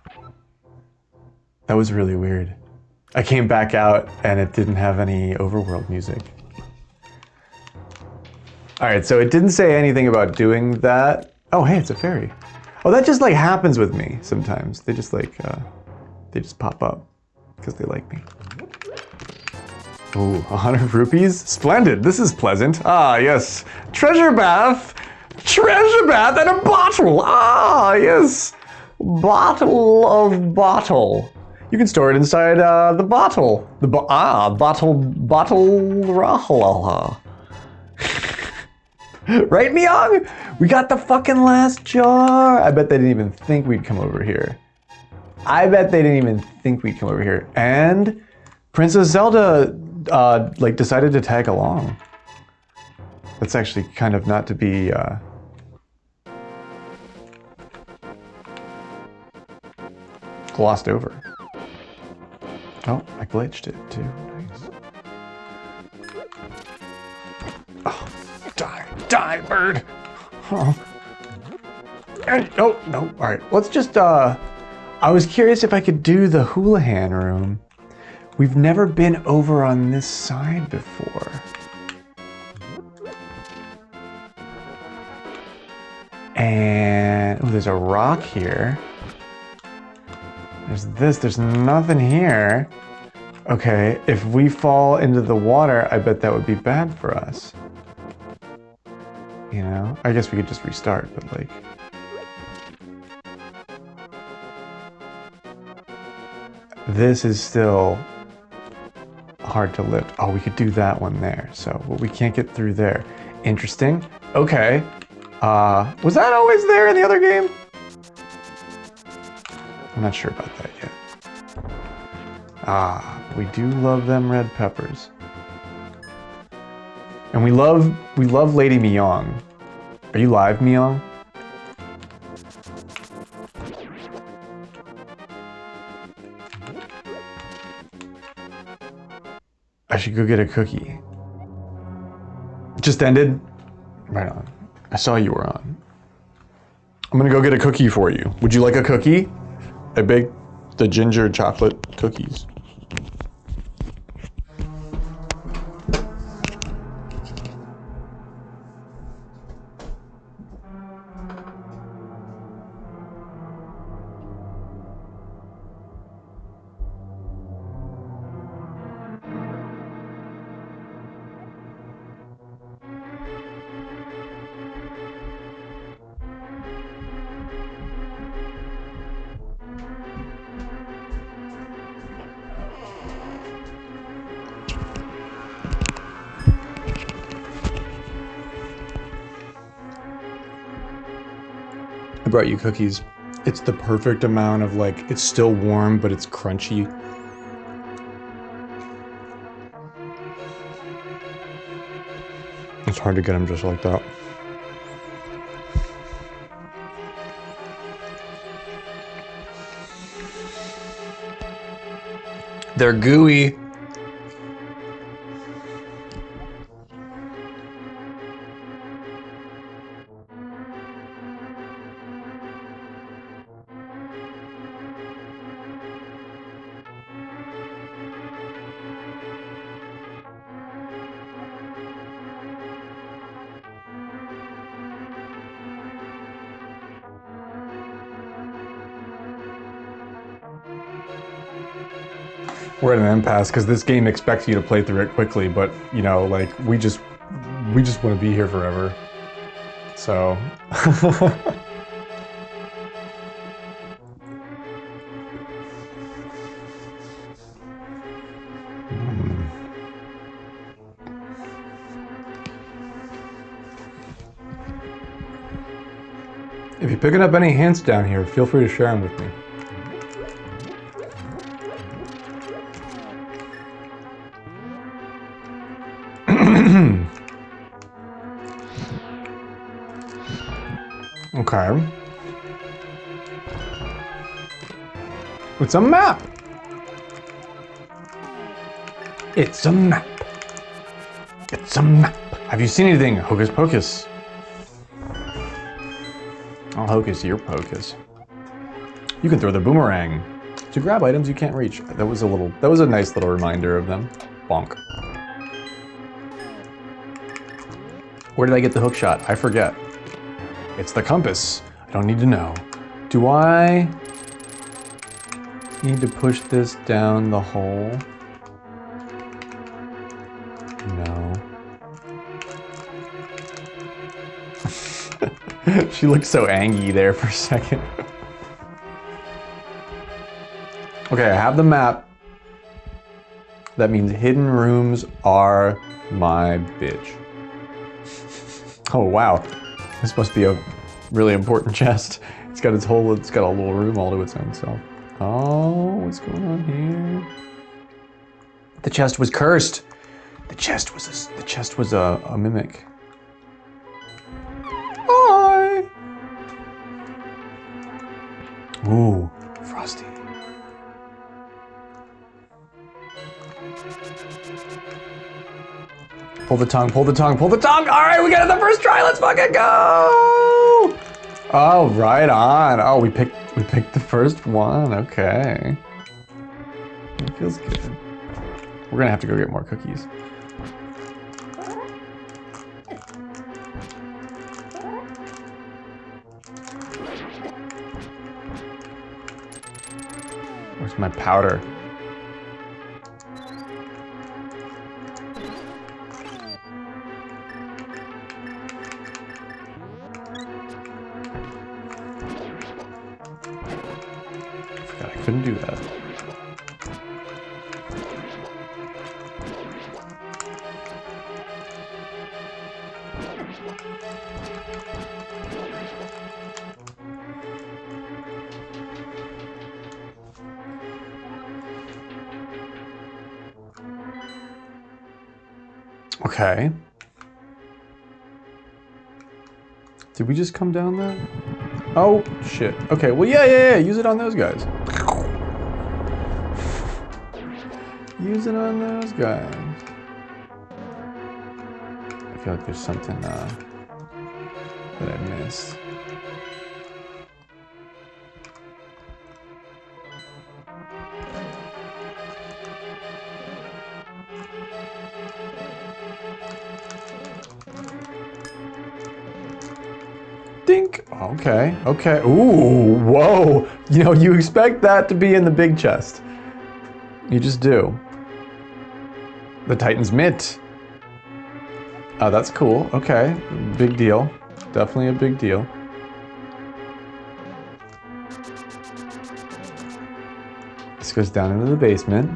[SPEAKER 2] That was really weird. I came back out and it didn't have any overworld music. All right, so it didn't say anything about doing that. Oh, hey, it's a fairy. Oh, that just like happens with me sometimes. They just like, they just pop up because they like me. Ooh, 100 rupees? Splendid, this is pleasant. Ah, yes. Treasure bath and a bottle. Ah, yes. Bottle of bottle. You can store it inside the bottle. Bottle. Right, Myung? We got the fucking last jar. I bet they didn't even think we'd come over here. And Princess Zelda like decided to tag along. That's actually kind of not to be glossed over. Oh, I glitched it too. Nice. Oh, die, bird. Oh. Oh, no. All right, let's just. I was curious if I could do the Houlihan room. We've never been over on this side before. And, oh, there's a rock here. There's this, there's nothing here. Okay, if we fall into the water, I bet that would be bad for us. You know, I guess we could just restart, but like. This is still hard to lift. Oh, we could do that one there. So, but we can't get through there. Interesting. Okay. Was that always there in the other game? I'm not sure about that yet. Ah, we do love them red peppers. And we love Lady Myung. Are you live, Myung? I should go get a cookie. It just ended? Right on. I saw you were on. I'm gonna go get a cookie for you. Would you like a cookie? I baked the ginger chocolate cookies. I brought you cookies. It's the perfect amount of like, it's still warm, but it's crunchy. It's hard to get them just like that. They're gooey. We're at an impasse because this game expects you to play through it quickly, but you know, like we just want to be here forever. So if you're picking up any hints down here, feel free to share them with me. Okay. It's a map. It's a map. It's a map. Have you seen anything, Hocus Pocus? I'll hocus your pocus. You can throw the boomerang to grab items you can't reach. That was a nice little reminder of them. Bonk. Where did I get the hook shot? I forget. It's the compass. I don't need to know. Do I need to push this down the hole? No. She looked so angry there for a second. Okay, I have the map. That means hidden rooms are my bitch. Oh wow. This must be a really important chest. It's got a little room all to its own self. Oh, what's going on here? The chest was cursed. The chest was a mimic. Hi. Ooh, frosty. Pull the tongue, pull the tongue, pull the tongue! All right, we got it the first try, let's fucking go! Oh, right on. Oh, we picked the first one, okay. It feels good. We're gonna have to go get more cookies. Where's my powder? I couldn't do that. Okay. Did we just come down there? Oh, shit. Okay, well, yeah. Use it on those guys. Use it on those guys. I feel like there's something that I missed. Dink. Okay. Ooh, whoa. You know, you expect that to be in the big chest. You just do. The Titan's Mitt. Oh, that's cool. Okay. Big deal. Definitely a big deal. This goes down into the basement.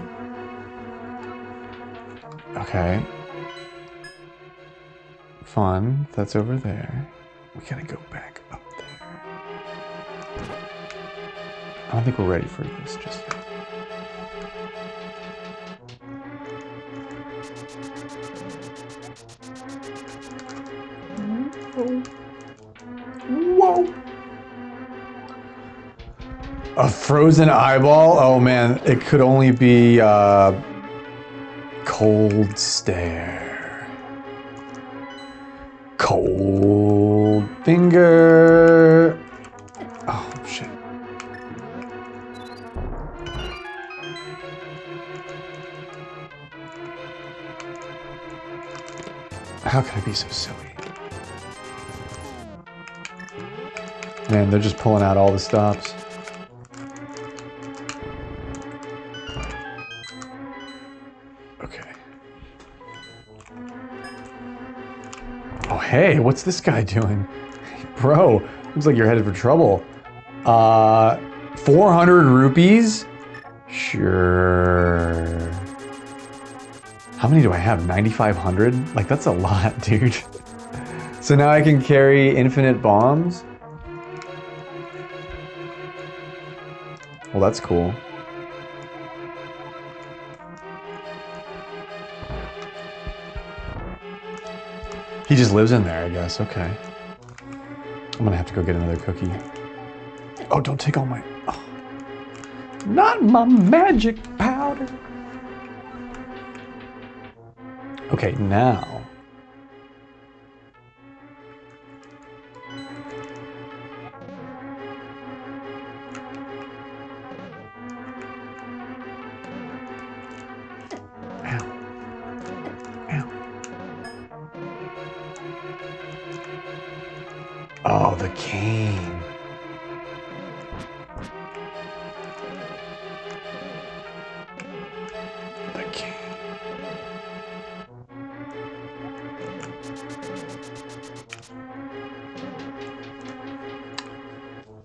[SPEAKER 2] Okay. Fun. That's over there. We gotta go back up there. I don't think we're ready for this just yet. Whoa. A frozen eyeball? Oh man, it could only be cold stare. Cold finger. Oh shit. How could I be so silly? Man, they're just pulling out all the stops. Okay. Oh, hey, what's this guy doing? Bro, looks like you're headed for trouble. 400 rupees? Sure. How many do I have? 9,500? Like, that's a lot, dude. So now I can carry infinite bombs? Well, that's cool. He just lives in there, I guess. Okay. I'm gonna have to go get another cookie. Oh, don't take all my... Oh. Not my magic powder. Okay, now... Oh, the cane. The cane.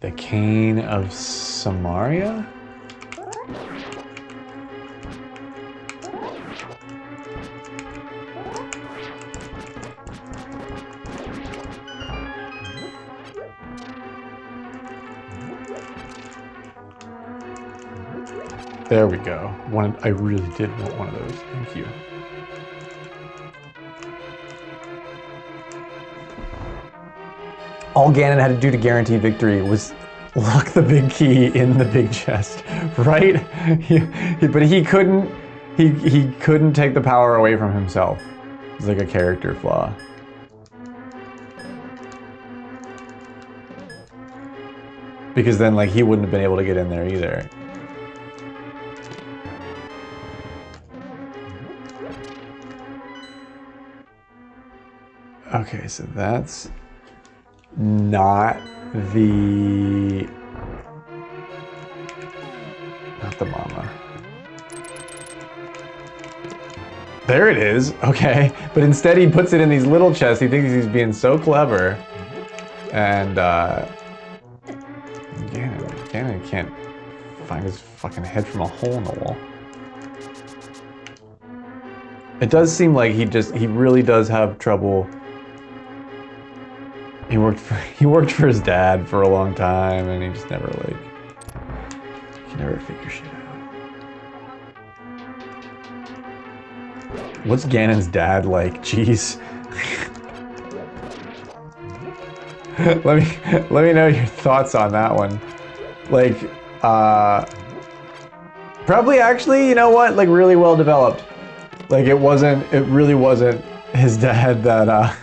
[SPEAKER 2] The cane of Samaria? There we go. I really did want one of those. Thank you. All Ganon had to do to guarantee victory was lock the big key in the big chest, right? But he couldn't. He couldn't take the power away from himself. It's like a character flaw. Because then, like, he wouldn't have been able to get in there either. Okay, so that's not the mama. There it is. Okay, but instead he puts it in these little chests. He thinks he's being so clever, and Ganon can't find his fucking head from a hole in the wall. It does seem like he really does have trouble. He worked for his dad for a long time, and he just never he never figure shit out. What's Ganon's dad like? Jeez. let me know your thoughts on that one. Like, probably actually, you know what? Like, really well developed. Like, it really wasn't his dad that,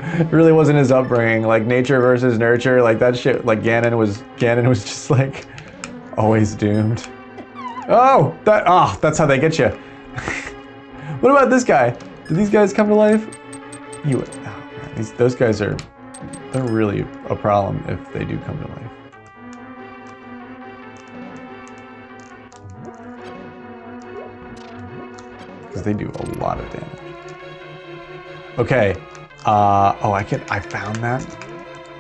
[SPEAKER 2] it really wasn't his upbringing. Like, nature versus nurture, like that shit, like Ganon was just like, always doomed. Oh, that's how they get you. What about this guy? Did these guys come to life? Those guys they're really a problem if they do come to life. Because they do a lot of damage. Okay. I found that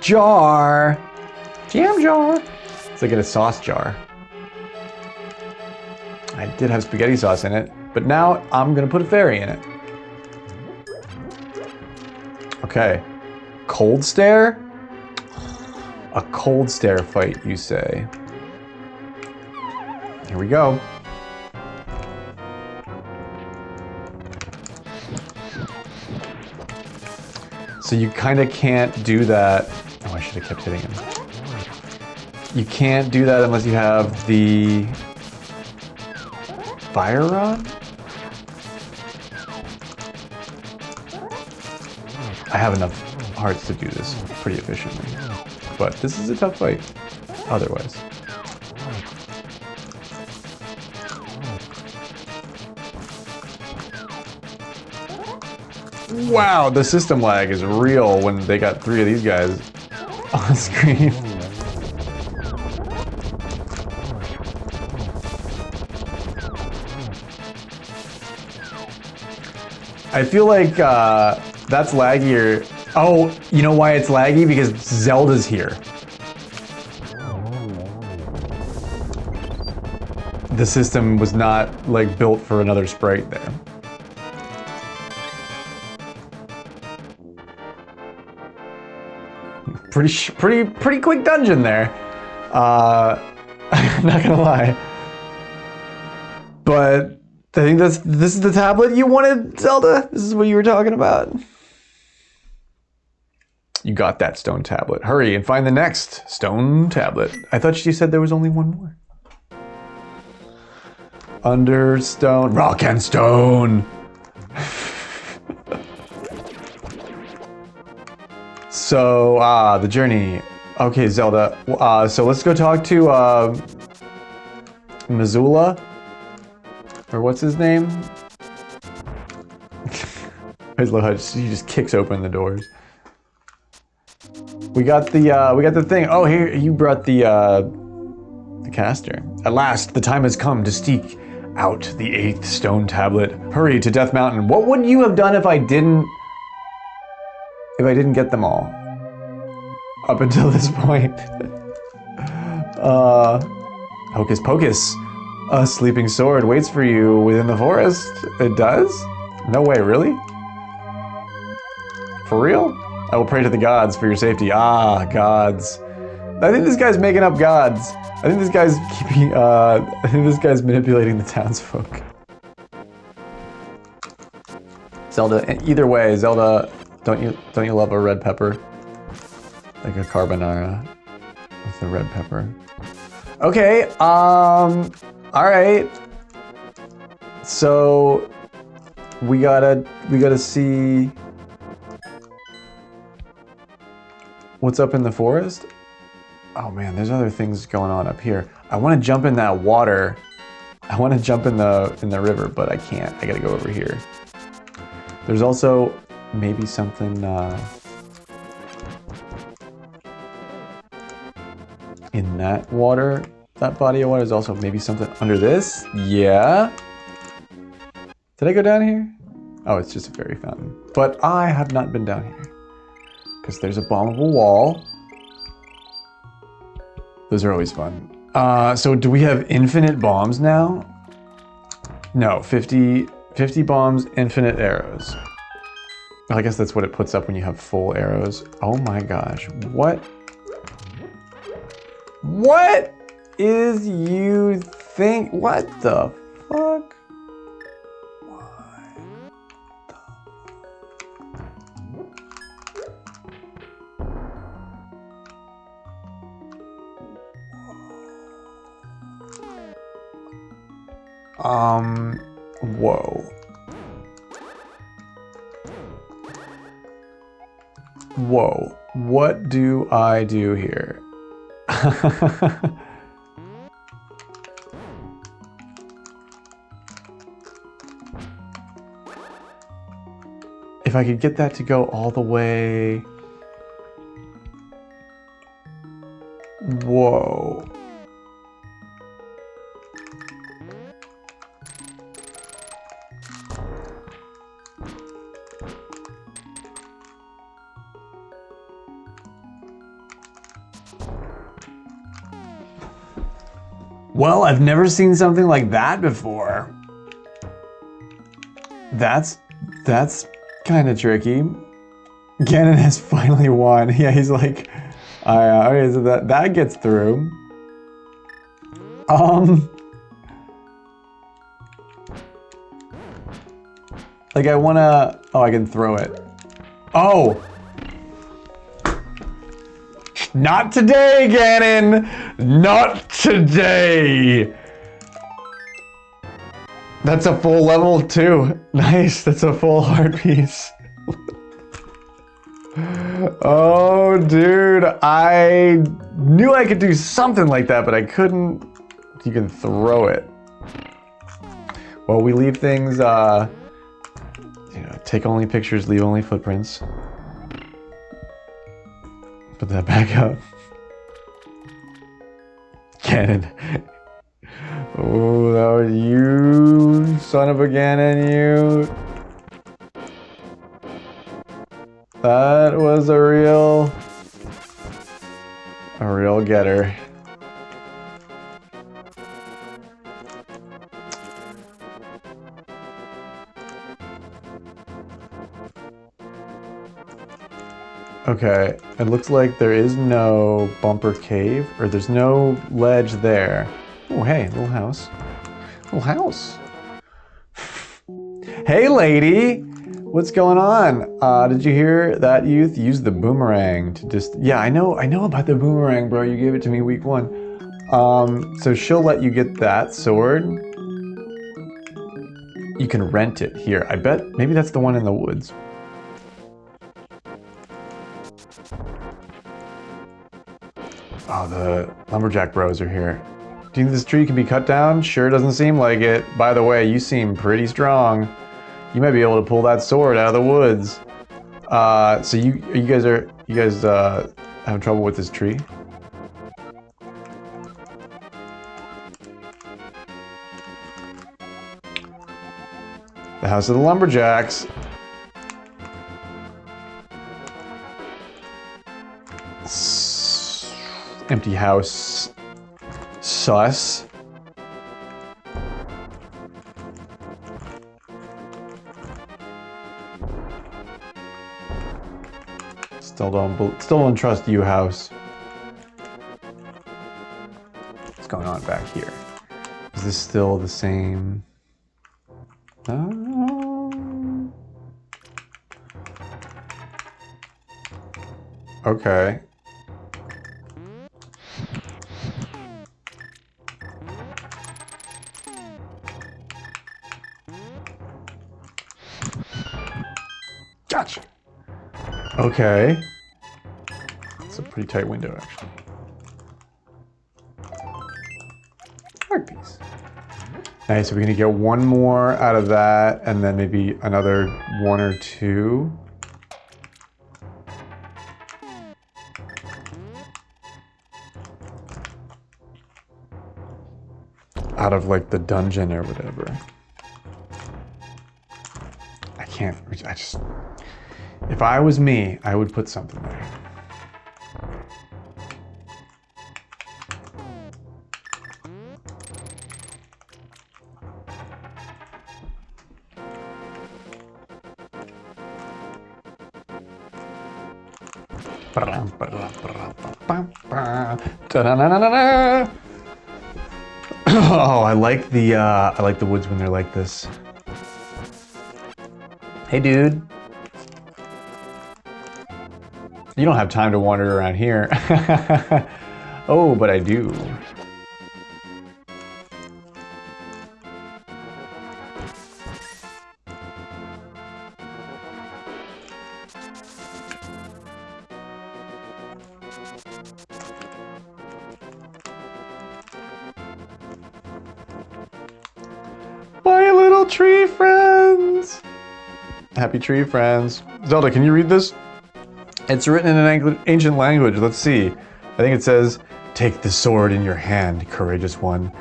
[SPEAKER 2] jar. Jam jar. It's like in a sauce jar. I did have spaghetti sauce in it, but now I'm gonna put a fairy in it. Okay. Cold stare? A cold stare fight, you say? Here we go. So you kind of can't do that. Oh, I should have kept hitting him. You can't do that unless you have the fire rod? I have enough hearts to do this pretty efficiently. But this is a tough fight, otherwise. Wow, the system lag is real when they got 3 of these guys on screen. I feel like that's laggier. Oh, you know why it's laggy? Because Zelda's here. The system was not like built for another sprite there. Pretty quick dungeon there. I'm not gonna lie. But I think this is the tablet you wanted, Zelda? This is what you were talking about? You got that stone tablet. Hurry and find the next stone tablet. I thought she said there was only one more. Under stone, rock and stone. So, the journey. Okay, Zelda. So let's go talk to Missoula. Or what's his name? I just love how he just kicks open the doors. We got the thing. Oh, here you brought the caster. At last, the time has come to seek out the 8th stone tablet. Hurry to Death Mountain. What would you have done if I didn't get them all? Up until this point. Hocus pocus. A sleeping sword waits for you within the forest. It does? No way, really? For real? I will pray to the gods for your safety. Ah, gods. I think this guy's making up gods. I think this guy's manipulating the townsfolk. Zelda, either way, Zelda, don't you love a red pepper? Like a carbonara with a red pepper. Okay, alright. So we gotta see what's up in the forest. Oh man, there's other things going on up here. I want to jump in that water. I want to jump in the river, but I can't. I gotta go over here. There's also maybe something in that water. That body of water is also maybe something under this. Yeah. Did I go down here? Oh, it's just a fairy fountain. But I have not been down here because there's a bombable wall. Those are always fun. So do we have infinite bombs now? No, 50 bombs, infinite arrows. I guess that's what it puts up when you have full arrows. Oh my gosh, what is you think? What the fuck? Whoa. Whoa. What do I do here? If I could get that to go all the way. Whoa. Well, I've never seen something like that before. That's kind of tricky. Ganon has finally won. Yeah, he's like, okay, so that gets through. Like I wanna, oh, I can throw it. Oh! Not today, Ganon! Not today! That's a full level too. Nice, that's a full heart piece. Oh, dude, I knew I could do something like that, but I couldn't. You can throw it. Well, we leave things, you know, take only pictures, leave only footprints. Put that back up. Ganon. Oh, that was you, son of a Ganon, you. That was a real getter. Okay, it looks like there is no bumper cave, or there's no ledge there. Oh, hey, little house. Little house. Hey, lady! What's going on? Did you hear that youth used the boomerang to just... Yeah, I know about the boomerang, bro. You gave it to me week 1. So she'll let you get that sword. You can rent it here. I bet maybe that's the one in the woods. Oh, the lumberjack bros are here. Do you think this tree can be cut down? Sure doesn't seem like it. By the way, you seem pretty strong. You might be able to pull that sword out of the woods. So you guys having trouble with this tree? The house of the lumberjacks. Empty house. Sus. Still don't trust you, house. What's going on back here? Is this still the same? Okay. Gotcha. Okay. It's a pretty tight window, actually. Art piece. Nice, so we're gonna get one more out of that, and then maybe another 1 or 2. Out of like the dungeon or whatever. I just, if I was me, I would put something there. Oh, I like the woods when they're like this. Hey, dude. You don't have time to wander around here. Oh, but I do. My little tree friends. Happy tree friends. Zelda, can you read this? It's written in an ancient language. Let's see. I think it says, "Take the sword in your hand, courageous one.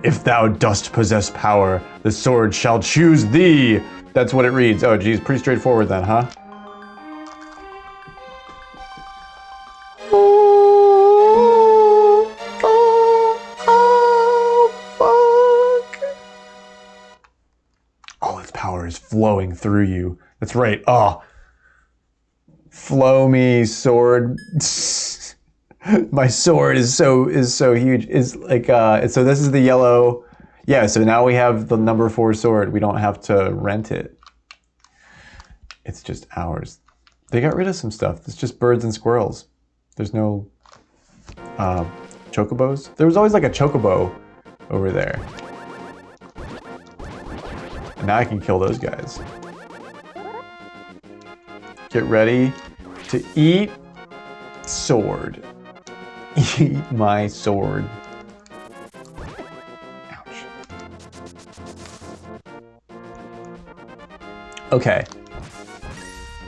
[SPEAKER 2] If thou dost possess power, the sword shall choose thee." That's what it reads. Oh, geez, pretty straightforward then, huh? All its power is flowing through you. That's right. Oh. Flow me, sword. My sword is so huge. Is like so this is the yellow. Yeah, so now we have the number 4 sword. We don't have to rent it. It's just ours. They got rid of some stuff. It's just birds and squirrels. There's no chocobos. There was always like a chocobo over there. And now I can kill those guys. Get ready to eat sword. Eat my sword. Ouch. Okay.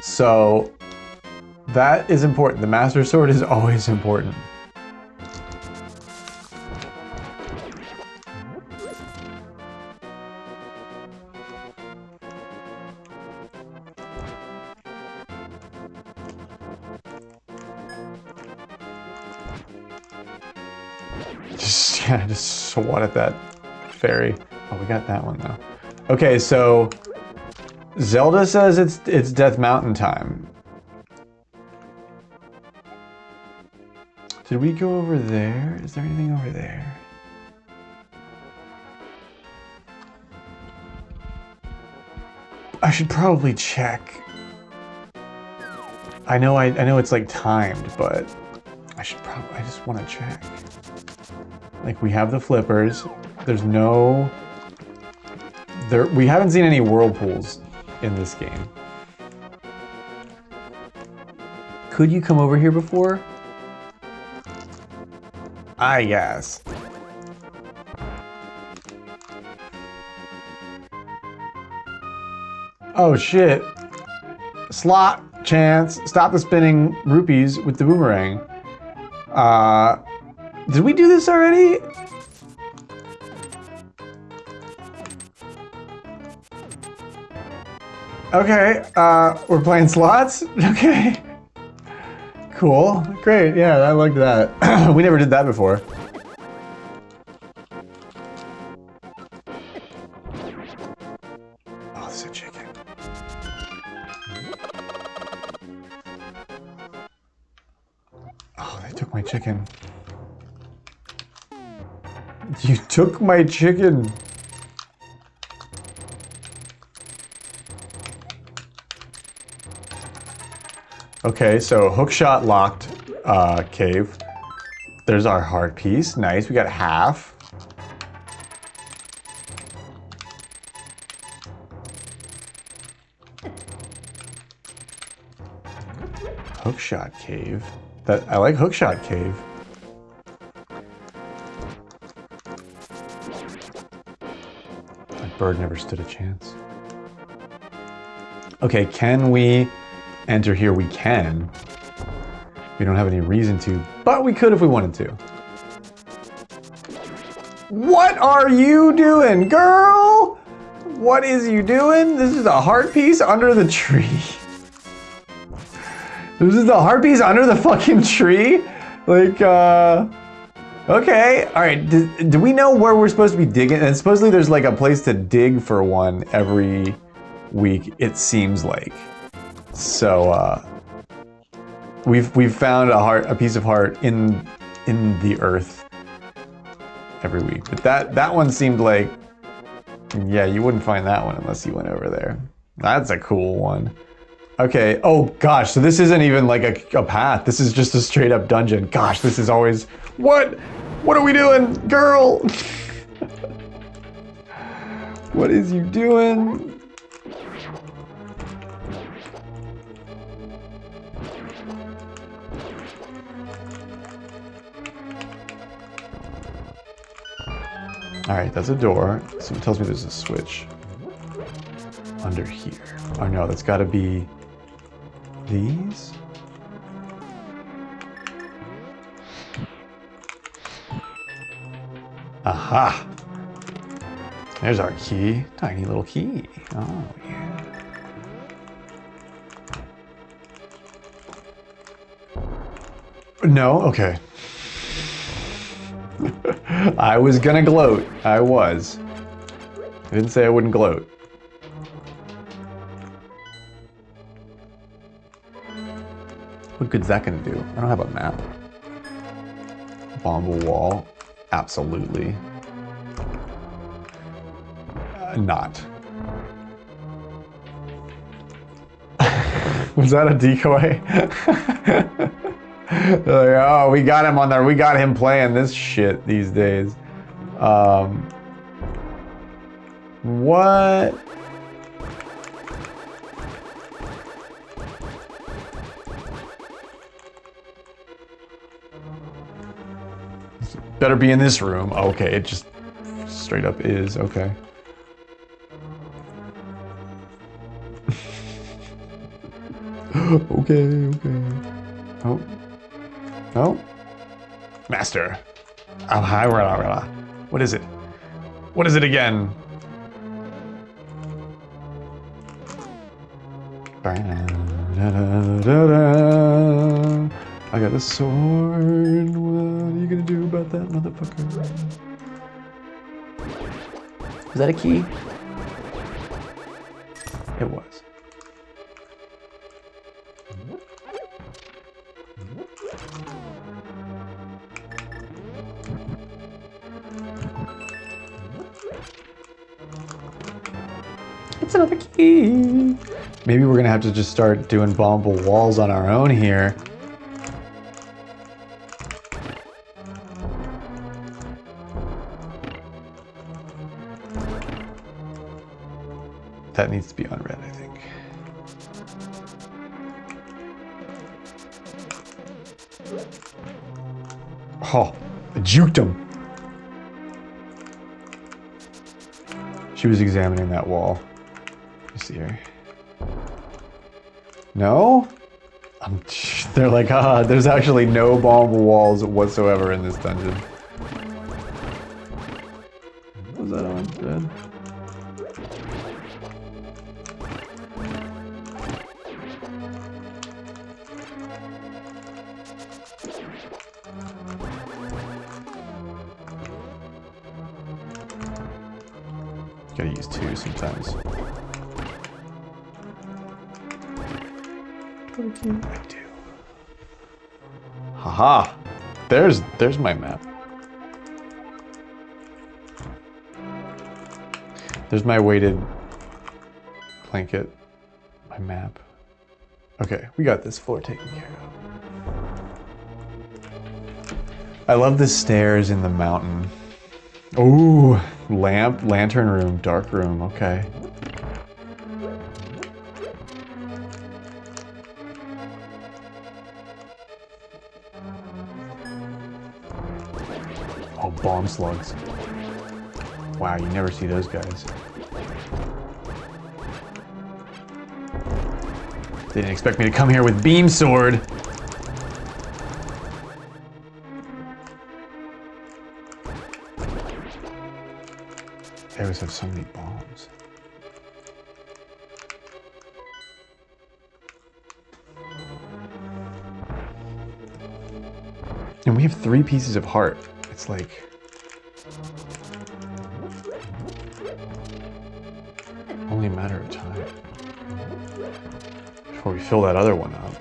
[SPEAKER 2] So that is important. The Master Sword is always important. Just swat at that fairy. Oh, we got that one though. Okay, so Zelda says it's Death Mountain time. Did we go over there? Is there anything over there? I should probably check. I know it's like timed, but I just want to check. Like, we have the flippers. There's no... we haven't seen any whirlpools in this game. Could you come over here before? I guess. Oh shit. Slot chance. Stop the spinning rupees with the boomerang. Did we do this already? Okay, we're playing slots? Okay. Cool, great, yeah, I like that. We never did that before. Oh, this is a chicken. Oh, they took my chicken. You took my chicken. Okay, so hookshot locked cave. There's our heart piece. Nice, we got half. Hookshot cave. I like hookshot cave. That bird never stood a chance. Okay, can we enter here? We can. We don't have any reason to, but we could if we wanted to. What are you doing, girl? What is you doing? This is a heart piece under the tree. This is the heart piece under the fucking tree? Like, okay. All right, do we know where we're supposed to be digging? And supposedly there's like a place to dig for one every week, it seems like. So, we've found a piece of heart in the earth every week. But that one seemed like, yeah, you wouldn't find that one unless you went over there. That's a cool one. Okay, oh gosh, so this isn't even like a path. This is just a straight up dungeon. Gosh, this is always, what are we doing, girl? What is you doing? All right, that's a door. So it tells me there's a switch under here. Oh no, that's gotta be these? Aha! There's our key. Tiny little key. Oh, yeah. No? Okay. I was gonna gloat. I was. I didn't say I wouldn't gloat. What good's that gonna do? I don't have a map. Bombable wall? Absolutely. Not. Was that a decoy? Like, oh, we got him on there. We got him playing this shit these days. What? Better be in this room. Okay, it just straight up is. Okay. Okay. Oh. Oh. Master. Oh, hi, what is it? What is it again? I got a sword. What are you gonna do about that, motherfucker? Is that a key? It was. It's another key. Maybe we're gonna have to just start doing bombable walls on our own here. That needs to be unread, I think. Oh, I juked him. She was examining that wall. Let me see here. No? They're like, there's actually no bombable walls whatsoever in this dungeon. Was that on bed? Gotta use two sometimes. I do. Haha! There's my map. There's my weighted blanket. My map. Okay, we got this floor taken care of. I love the stairs in the mountain. Ooh, lantern room, dark room, okay. Oh, bomb slugs. Wow, you never see those guys. They didn't expect me to come here with beam sword. They always have so many bombs. And we have 3 pieces of heart. It's like... only a matter of time before we fill that other one up.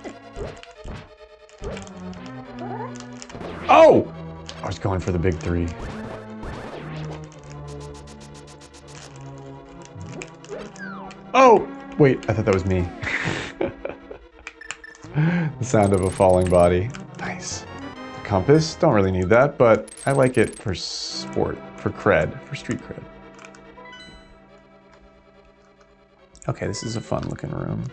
[SPEAKER 2] Oh! I was going for the big 3. Oh! Wait, I thought that was me. The sound of a falling body. Nice. The compass, don't really need that, but I like it for sport, for cred, for street cred. Okay, this is a fun looking room.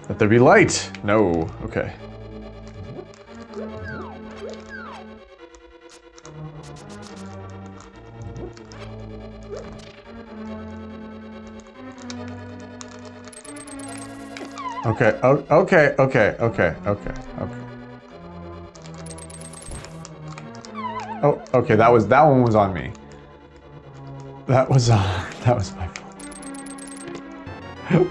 [SPEAKER 2] Let there be light! No, okay. Okay, okay. Oh, okay, that one was on me. That was my fault.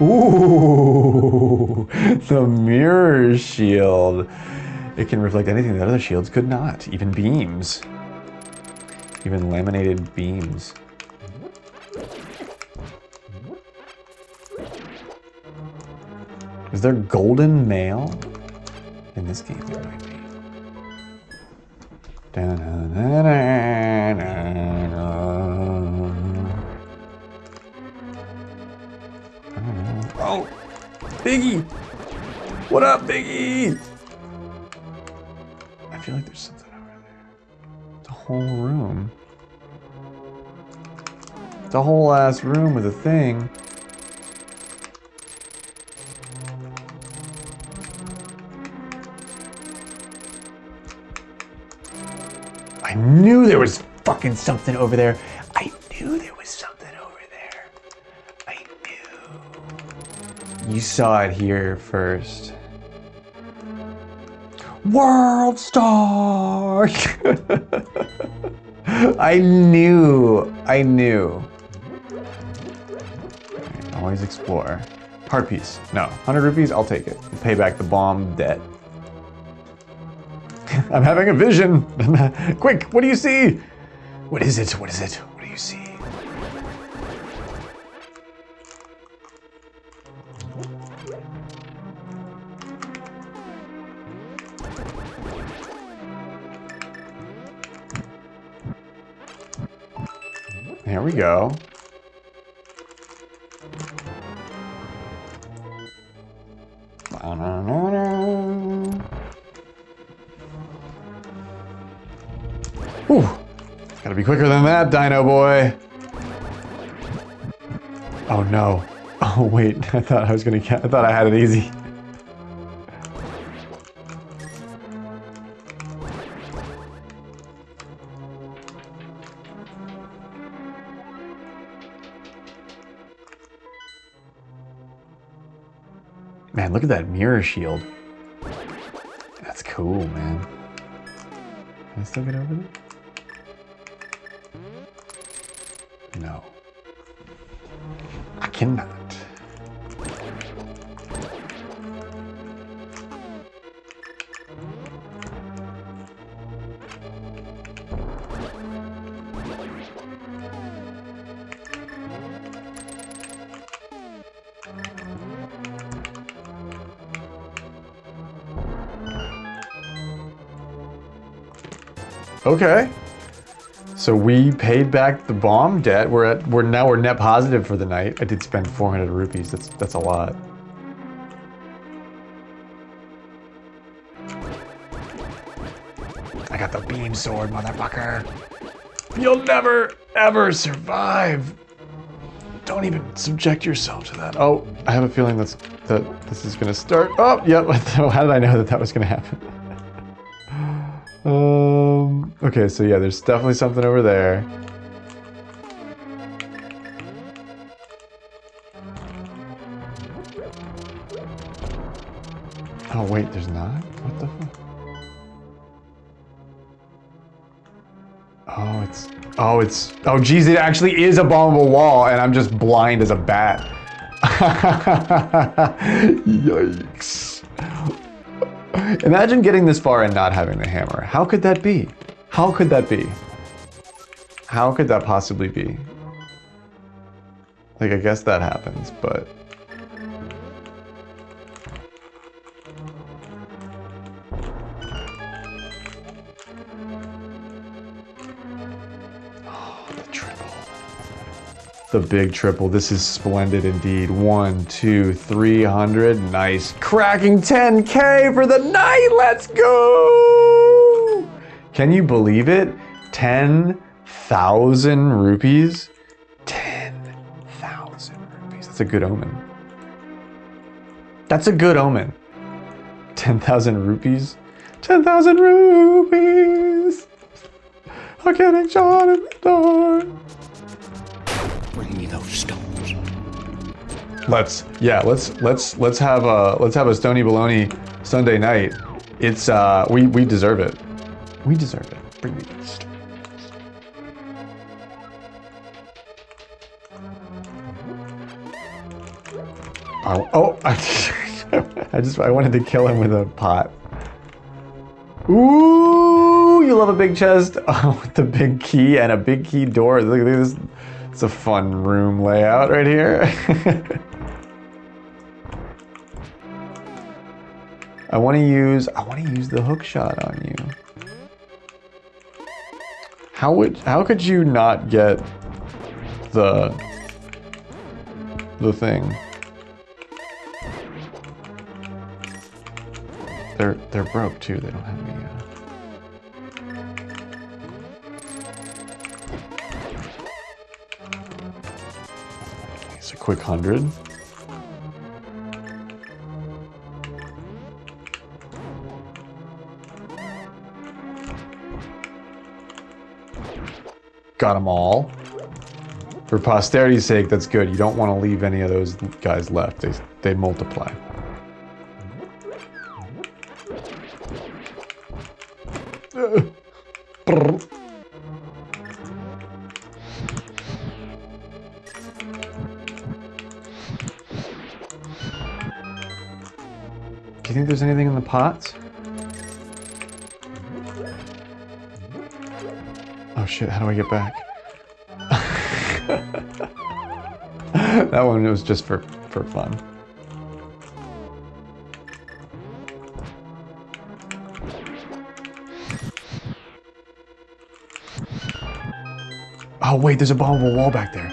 [SPEAKER 2] Ooh, the mirror shield. It can reflect anything that other shields could not, even beams. Even laminated beams. Is there golden mail? In this game, it might be. Oh, Biggie! What up, Biggie? feel like there's something over there. It's a whole room. It's a whole ass room with a thing. I knew there was fucking something over there. I knew there was something over there. I knew. You saw it here first. World Star! I knew. Always explore. Heart piece. No. 100 rupees, I'll take it. Pay back the bomb debt. I'm having a vision. Quick, what do you see? What is it? What is it? What do you see? There we go. Whew. Gotta be quicker than that, Dino Boy. Oh no. Oh wait, I thought I had it easy. Man, look at that mirror shield. That's cool, man. Can I still get over there? No. I cannot. Okay. So we paid back the bomb debt. We're now net positive for the night. I did spend 400 rupees. That's a lot. I got the beam sword, motherfucker. You'll never ever survive. Don't even subject yourself to that. Oh, I have a feeling that this is gonna start. Oh, yep. How did I know that was gonna happen? Okay, so yeah, there's definitely something over there. Oh wait, there's not? What the fuck? Oh geez, it actually is a bombable wall and I'm just blind as a bat. Yikes. Imagine getting this far and not having the hammer. How could that be? How could that be? How could that possibly be? Like, I guess that happens, but... Oh, the triple. The big triple. This is splendid indeed. 1, 2, 300. Nice. Cracking 10K for the night. Let's go. Can you believe it? 10,000 rupees? 10,000 rupees. That's a good omen. That's a good omen. 10,000 rupees? 10,000 rupees. I'm getting shot in the door.
[SPEAKER 3] Bring me those stones.
[SPEAKER 2] Let's have a Stony Baloney Sunday night. It's we deserve it. We deserve it. Bring me those stones. I wanted to kill him with a pot. Ooh, you love a big chest. Oh, with the big key and a big key door. Look at this. It's a fun room layout right here. I want to use the hook shot on you. How could you not get the thing? They're broke too. They don't have any. quick 100. Got them all. For posterity's sake, that's good. You don't want to leave any of those guys left. They multiply. Brr. Do you think there's anything in the pots? Oh shit, how do I get back? That one was just for fun. Oh wait, there's a bombable wall back there.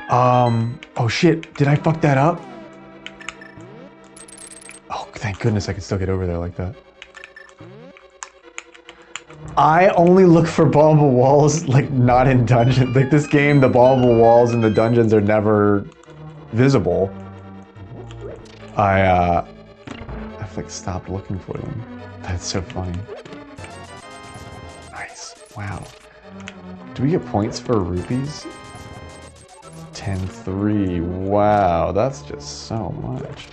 [SPEAKER 2] Oh shit, did I fuck that up? Oh, thank goodness I can still get over there like that. I only look for bombable walls, like, not in dungeons. Like, this game, the bombable walls in the dungeons are never visible. I've, like, stopped looking for them. That's so funny. Nice. Wow. Do we get points for rupees? 10-3. Wow, that's just so much.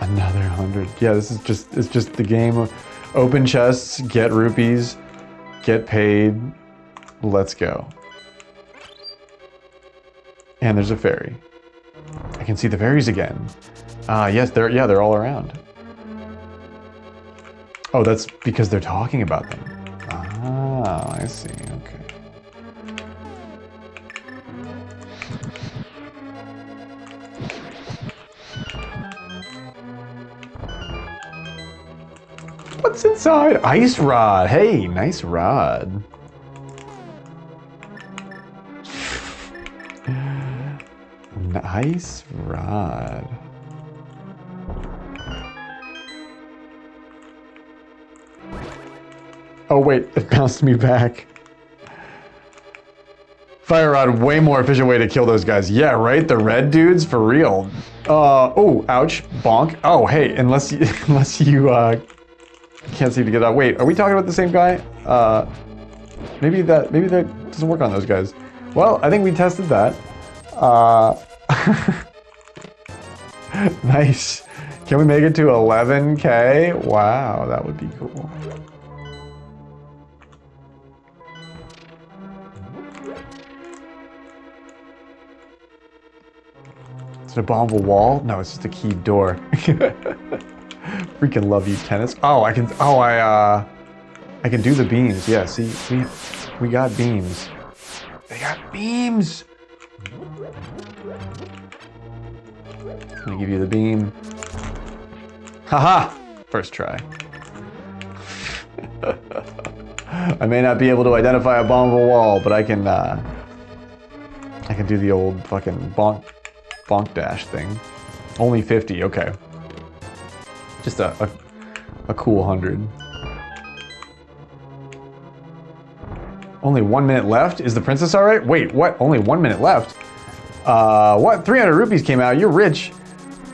[SPEAKER 2] Another 100. Yeah, this is just, it's just the game of open chests, get rupees, get paid, let's go. And there's a fairy. I can see the fairies again. Yes, they're all around. Oh, that's because they're talking about them. Ah, I see, okay. What's inside? Ice rod. Hey, nice rod. Nice rod. Oh wait, it bounced me back. Fire rod, way more efficient way to kill those guys. Yeah, right? The red dudes, for real. Oh, ouch, bonk. Oh, hey, unless you can't seem to get out. Wait, are we talking about the same guy? Maybe that doesn't work on those guys. Well, I think we tested that. Nice. Can we make it to 11K? Wow, that would be cool. Is it a bombable wall? No, it's just a keyed door. Freaking love you, tennis. Oh, I can do the beams. Yeah, see, we got beams. They got beams. Let me give you the beam. Haha! First try. I may not be able to identify a bombable wall, but I can do the old fucking bonk dash thing. Only 50, okay. Just a cool 100. Only 1 minute left? Is the princess alright? Wait, what? Only 1 minute left? What? 300 rupees came out, you're rich.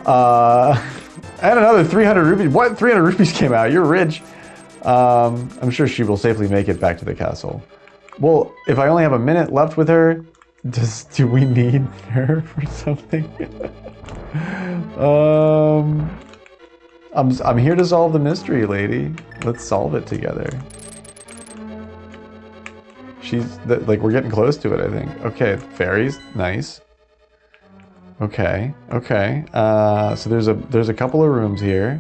[SPEAKER 2] And another 300 rupees. What? 300 rupees came out, you're rich. I'm sure she will safely make it back to the castle. Well, if I only have a minute left with her, do we need her for something? I'm here to solve the mystery, lady. Let's solve it together. Like, we're getting close to it, I think. Okay, fairies, nice. Okay. So there's a couple of rooms here.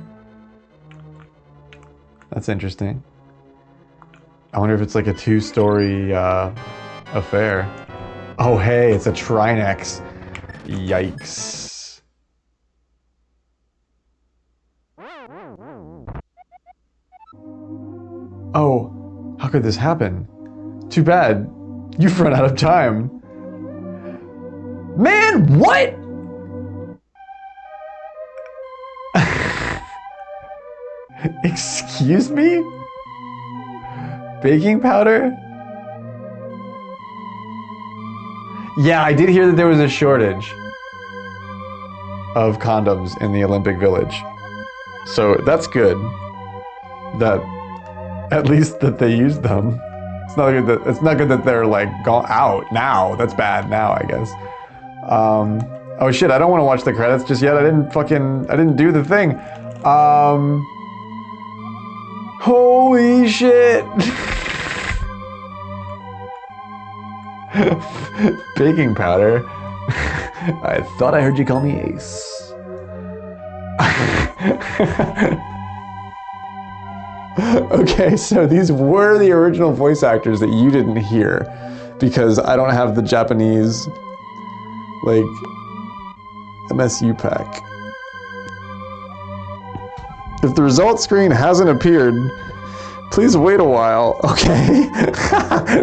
[SPEAKER 2] That's interesting. I wonder if it's like a 2-story affair. Oh, hey, it's a Trinex. Yikes. Oh, how could this happen? Too bad. You've run out of time. Man, what? Excuse me? Baking powder? Yeah, I did hear that there was a shortage of condoms in the Olympic Village. So that's good. That at least that they used them. It's not good that they're like gone out now. That's bad now, I guess. Oh shit, I don't want to watch the credits just yet. I didn't do the thing. Holy shit. Baking powder. I thought I heard you call me Ace. Okay, so these were the original voice actors that you didn't hear because I don't have the Japanese, like, MSU pack. If the results screen hasn't appeared, please wait a while. Okay.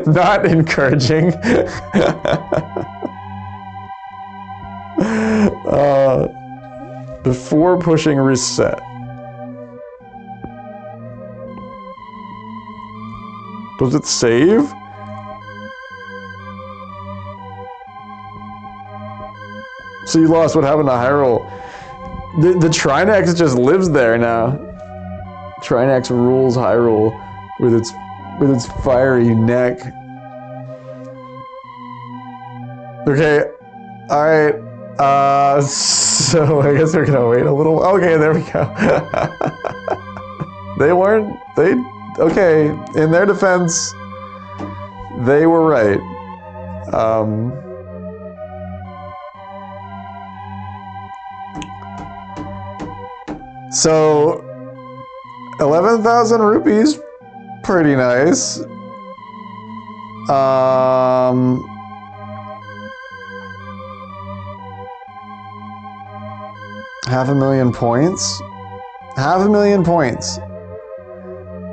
[SPEAKER 2] Not encouraging. Before pushing reset. Does it save? So you lost. What happened to Hyrule? The Trinex just lives there now. Trinex rules Hyrule with its fiery neck. Okay, all right. So I guess we're gonna wait a little. Okay, there we go. Okay, in their defense, they were right. So 11,000 rupees, pretty nice. Half a million points. Half a million points.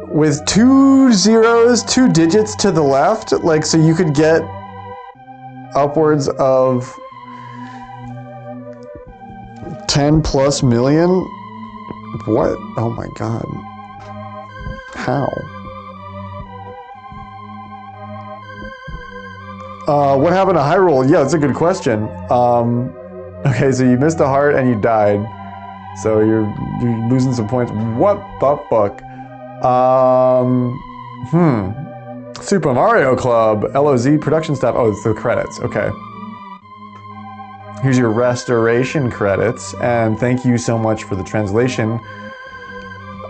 [SPEAKER 2] With 2 zeros, 2 digits to the left, like, so you could get upwards of 10 plus million. What? Oh my god. How? What happened to Hyrule? Yeah, that's a good question. Okay, so you missed a heart and you died. So you're losing some points. What the fuck? Super Mario Club, LOZ production staff. Oh, it's the credits. Okay. Here's your restoration credits, and thank you so much for the translation.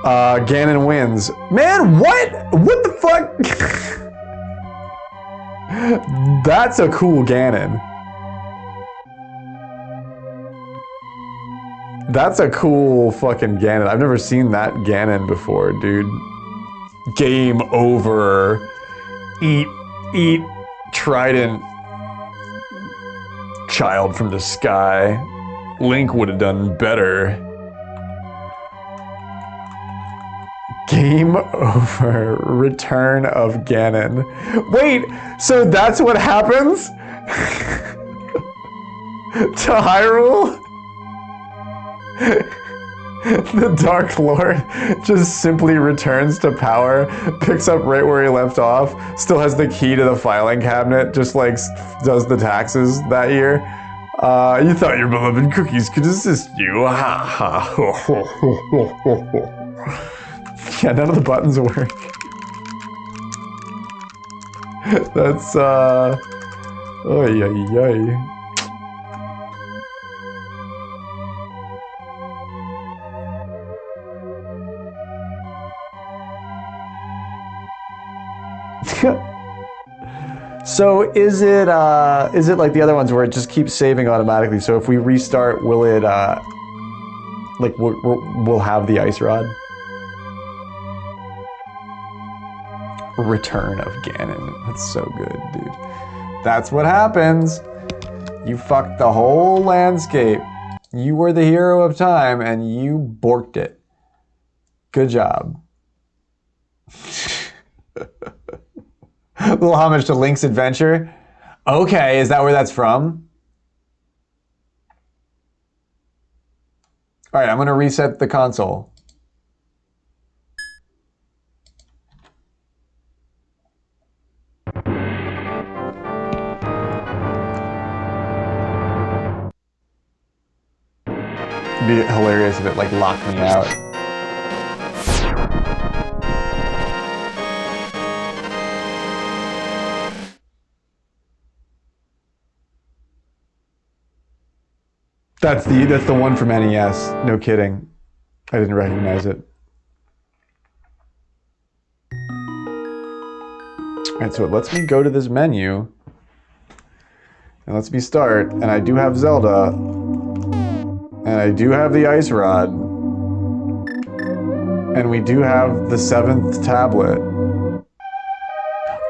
[SPEAKER 2] Ganon wins. Man, what? What the fuck? That's a cool Ganon. That's a cool fucking Ganon. I've never seen that Ganon before, dude. Game over. Eat trident. Child from the sky. Link would have done better. Game over. Return of Ganon. Wait, so that's what happens? To Hyrule? The Dark Lord just simply returns to power, picks up right where he left off, still has the key to the filing cabinet, just like does the taxes that year. You thought your beloved cookies could assist you. Ha ha. Yeah, none of the buttons work. That's, oy, oy, oy. So is it like the other ones where it just keeps saving automatically? So if we restart, will it like we'll have the ice rod? Return of Ganon. That's so good, dude. That's what happens. You fucked the whole landscape. You were the hero of time and you borked it. Good job. A little homage to Link's Adventure. Okay, is that where that's from? All right, I'm gonna reset the console. It'd be hilarious if it like locked me out. That's the one from NES. No kidding. I didn't recognize it. Alright, so it lets me go to this menu. And lets me start. And I do have Zelda. And I do have the ice rod. And we do have the 7th tablet.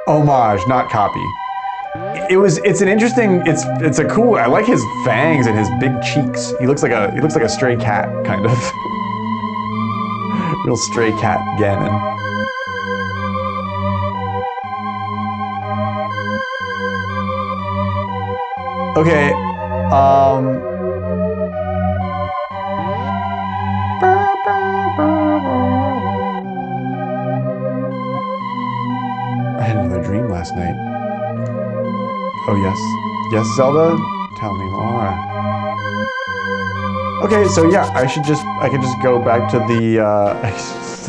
[SPEAKER 2] Homage, not copy. It's an interesting, it's a cool, I like his fangs and his big cheeks. He looks like a stray cat, kind of. Real stray cat Ganon. Okay, I had another dream last night. Oh yes. Yes, Zelda? Tell me more. Okay, so yeah, I could just go back to the,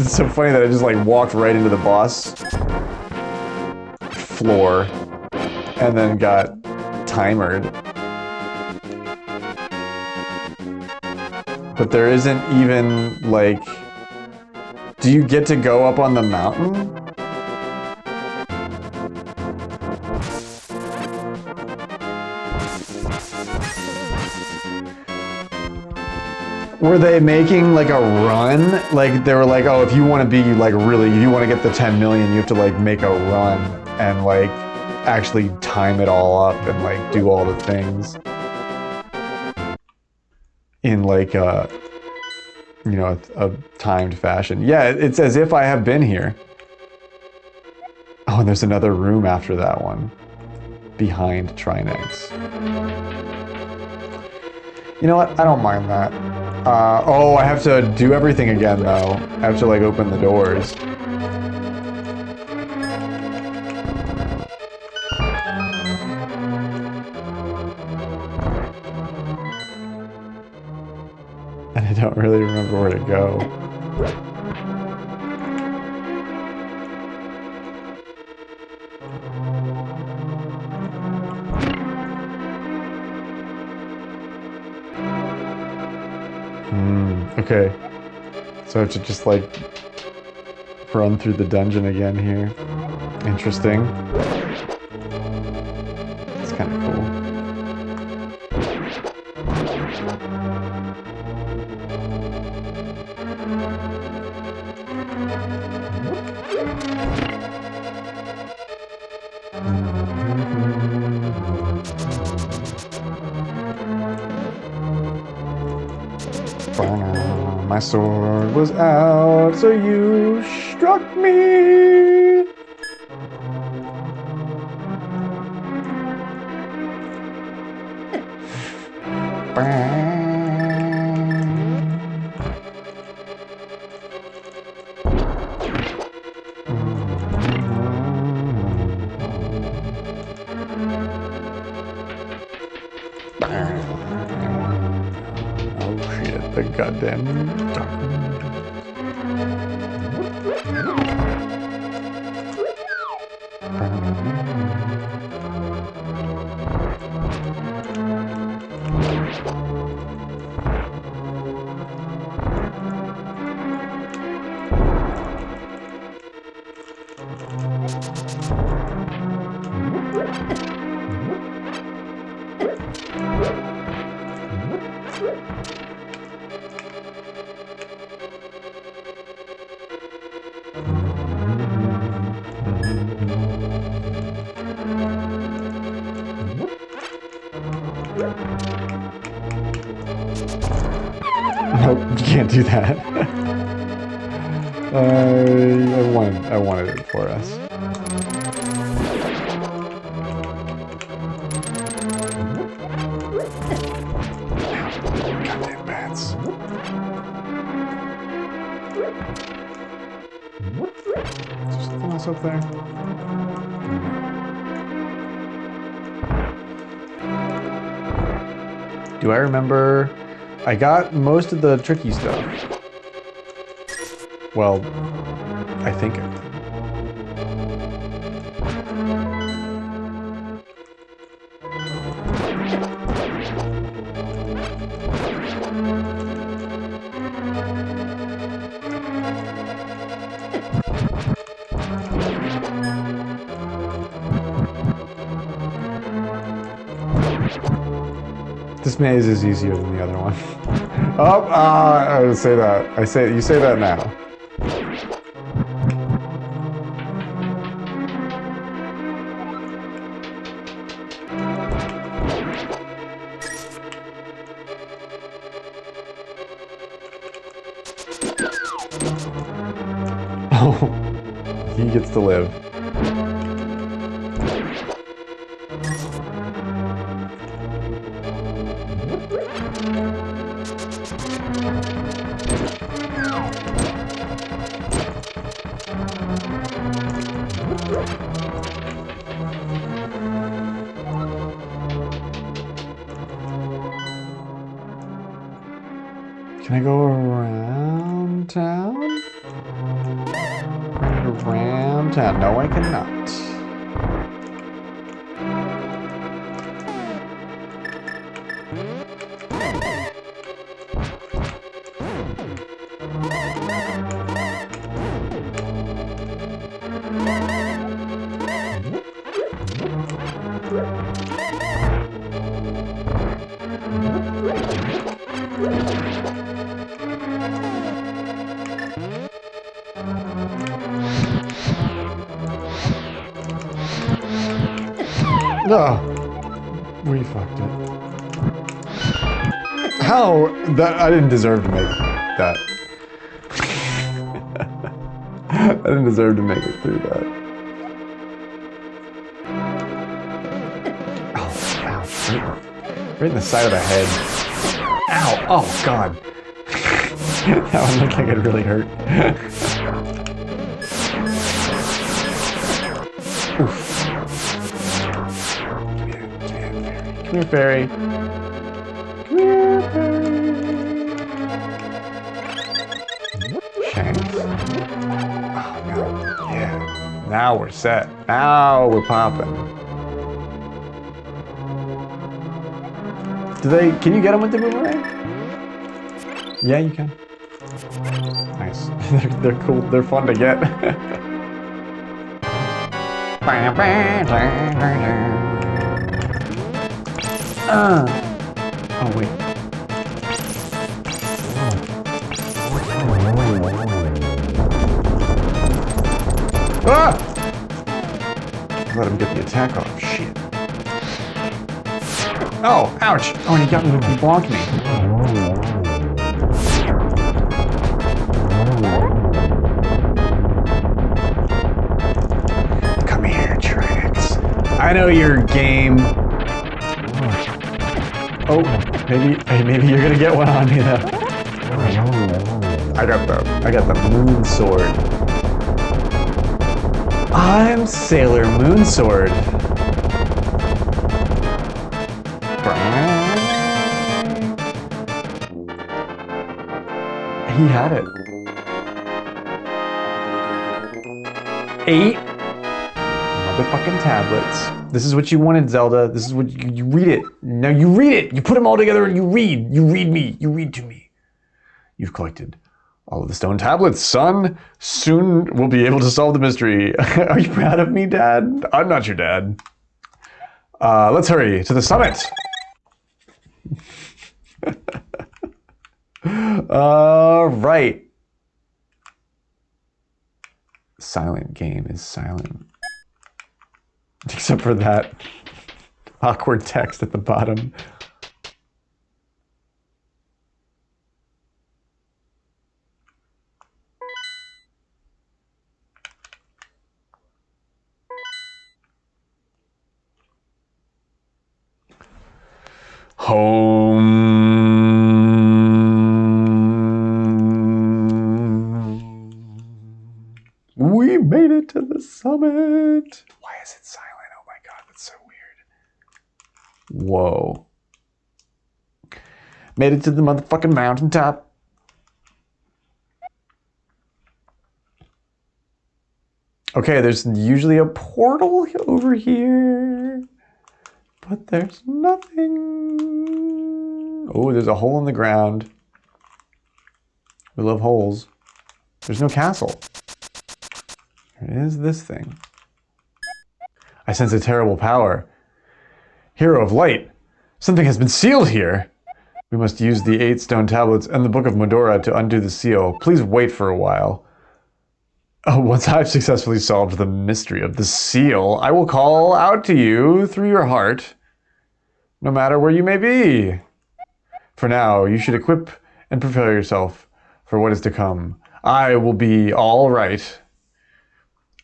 [SPEAKER 2] it's so funny that I just like walked right into the boss floor and then got timered. But there isn't even like, do you get to go up on the mountain? Were they making like a run? Like they were like, oh, if you want to be like really, if you want to get the 10 million, you have to like make a run and like actually time it all up and like do all the things in like a, you know, a timed fashion. Yeah, it's as if I have been here. Oh, and there's another room after that one, behind Trinex. You know what? I don't mind that. Oh, I have to do everything again, though. I have to, like, open the doors. And I don't really remember where to go. Okay, so I have to just like run through the dungeon again here. Interesting. It's kind of cool. My sword was out, so you struck me. The goddamn dark. Nope, you can't do that. I wanted it for us. Goddamn bats. Is there something else up there? Do I remember I got most of the tricky stuff. Well, I think. This maze is easier than the other one. Oh, I would say that. You say that now. Oh, he gets to live. Can I go around town? Around town. No, I cannot. No, we fucked it. How? That I didn't deserve to make that. I didn't deserve to make it through that. Oh, ouch. Right in the side of the head. Ow! Oh, God. That one looked like it really hurt. Oof. Come here, fairy. Come here, fairy. Shanks. Oh, no. Yeah. Now we're set. Now we're popping. Can you get them with the boomerang? Yeah, you can. Nice. They're cool. They're fun to get. Oh, wait. Ah! Let him get the attack off. Shit. Oh, ouch. Oh, and he blocked me. Come here, Trax. I know your game. Oh, maybe you're gonna get one on me though. I got the moon sword. I'm Sailor Moonsword. He had it. 8 motherfucking tablets. This is what you wanted, Zelda. This is what you read it. No, you read it. You put them all together and you read. You read me. You read to me. You've collected all of the stone tablets, son. Soon we'll be able to solve the mystery. Are you proud of me, Dad? I'm not your dad. Let's hurry to the summit. All right. Silent game is silent. Except for that awkward text at the bottom. Home. We made it to the summit. Why is it silent? Oh my God, that's so weird. Whoa. Made it to the motherfucking mountaintop. Okay, there's usually a portal over here, but there's nothing. Oh, there's a hole in the ground. We love holes. There's no castle. There is this thing. I sense a terrible power. Hero of Light, something has been sealed here. We must use the 8 stone tablets and the Book of Medora to undo the seal. Please wait for a while. Oh, once I've successfully solved the mystery of the seal, I will call out to you through your heart, no matter where you may be. For now, you should equip and prepare yourself for what is to come. I will be all right.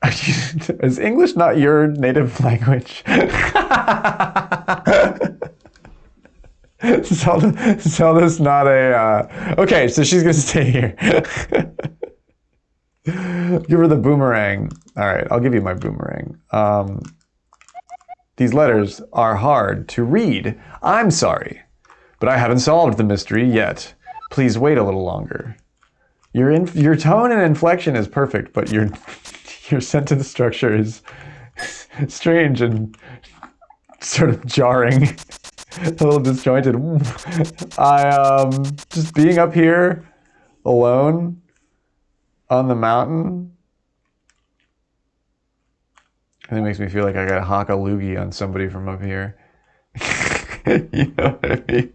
[SPEAKER 2] Is English not your native language? Zelda's not a... Okay, so she's gonna stay here. Give her the boomerang. All right, I'll give you my boomerang. These letters are hard to read. I'm sorry, but I haven't solved the mystery yet. Please wait a little longer. Your tone and inflection is perfect, but your sentence structure is strange and sort of jarring, a little disjointed. Just being up here alone on the mountain, it makes me feel like I gotta hock a loogie on somebody from up here. You know what I mean?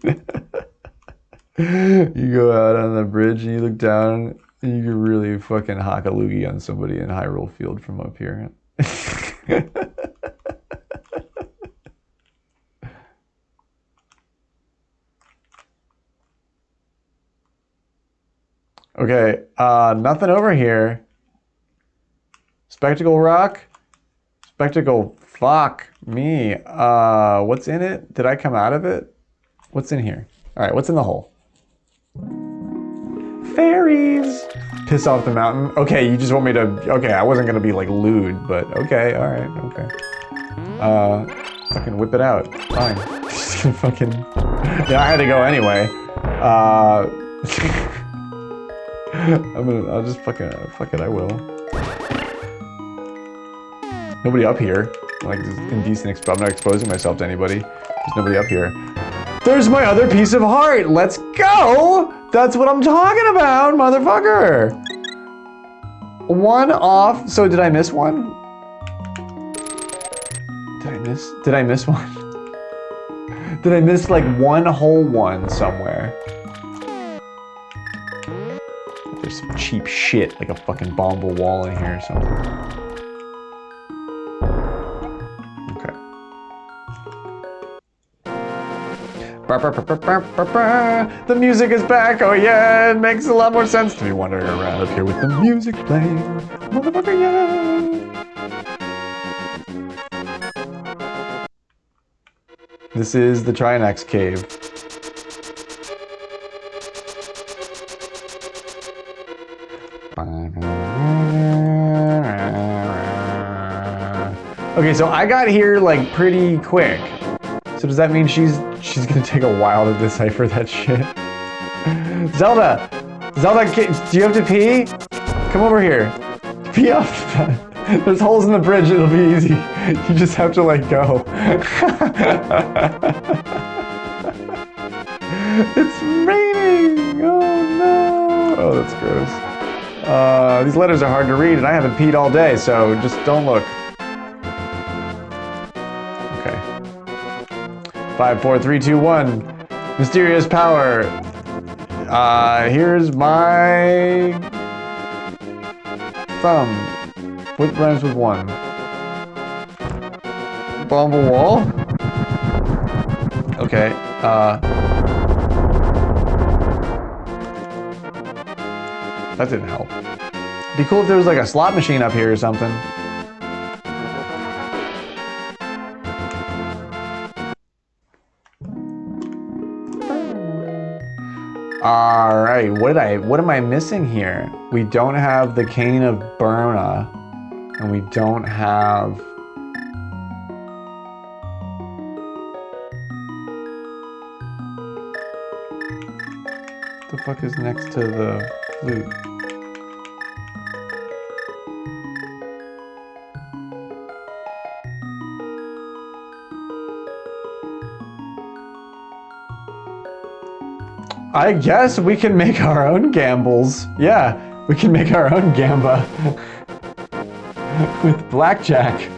[SPEAKER 2] You go out on the bridge and you look down and you can really fucking hock a loogie on somebody in Hyrule Field from up here. Okay, nothing over here. Spectacle Rock? Spectacle, fuck me. What's in it? Did I come out of it? What's in here? All right, what's in the hole? Fairies! Piss off the mountain. Okay, you just want me to... Okay, I wasn't gonna be like lewd, but okay, all right, okay. Fucking whip it out. Fine. Just gonna fucking... Yeah, I had to go anyway. I'll just fucking... Fuck it, I will. Nobody up here. Like, this indecent... I'm not exposing myself to anybody. There's nobody up here. There's my other piece of heart! Let's go! That's what I'm talking about, motherfucker! One off... So did I miss one? Did I miss one? Did I miss like one whole one somewhere? There's some cheap shit, like a fucking bombable wall in here or something. The music is back, oh yeah, it makes a lot more sense to be wandering around up here with the music playing. Motherfucker, yeah! This is the Trianax Cave. Okay, so I got here like pretty quick. So does that mean she's gonna take a while to decipher that shit? Zelda! Zelda, do you have to pee? Come over here. Pee off. There's holes in the bridge, it'll be easy. You just have to like go. It's raining! Oh no! Oh, that's gross. These letters are hard to read and I haven't peed all day, so just don't look. 5, 4, 3, 2, 1. Mysterious power. Here's my thumb. What rhymes with 1? Bumble wall? Okay, that didn't help. It'd be cool if there was like a slot machine up here or something. All right, what am I missing here? We don't have the Cane of Burna, and we don't have... The fuck is next to the flute? I guess we can make our own gambles. Yeah, we can make our own gamba. With blackjack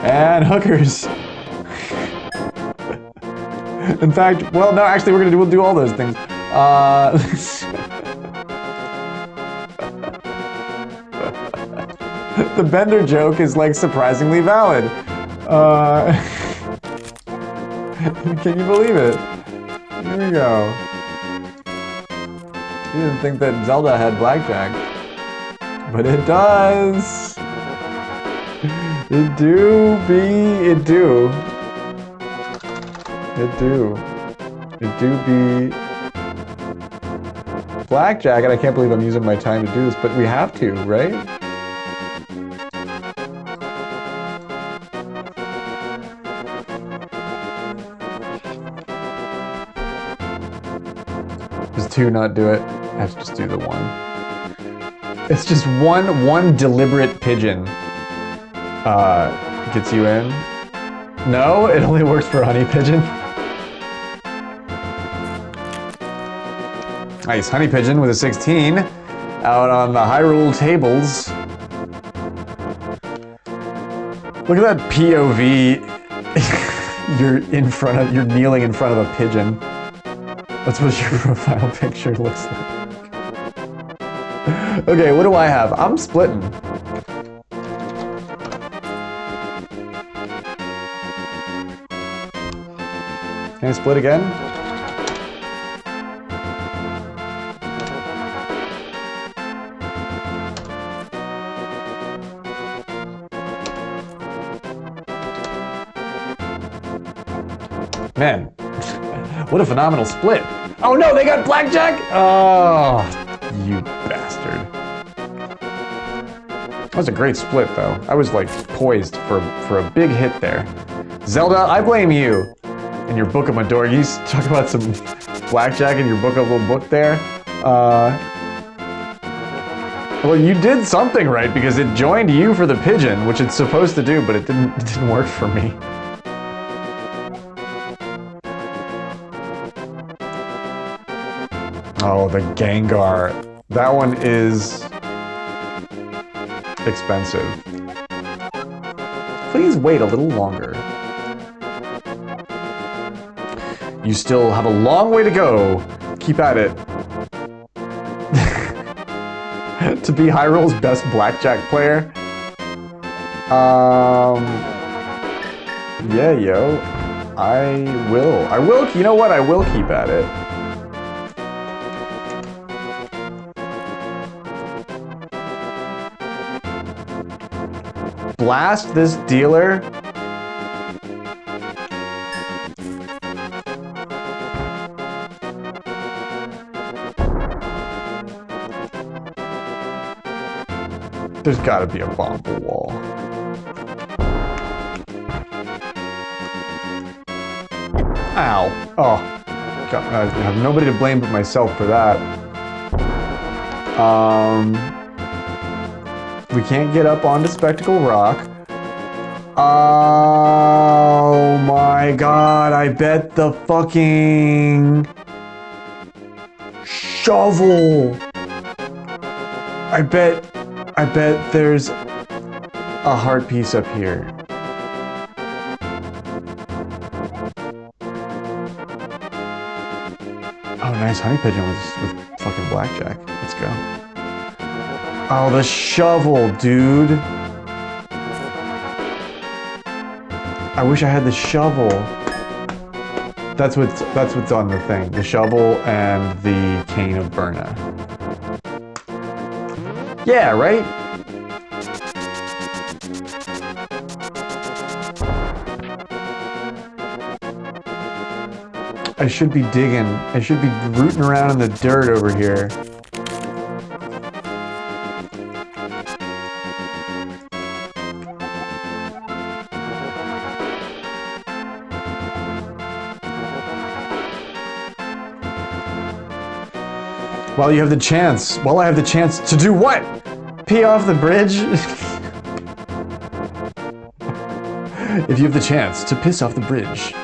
[SPEAKER 2] and hookers. In fact, well, no, actually, we'll do all those things. The Bender joke is like surprisingly valid. Can you believe it? Here we go. You didn't think that Zelda had blackjack, but it does. It do. It do be blackjack, and I can't believe I'm using my time to do this, but we have to, right? Does 2 not do it? I have to just do the 1. It's just one deliberate pigeon gets you in. No, it only works for honey pigeon. Nice, honey pigeon with a 16 out on the Hyrule tables. Look at that POV. You're kneeling in front of a pigeon. That's what your profile picture looks like. Okay, what do I have? I'm splitting. Can I split again? Man, what a phenomenal split. Oh no, they got blackjack? Oh, you bastard. That was a great split though. I was like poised for a big hit there. Zelda, I blame you. In your Book of Midori, you talk about some blackjack in your little book there. Well, you did something right because it joined you for the pigeon, which it's supposed to do, but it didn't work for me. Oh, the Gengar. That one is expensive. Please wait a little longer. You still have a long way to go. Keep at it. To be Hyrule's best blackjack player. Yeah, yo. I will, you know what? I will keep at it. Blast this dealer. There's gotta be a bomb wall. Ow. Oh. God, I have nobody to blame but myself for that. We can't get up onto Spectacle Rock. Oh my god, I bet the fucking shovel. I bet there's a heart piece up here. Oh, nice honey pigeon with fucking blackjack. Let's go. Oh, the shovel, dude. I wish I had the shovel. That's what's on the thing. The shovel and the cane of Burna. Yeah, right? I should be digging. I should be rooting around in the dirt over here. While you have the chance. While I have the chance to do what? Pee off the bridge? If you have the chance to piss off the bridge,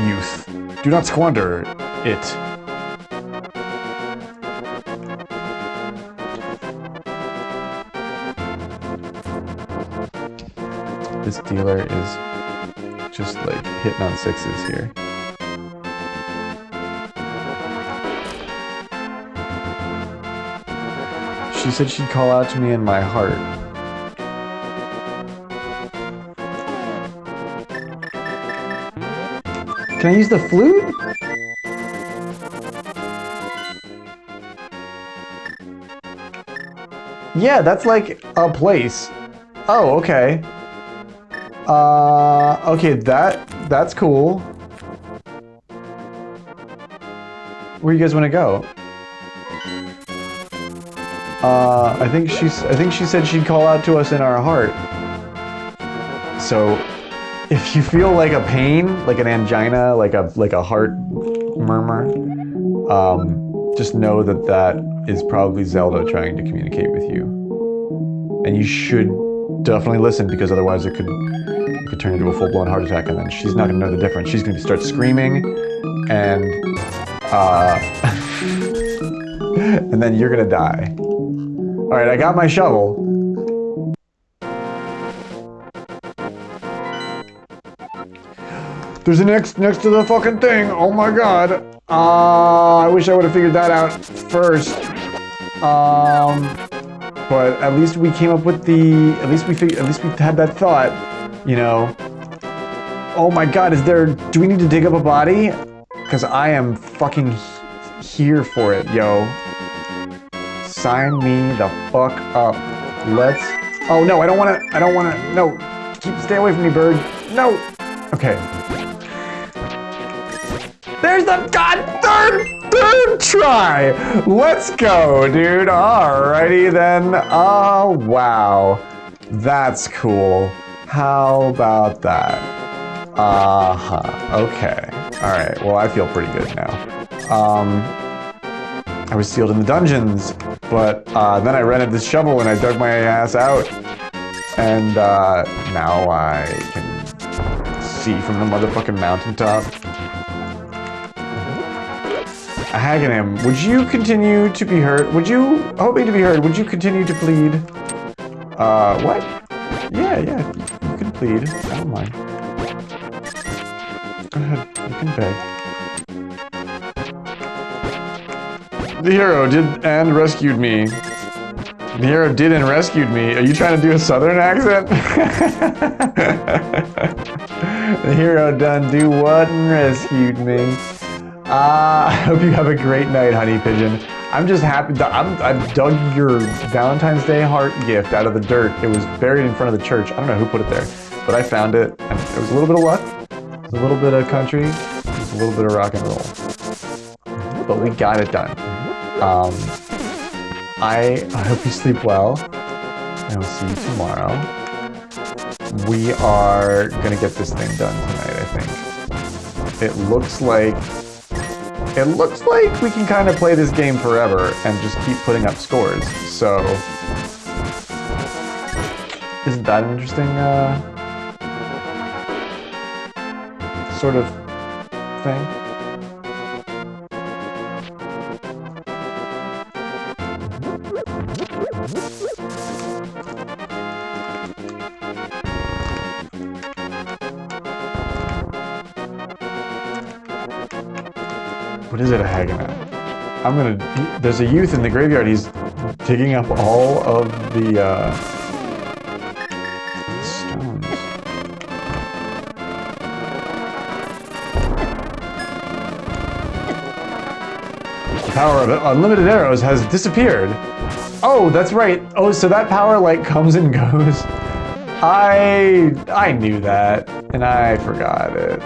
[SPEAKER 2] youth, do not squander it. This dealer is just like hitting on sixes here. She said she'd call out to me in my heart. Can I use the flute? Yeah, that's like a place. Oh, okay. Okay, that's cool. Where you guys want to go? I think she said she'd call out to us in our heart. So, if you feel like a pain, like an angina, like a heart murmur, just know that that is probably Zelda trying to communicate with you. And you should definitely listen, because otherwise it could turn into a full-blown heart attack, and then she's not gonna know the difference. She's gonna start screaming, and and then you're gonna die. All right, I got my shovel. There's an X next to the fucking thing. Oh my god. I wish I would have figured that out first. But at least we came up with the. At least we had that thought. You know. Oh my god, do we need to dig up a body? Because I am fucking here for it, yo. Sign me the fuck up. Let's. Oh no, I don't wanna. No. Stay away from me, bird. No. Okay. There's the third try. Let's go, dude. Alrighty then. Oh wow. That's cool. How about that? Okay. Alright, well I feel pretty good now. I was sealed in the dungeons, but then I rented this shovel and I dug my ass out. And now I can see from the motherfucking mountaintop. Hagenim, would you continue to be heard? Hoping to be heard, would you continue to plead? What? Yeah, you can plead. I don't mind. Go ahead, you can beg. The hero did and rescued me. The hero did and rescued me. Are you trying to do a southern accent? The hero done do what and rescued me. I hope you have a great night, honey pigeon. I'm just happy that I've dug your Valentine's Day heart gift out of the dirt. It was buried in front of the church. I don't know who put it there, but I found it. And it was a little bit of luck. It was a little bit of country. It was a little bit of rock and roll. But we got it done. I hope you sleep well. And I'll see you tomorrow. We are gonna get this thing done tonight, I think. It looks like we can kind of play this game forever and just keep putting up scores. So, isn't that an interesting sort of thing? What is it, a Haganah? There's a youth in the graveyard. He's digging up all of the stones. The power of unlimited arrows has disappeared. Oh, that's right. Oh, so that power like comes and goes. I knew that, and I forgot it.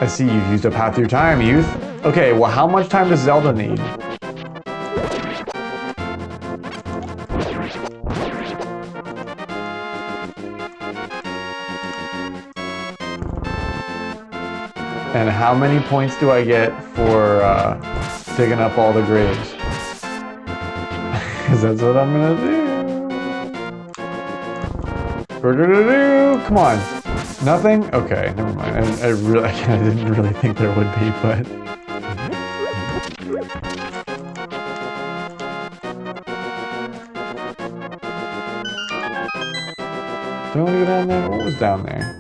[SPEAKER 2] I see you've used up half your time, youth. Okay, well, how much time does Zelda need? And how many points do I get for digging up all the graves? Because that's what I'm gonna do. Come on. Nothing? Okay, never mind. I didn't really think there would be, but... Do I want to go down there? What was down there?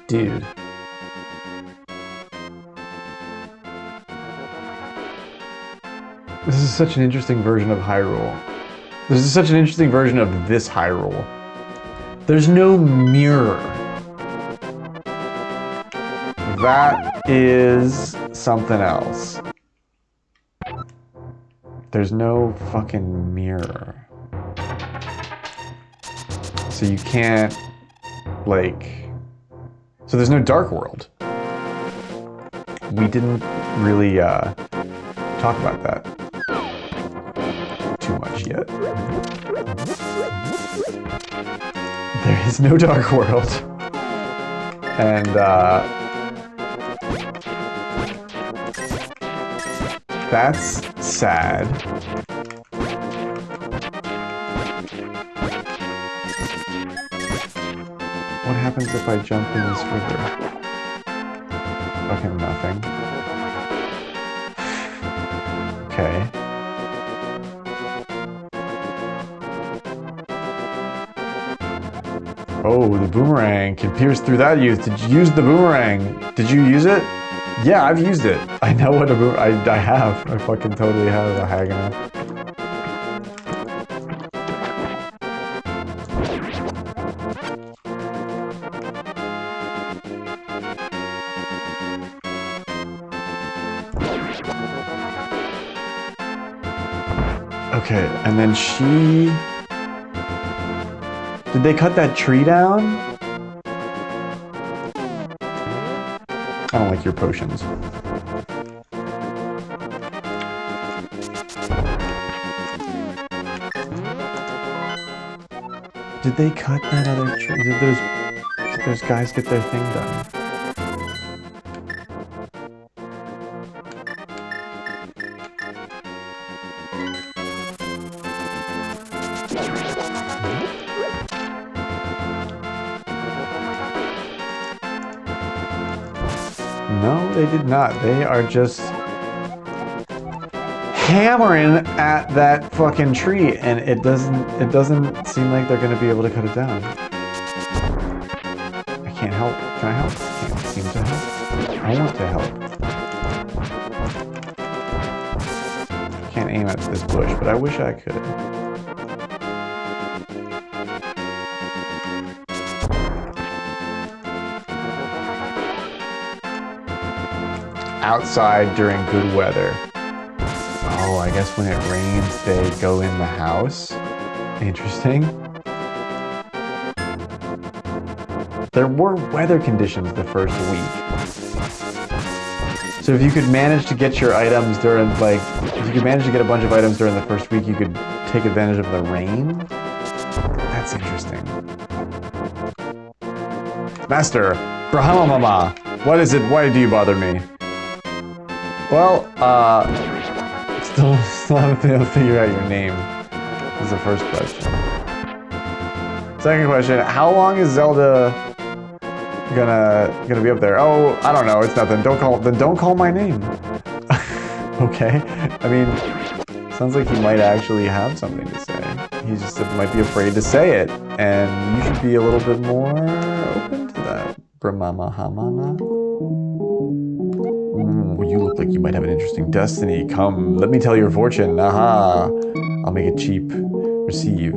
[SPEAKER 2] Dude. This is such an interesting version of Hyrule. This is such an interesting version of this Hyrule. There's no mirror. That is something else. There's no fucking mirror. So you can't, like... So there's no Dark World. We didn't really talk about that too much yet. There is no Dark World. And that's sad. What happens if I jump in this river? Fucking nothing. Okay. Oh, the boomerang can pierce through that. Did you use the boomerang? Did you use it? Yeah, I've used it. I know what a boomerang... I have. I fucking totally have a Haganah. Okay, and then she... Did they cut that tree down? I don't like your potions. Did they cut that other tree? Did those guys get their thing done? No, they did not. They are just hammering at that fucking tree, and it doesn't seem like they're gonna be able to cut it down. I can't help. Can I help? I can't seem to help. I want to help. I can't aim at this bush, but I wish I could. Outside during good weather. Oh, I guess when it rains, they go in the house. Interesting. There were weather conditions the first week. So if you could manage to get your items during, like, if you could manage to get a bunch of items during the first week, you could take advantage of the rain? That's interesting. Master, Brahma Mama, what is it? Why do you bother me? Well, still haven't been able to figure out your name. Is the first question. Second question: how long is Zelda gonna be up there? Oh, I don't know. It's nothing. Don't call my name. Okay. I mean, sounds like he might actually have something to say. He just might be afraid to say it, and you should be a little bit more open to that. Brahmama Hamana. You look like you might have an interesting destiny. Come, let me tell your fortune. Aha! I'll make it cheap. Receive.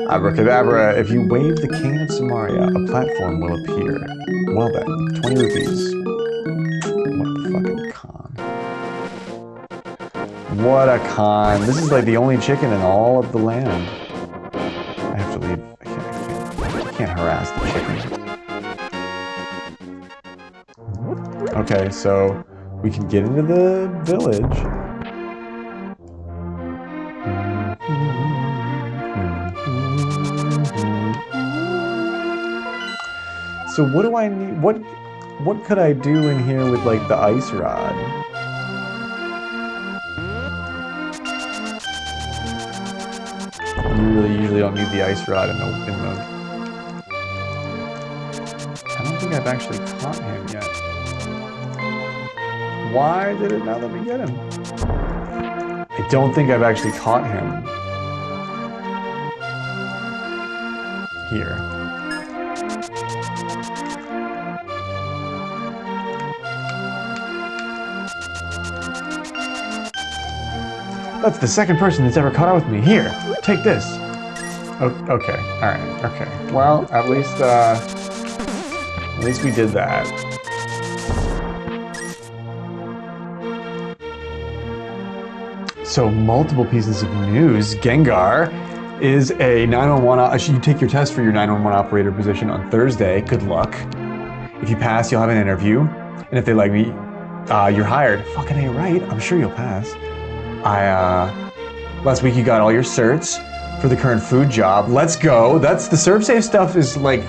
[SPEAKER 2] Abracadabra, if you wave the cane of Samaria, a platform will appear. Well then, 20 rupees. What a fucking con. What a con. This is like the only chicken in all of the land. I have to leave. I can't harass the chicken. Okay, so we can get into the village. So what do I need? What could I do in here with like the ice rod? You really usually don't need the ice rod in the. I don't think I've actually caught him yet. Why did it not let me get him? I don't think I've actually caught him. Here. That's the second person that's ever caught up with me. Here, take this. Okay, all right, okay. Well, at least we did that. So multiple pieces of news. Gengar is a 911. You take your test for your 911 operator position on Thursday. Good luck. If you pass, you'll have an interview, and if they like me, you're hired. Fucking A right. I'm sure you'll pass. Last week you got all your certs for the current food job. Let's go. That's the ServSafe stuff is like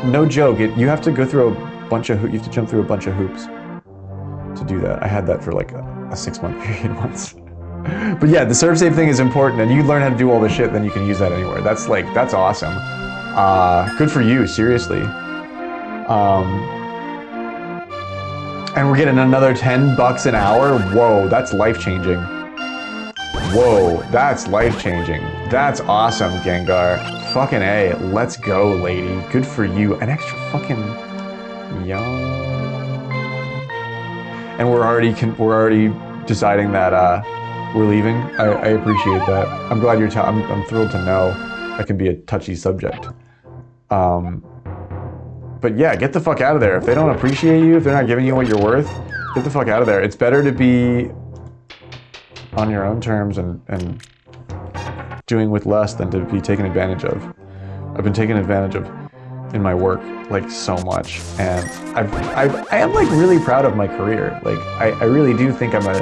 [SPEAKER 2] no joke. You have to go through a bunch of you have to jump through a bunch of hoops to do that. I had that for like a 6-month period once. But yeah, the ServSafe thing is important, and you learn how to do all this shit, then you can use that anywhere. That's awesome. Good for you, seriously. And we're getting another $10 an hour. Whoa, that's life-changing. Whoa, that's life-changing. That's awesome, Gengar. Fucking A, let's go, lady. Good for you. An extra fucking young. And we're already deciding that we're leaving. I appreciate that. I'm glad you're. I'm thrilled to know that can be a touchy subject. But yeah, get the fuck out of there. If they don't appreciate you, if they're not giving you what you're worth, get the fuck out of there. It's better to be on your own terms and doing with less than to be taken advantage of. I've been taken advantage of in my work like so much, and I am like really proud of my career. Like I really do think I'm a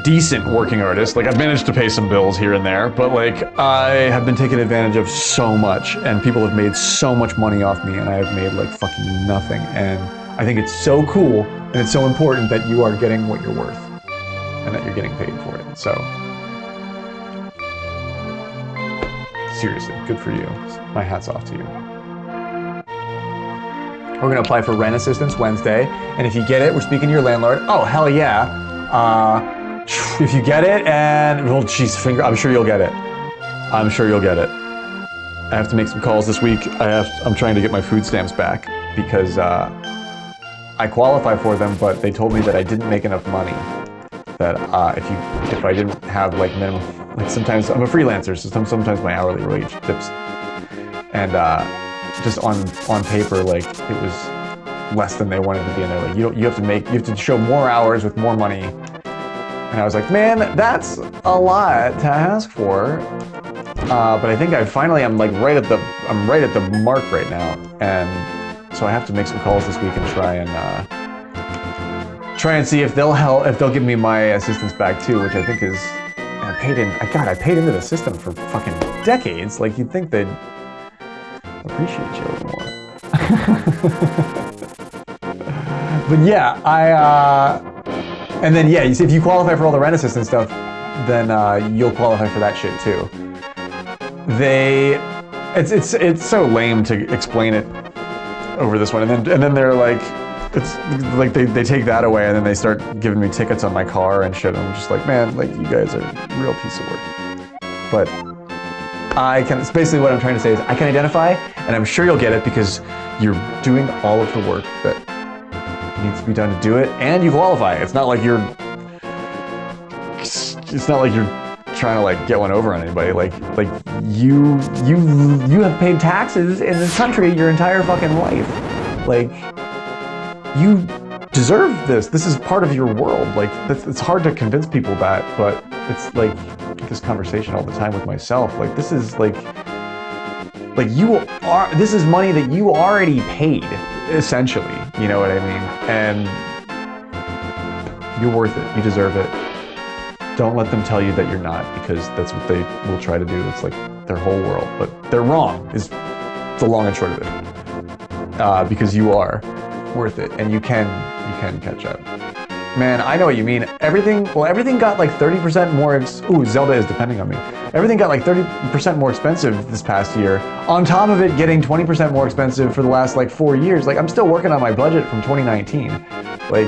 [SPEAKER 2] decent working artist. Like I've managed to pay some bills here and there, but like I have been taken advantage of so much, and people have made so much money off me, and I have made like fucking nothing. And I think it's so cool and it's so important that you are getting what you're worth and that you're getting paid for it. So seriously, good for you. My hat's off to you. We're gonna apply for rent assistance Wednesday, and if you get it, we're speaking to your landlord. Oh, hell yeah. If you get it, and well, geez, I'm sure you'll get it. I'm sure you'll get it. I have to make some calls this week. I'm trying to get my food stamps back because I qualify for them, but they told me that I didn't make enough money. That if I didn't have like minimum, like sometimes I'm a freelancer, so sometimes my hourly wage dips, and just on paper, like it was less than they wanted to be, and they're like, you have to show more hours with more money. And I was like, man, that's a lot to ask for. But I think I'm right at the mark right now, and so I have to make some calls this week and try and see if they'll give me my assistance back too, which I think is I paid into the system for fucking decades. Like you'd think they'd appreciate you a little more. But yeah, and then yeah, you see, if you qualify for all the rent assistance stuff, then you'll qualify for that shit too. It's so lame to explain it over this one, and then they're like, it's like they take that away, and then they start giving me tickets on my car and shit. And I'm just like, man, like you guys are a real piece of work. But it's basically what I'm trying to say is I can identify, and I'm sure you'll get it because you're doing all of the work that needs to be done to do it, and you qualify. It's not like you're trying to like get one over on anybody. Like you have paid taxes in this country your entire fucking life. Like you deserve this. This is part of your world. Like it's hard to convince people that, but it's like this conversation all the time with myself. Like this is this is money that you already paid, essentially. You know what I mean? And you're worth it. You deserve it. Don't let them tell you that you're not, because that's what they will try to do. It's like their whole world, but they're wrong. Is the long and short of it. Because you are worth it, and you can catch up. Man, I know what you mean. Everything got like 30% more. Ooh, Zelda is depending on me. Everything got like 30% more expensive this past year. On top of it getting 20% more expensive for the last like 4 years. Like I'm still working on my budget from 2019. Like,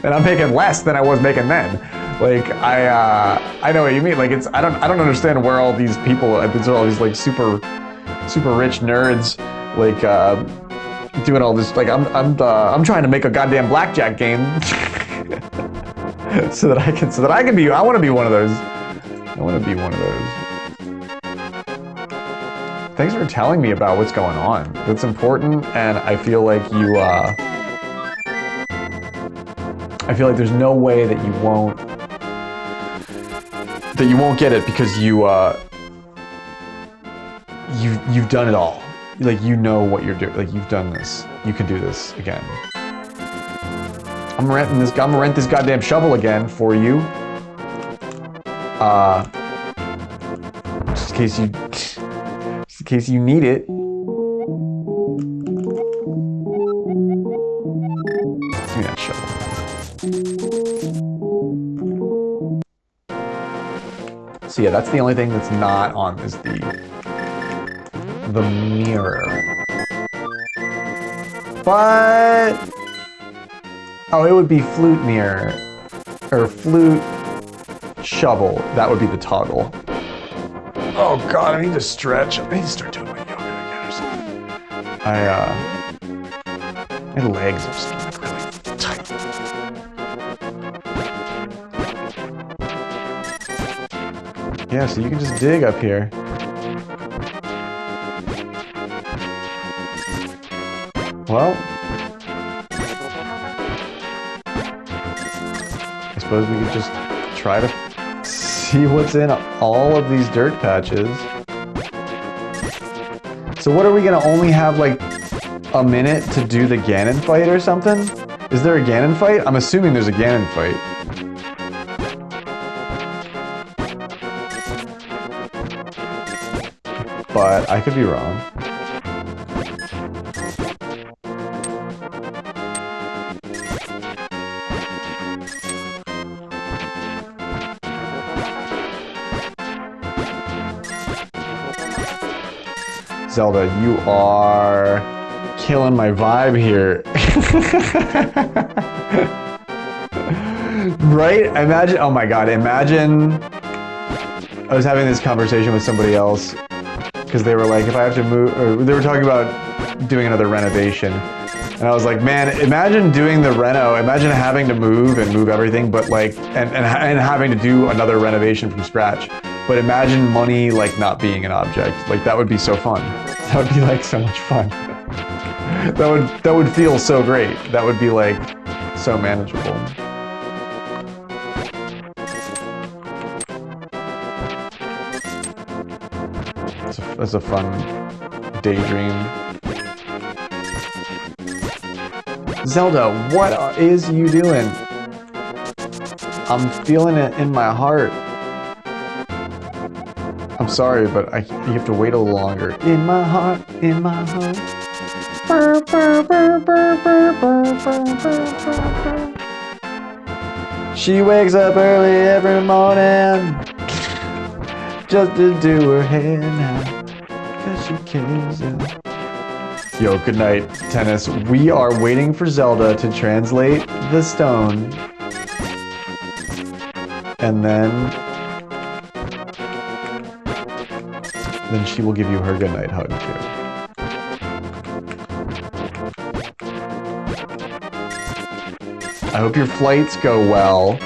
[SPEAKER 2] and I'm making less than I was making then. Like I know what you mean. Like I don't understand where all these people, all these like super rich nerds, like doing all this. Like I'm trying to make a goddamn blackjack game so that I can be. I want to be one of those. I want to be one of those. Thanks for telling me about what's going on. That's important, and I feel like you. I feel like there's no way that you won't get it because you've done it all. Like you know what you're doing. Like you've done this. You can do this again. I'm gonna rent this goddamn shovel again for you. Just in case you need it. Give me that shovel. So yeah, that's the only thing that's not on is the mirror. But oh, it would be flute mirror or flute shovel. That would be the toggle. Oh god, I need to stretch. I need to start doing my yoga again or something. My legs are just like really tight. Yeah, so you can just dig up here. Well, I suppose we could just try to see what's in all of these dirt patches. So what, are we gonna only have like a minute to do the Ganon fight or something? Is there a Ganon fight? I'm assuming there's a Ganon fight. But I could be wrong. Zelda, you are killing my vibe here. Right? Imagine, oh my god, imagine I was having this conversation with somebody else because they were like, if I have to move, or they were talking about doing another renovation. And I was like, man, imagine doing the reno, imagine having to move everything, but like, and having to do another renovation from scratch. But imagine money like not being an object. Like that would be so fun. That would be like so much fun. that would feel so great. That would be like so manageable. That's a fun daydream. Zelda, what is you doing? I'm feeling it in my heart. I'm sorry, but you have to wait a little longer. In my heart, in my heart. She wakes up early every morning just to do her hair now, 'cause she cares. Yo, good night, tennis. We are waiting for Zelda to translate the stone. And then she will give you her goodnight hug too. I hope your flights go well,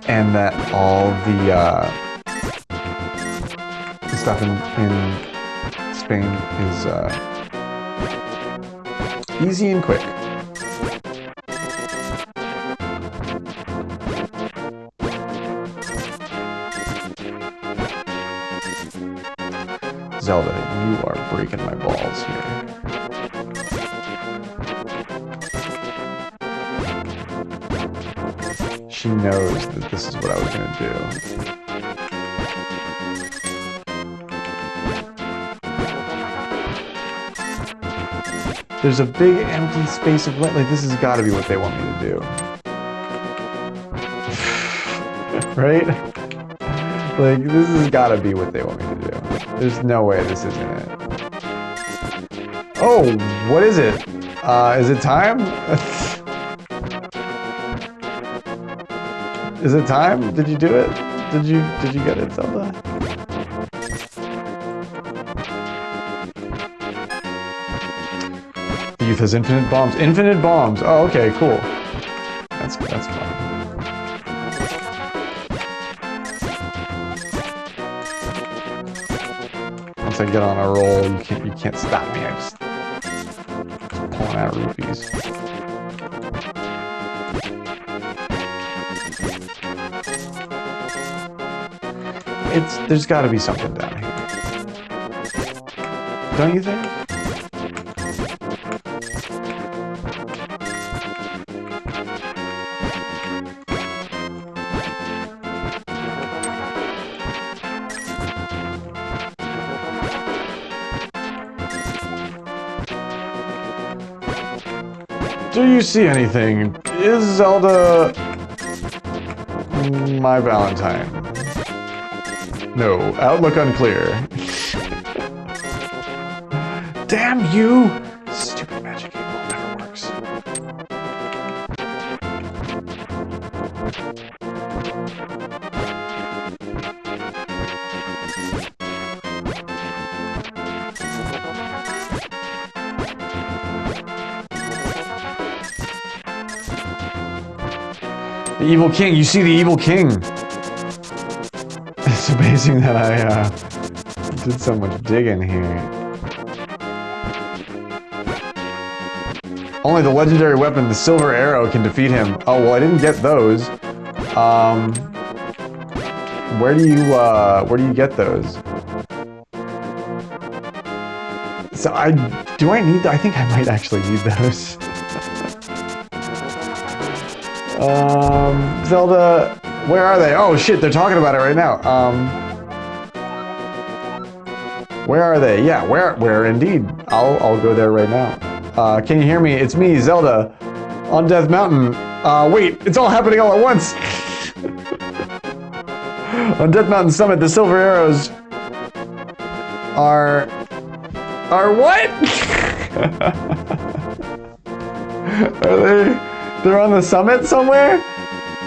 [SPEAKER 2] and that all the stuff in Spain is easy and quick. Zelda, you are breaking my balls here. She knows that this is what I was gonna do. There's a big empty space of light. Like, this has got to be what they want me to do. Right? Like, this has got to be what they want me to do. There's no way this isn't it. Oh, what is it? Is it time? Is it time? Did you do it? Did you get it, Zelda? The youth has infinite bombs. Infinite bombs! Oh, okay, cool. That's fun. Once I get on a roll, you can't stop me. I'm just pulling out rupees. There's got to be something down here. Don't you think? Do you see anything? Is Zelda my Valentine? No, outlook unclear. Damn you! Stupid magic cable never works. The evil king, you see the evil king! It's amazing that I did so much digging here. Only the legendary weapon, the silver arrow, can defeat him. Oh, well, I didn't get those. Where do you get those? So I think I might actually need those. Zelda, where are they? Oh shit, they're talking about it right now. Where are they? Yeah, where indeed. I'll go there right now. Can you hear me? It's me, Zelda, on Death Mountain. Wait, it's all happening all at once. On Death Mountain Summit, the silver arrows are what? Are they? They're on the summit somewhere?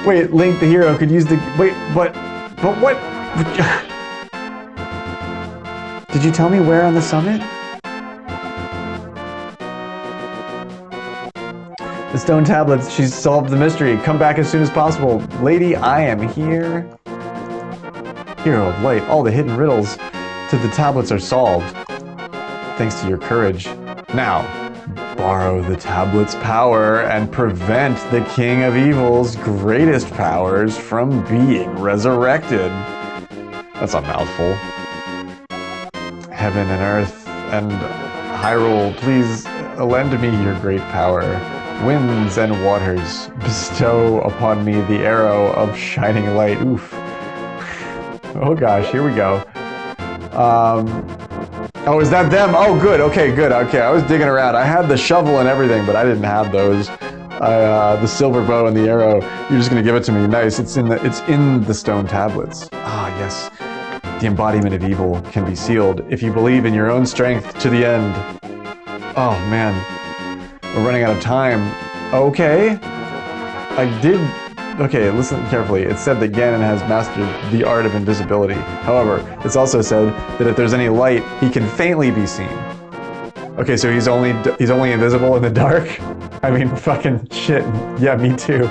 [SPEAKER 2] Wait, Link the hero could use the... Wait, but what? Did you tell me where on the summit? The stone tablets, she's solved the mystery. Come back as soon as possible. Lady, I am here. Hero of light, all the hidden riddles to the tablets are solved. Thanks to your courage. Now, borrow the tablet's power and prevent the King of Evil's greatest powers from being resurrected. That's a mouthful. Heaven and earth and Hyrule, please lend me your great power. Winds and waters, bestow upon me the arrow of shining light. Oof. Oh gosh, here we go. Oh, is that them? Oh, good. Okay, good. Okay, I was digging around. I had the shovel and everything, but I didn't have those. The silver bow and the arrow. You're just gonna give it to me. Nice. It's in the stone tablets. Ah, yes. The embodiment of evil can be sealed if you believe in your own strength to the end. Oh man, we're running out of time. Okay. Okay, listen carefully. It said that Ganon has mastered the art of invisibility. However, it's also said that if there's any light, he can faintly be seen. Okay, so he's only invisible in the dark? I mean, fucking shit. Yeah, me too.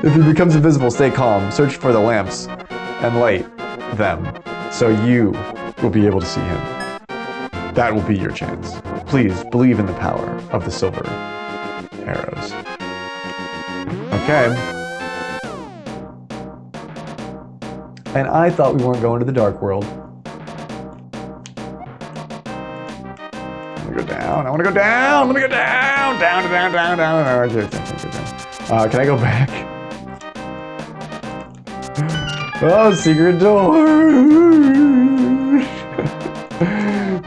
[SPEAKER 2] If he becomes invisible, stay calm. Search for the lamps and light them, so you will be able to see him. That will be your chance. Please believe in the power of the silver arrows. Okay. And I thought we weren't going to the dark world. I want to go down. I want to go down. Let me go down. Down. Can I go back? Oh, secret door.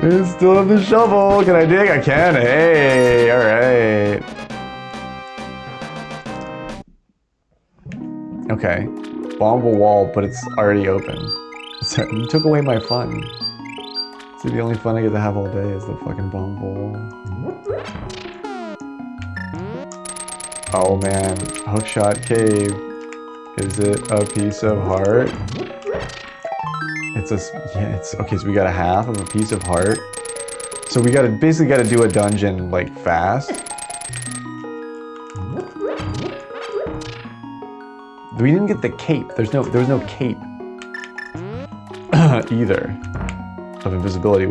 [SPEAKER 2] I still have the shovel. Can I dig? I can. Hey, all right. Okay. Bombable wall, but it's already open. Sorry, you took away my fun. See, the only fun I get to have all day is the fucking bombable wall. Oh man, Hookshot Cave. Is it a piece of heart? It's okay, so we got a half of a piece of heart. So we basically gotta do a dungeon like fast. We didn't get the cape. There was no cape either of invisibility, it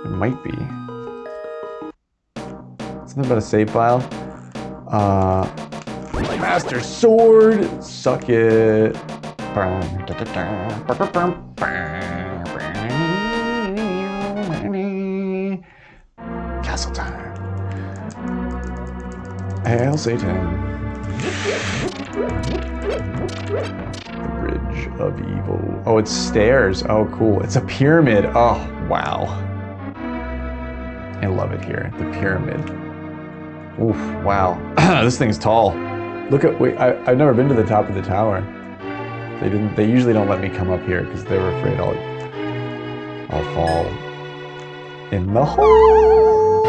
[SPEAKER 2] might be. Something about a save file. Master Sword, suck it. Castle time. Hail Satan. The Bridge of Evil. Oh, it's stairs. Oh, cool. It's a pyramid. Oh, wow. I love it here. The pyramid. Oof, wow. This thing's tall. Look at, wait, I've never been to the top of the tower. They usually don't let me come up here because they were afraid I'll fall in the hole.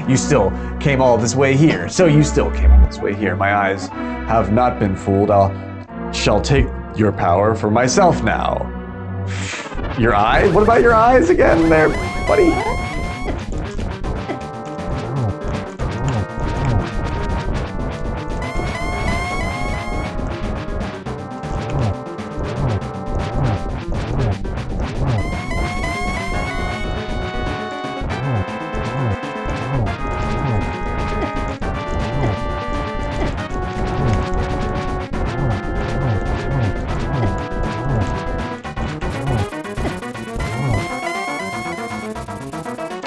[SPEAKER 2] You still came all this way here. So you still came all this way here. My eyes have not been fooled. Shall take your power for myself now. Your eyes? What about your eyes again there, buddy?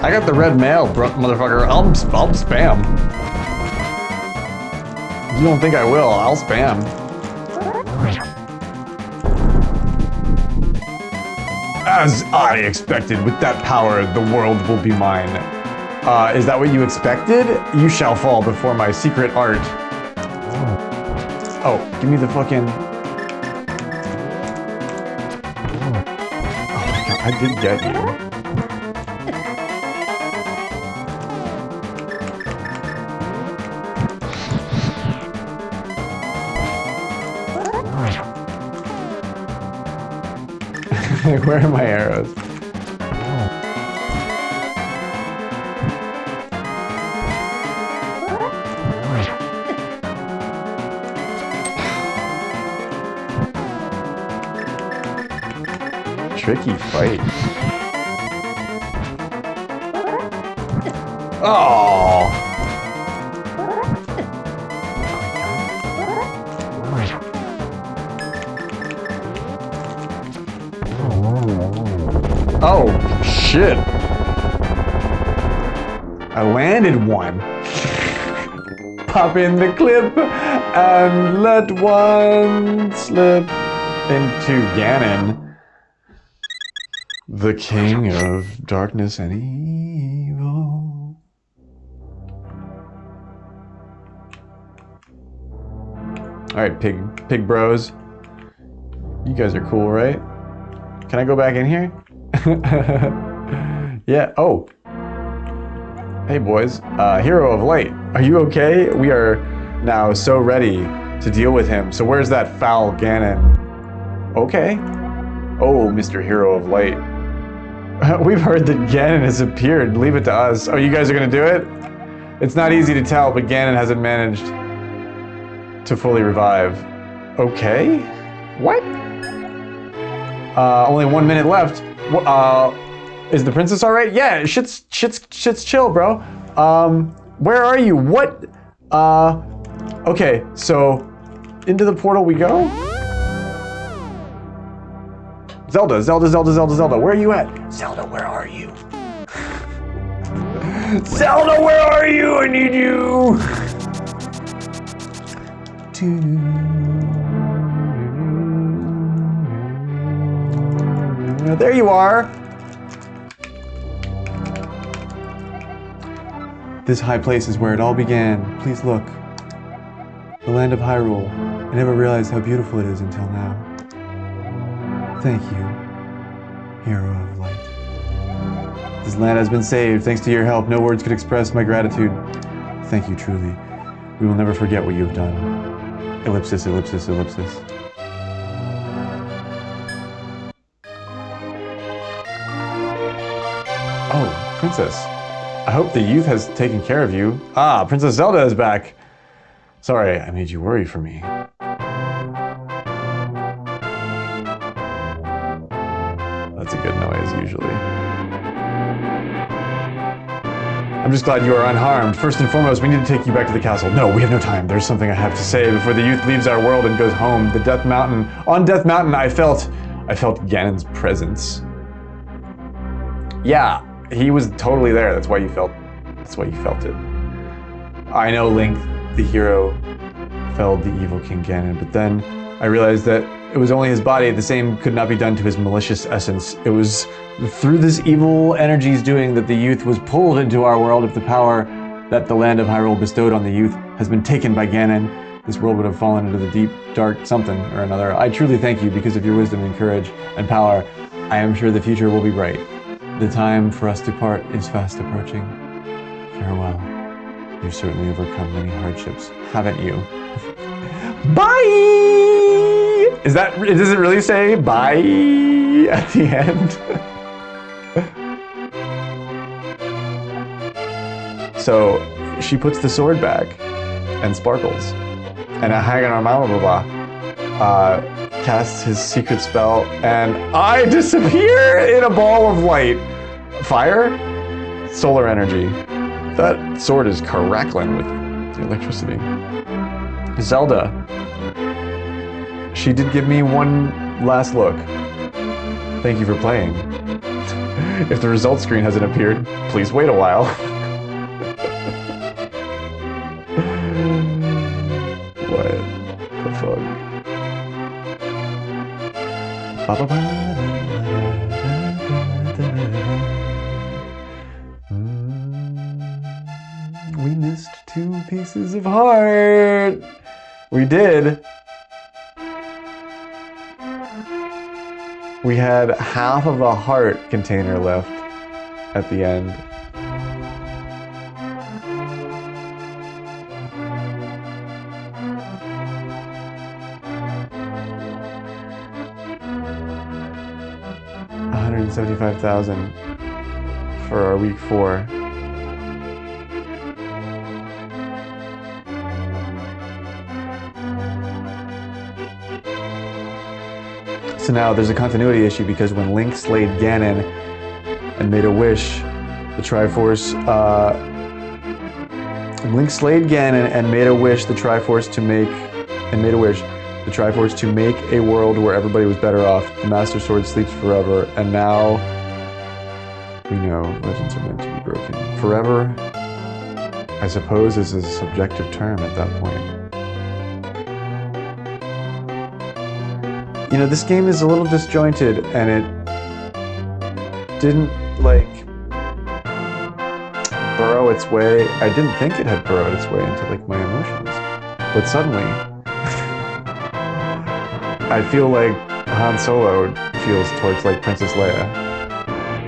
[SPEAKER 2] I got the red mail, motherfucker. I'll spam. You don't think I will? I'll spam. As I expected, with that power, the world will be mine. Is that what you expected? You shall fall before my secret art. Oh, give me the fucking... Oh my god, I did get you. Where are my arrows? Tricky fight. Oh! Oh, shit. I landed one. Pop in the clip and let one slip into Ganon, the king of darkness and evil. Alright, pig bros. You guys are cool, right? Can I go back in here? Yeah, oh. Hey boys, Hero of Light, are you okay? We are now so ready to deal with him. So where's that foul Ganon? Okay. Oh, Mr. Hero of Light. We've heard that Ganon has appeared. Leave it to us. Oh, you guys are gonna do it? It's not easy to tell, but Ganon hasn't managed to fully revive. Okay. What? Only 1 minute left. Is the princess all right? Yeah, shit's chill, bro. Where are you? What? Okay, so into the portal we go. Zelda, where are you at? Zelda, where are you? Zelda, where are you? I need you. There you are! This high place is where it all began. Please look. The land of Hyrule. I never realized how beautiful it is until now. Thank you, hero of light. This land has been saved. Thanks to your help, no words could express my gratitude. Thank you, truly. We will never forget what you have done. Ellipsis, ellipsis, ellipsis. Oh, Princess. I hope the youth has taken care of you. Ah, Princess Zelda is back. Sorry, I made you worry for me. That's a good noise, usually. I'm just glad you are unharmed. First and foremost, we need to take you back to the castle. No, we have no time. There's something I have to say before the youth leaves our world and goes home. The Death Mountain. On Death Mountain, I felt Ganon's presence. Yeah, he was totally there. That's why you felt it. I know Link, the hero, felled the evil King Ganon, but then I realized that it was only his body. The same could not be done to his malicious essence. It was through this evil energy's doing that the youth was pulled into our world. If the power that the land of Hyrule bestowed on the youth has been taken by Ganon, this world would have fallen into the deep, dark something or another. I truly thank you because of your wisdom and courage and power. I am sure the future will be bright. The time for us to part is fast approaching. Farewell. You've certainly overcome many hardships, haven't you? Bye! Does it really say bye at the end? So she puts the sword back and Sparkles. And Haganamamababa casts his secret spell and I disappear in a ball of light. Fire? Solar energy. That sword is crackling with the electricity. Zelda. She did give me one last look. Thank you for playing. If the results screen hasn't appeared, please wait a while. What the fuck? We missed 2 pieces of heart. We did. We had half of a heart container left at the end. $175,000 for our week 4. So now there's a continuity issue because when Link slayed Ganon and made a wish, the Triforce, Link slayed Ganon and made a wish, the Triforce to make a world where everybody was better off. The Master Sword sleeps forever, and now we know legends are meant to be broken. Forever, I suppose, is a subjective term at that point. You know, this game is a little disjointed, and it didn't, like, burrow its way. I didn't think it had burrowed its way into, like, my emotions. But suddenly, I feel like Han Solo feels towards, like, Princess Leia.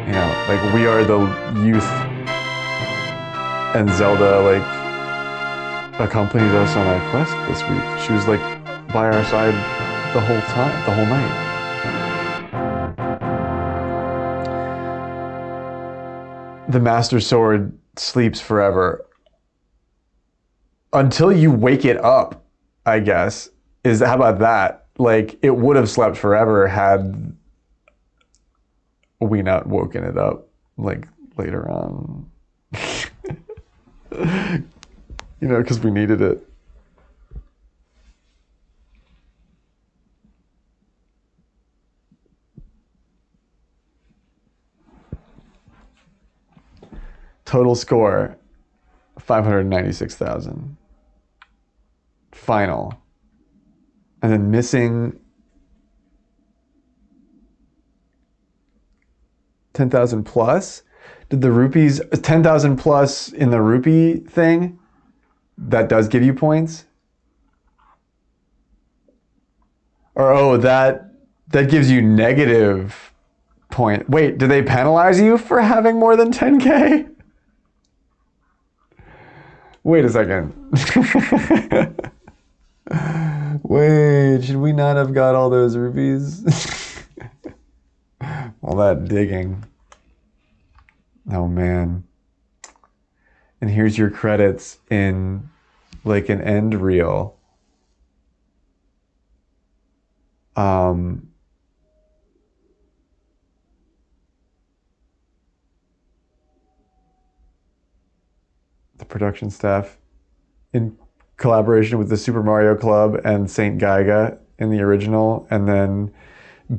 [SPEAKER 2] You know, like, we are the youth, and Zelda, like, accompanied us on our quest this week. She was, like, by our side the whole time, the whole night. The Master Sword sleeps forever. Until you wake it up, I guess. How about that? Like, it would have slept forever had we not woken it up, like, later on. You know, because we needed it. Total score, 596,000. Final. And then missing 10,000 plus? Did the rupees, 10,000 plus in the rupee thing, that does give you points? Or, oh, that gives you negative point. Wait, do they penalize you for having more than 10K? Wait a second. Wait, should we not have got all those rupees? All that digging. Oh man. And here's your credits in like an end reel. The production staff in collaboration with the Super Mario Club and Saint Geiga in the original, and then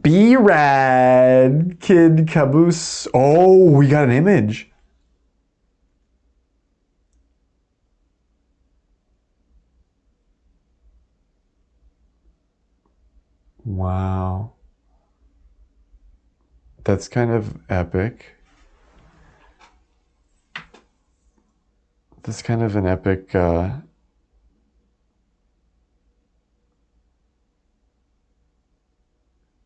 [SPEAKER 2] B-Rad, Kid Caboose. Oh, we got an image. Wow. That's kind of epic. That's kind of an epic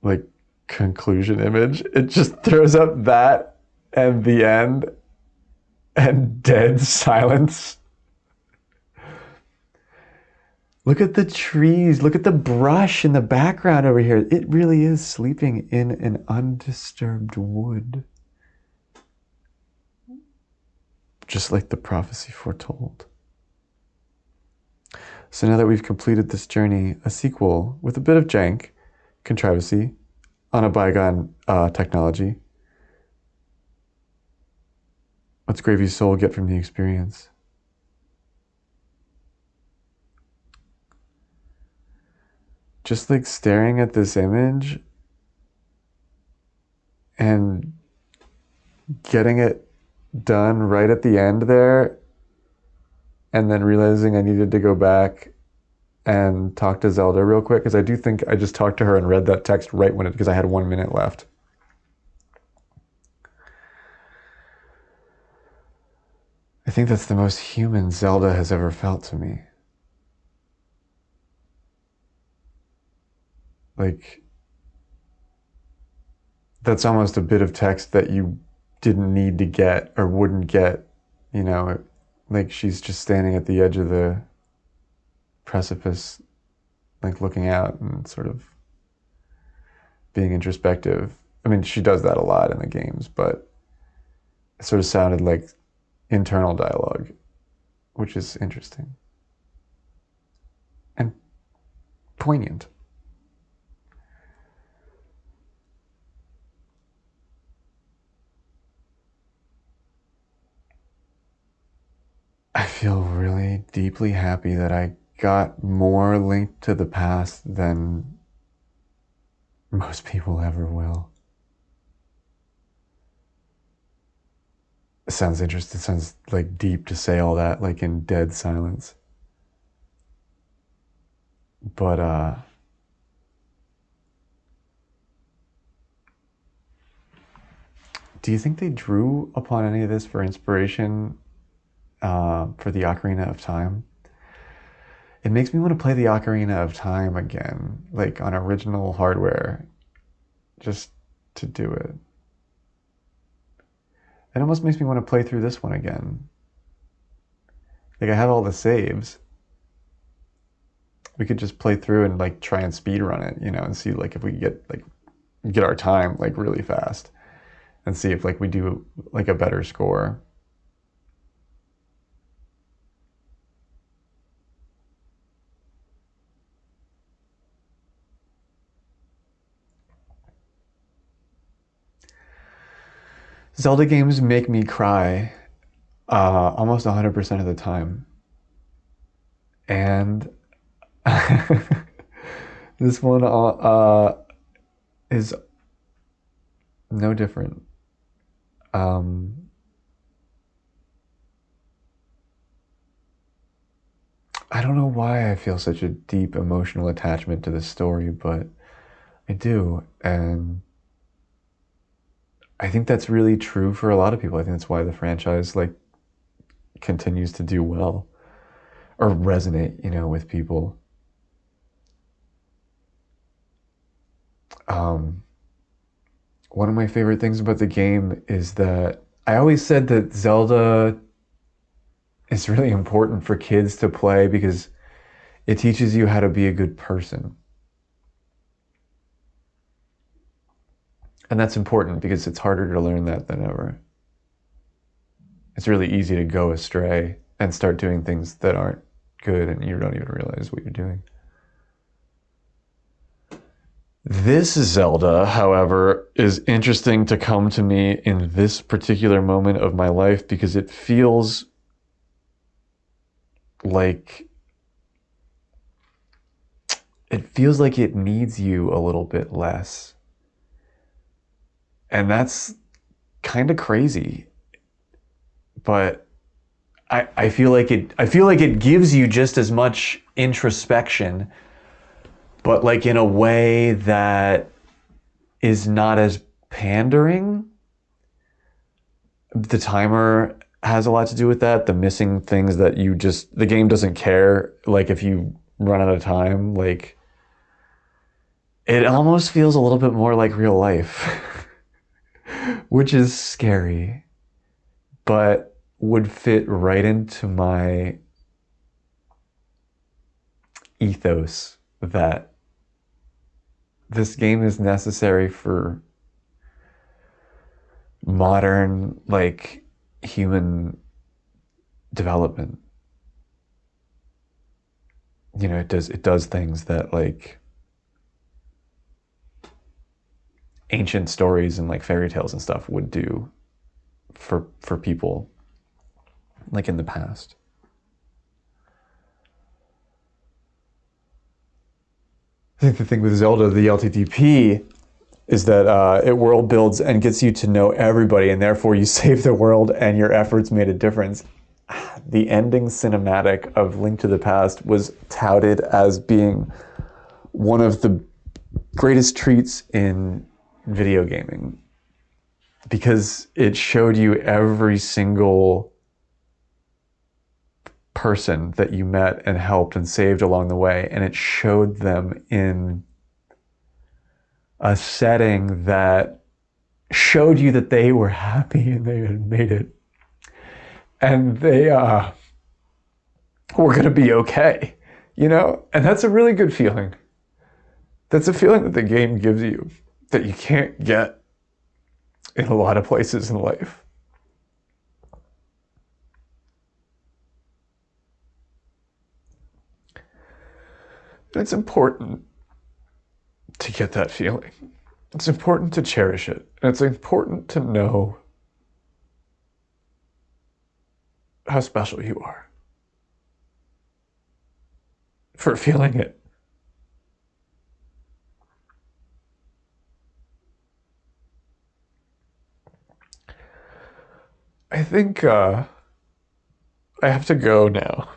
[SPEAKER 2] like conclusion image. It just throws up that and the end and dead silence. Look at the trees. Look at the brush in the background over here. It really is sleeping in an undisturbed wood. Just like the prophecy foretold. So now that we've completed this journey, a sequel with a bit of jank, controversy, on a bygone technology. What's Gravy's soul get from the experience? Just like staring at this image and getting it done right at the end there, and then realizing I needed to go back and talk to Zelda real quick, because I do think I just talked to her and read that text right when because I had 1 minute left. I think that's the most human Zelda has ever felt to me. Like, that's almost a bit of text that you didn't need to get or wouldn't get, you know, like she's just standing at the edge of the precipice, like looking out and sort of being introspective. I mean, she does that a lot in the games, but it sort of sounded like internal dialogue, which is interesting and poignant. I feel really deeply happy that I got more linked to the past than most people ever will. It sounds interesting. It sounds like deep to say all that, like in dead silence. But do you think they drew upon any of this for inspiration for the Ocarina of Time? It makes me want to play the Ocarina of Time again, like on original hardware, just to do it. It almost makes me want to play through this one again. Like, I have all the saves. We could just play through and like try and speed run it, you know, and see like if we get our time like really fast, and see if like we do like a better score. Zelda games make me cry almost 100% of the time. And this one is no different. I don't know why I feel such a deep emotional attachment to this story, but I do. And I think that's really true for a lot of people. I think that's why the franchise like continues to do well or resonate, you know, with people. One of my favorite things about the game is that I always said that Zelda is really important for kids to play because it teaches you how to be a good person. And that's important because it's harder to learn that than ever. It's really easy to go astray and start doing things that aren't good and you don't even realize what you're doing. This Zelda, however, is interesting to come to me in this particular moment of my life because it feels like it needs you a little bit less. And that's kind of crazy. But I feel like it gives you just as much introspection, but like in a way that is not as pandering. The timer has a lot to do with that. The missing things that the game doesn't care. Like if you run out of time, like it almost feels a little bit more like real life, which is scary, but would fit right into my ethos that this game is necessary for modern, like, human development. You know, it does things that, like, ancient stories and, like, fairy tales and stuff would do for people, like, in the past. I think the thing with Zelda, the LTTP, is that it world builds and gets you to know everybody, and therefore you save the world and your efforts made a difference. The ending cinematic of Link to the Past was touted as being one of the greatest treats in video gaming because it showed you every single person that you met and helped and saved along the way, and it showed them in a setting that showed you that they were happy and they had made it, and they were going to be okay, you know? And that's a really good feeling. That's a feeling that the game gives you that you can't get in a lot of places in life. And it's important to get that feeling. It's important to cherish it. And it's important to know how special you are for feeling it. I think I have to go now.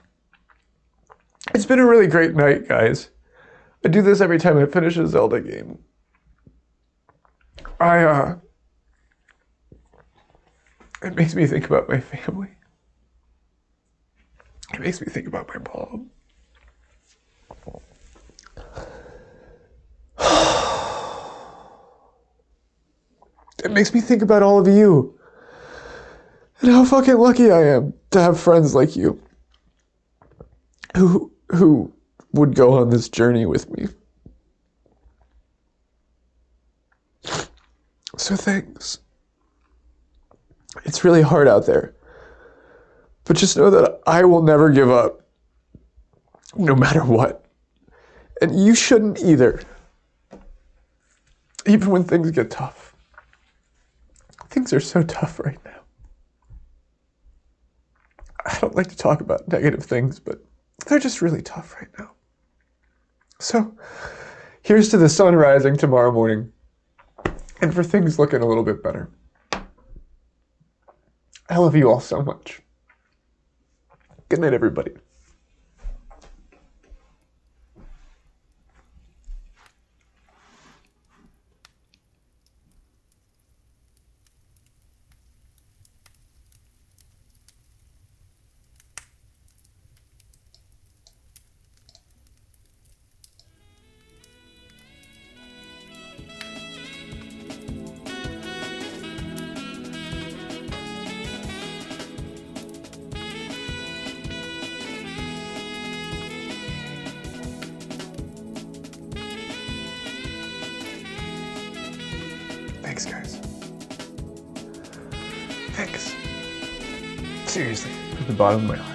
[SPEAKER 2] It's been a really great night, guys. I do this every time I finish a Zelda game. It makes me think about my family. It makes me think about my mom. It makes me think about all of you. And how fucking lucky I am to have friends like you. Who would go on this journey with me. So thanks. It's really hard out there. But just know that I will never give up, no matter what. And you shouldn't either. Even when things get tough. Things are so tough right now. I don't like to talk about negative things, but they're just really tough right now. So, here's to the sun rising tomorrow morning, and for things looking a little bit better. I love you all so much. Good night, everybody. Seriously, from the bottom of my heart.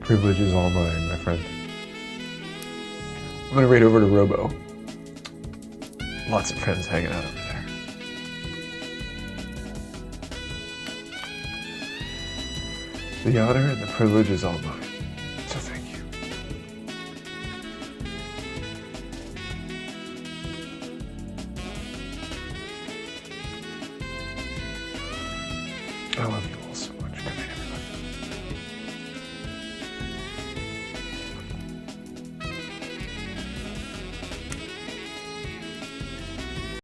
[SPEAKER 2] Privilege is all mine, my friend. I'm gonna raid over to Robo. Lots of friends hanging out over there. The honor and the privilege is all mine.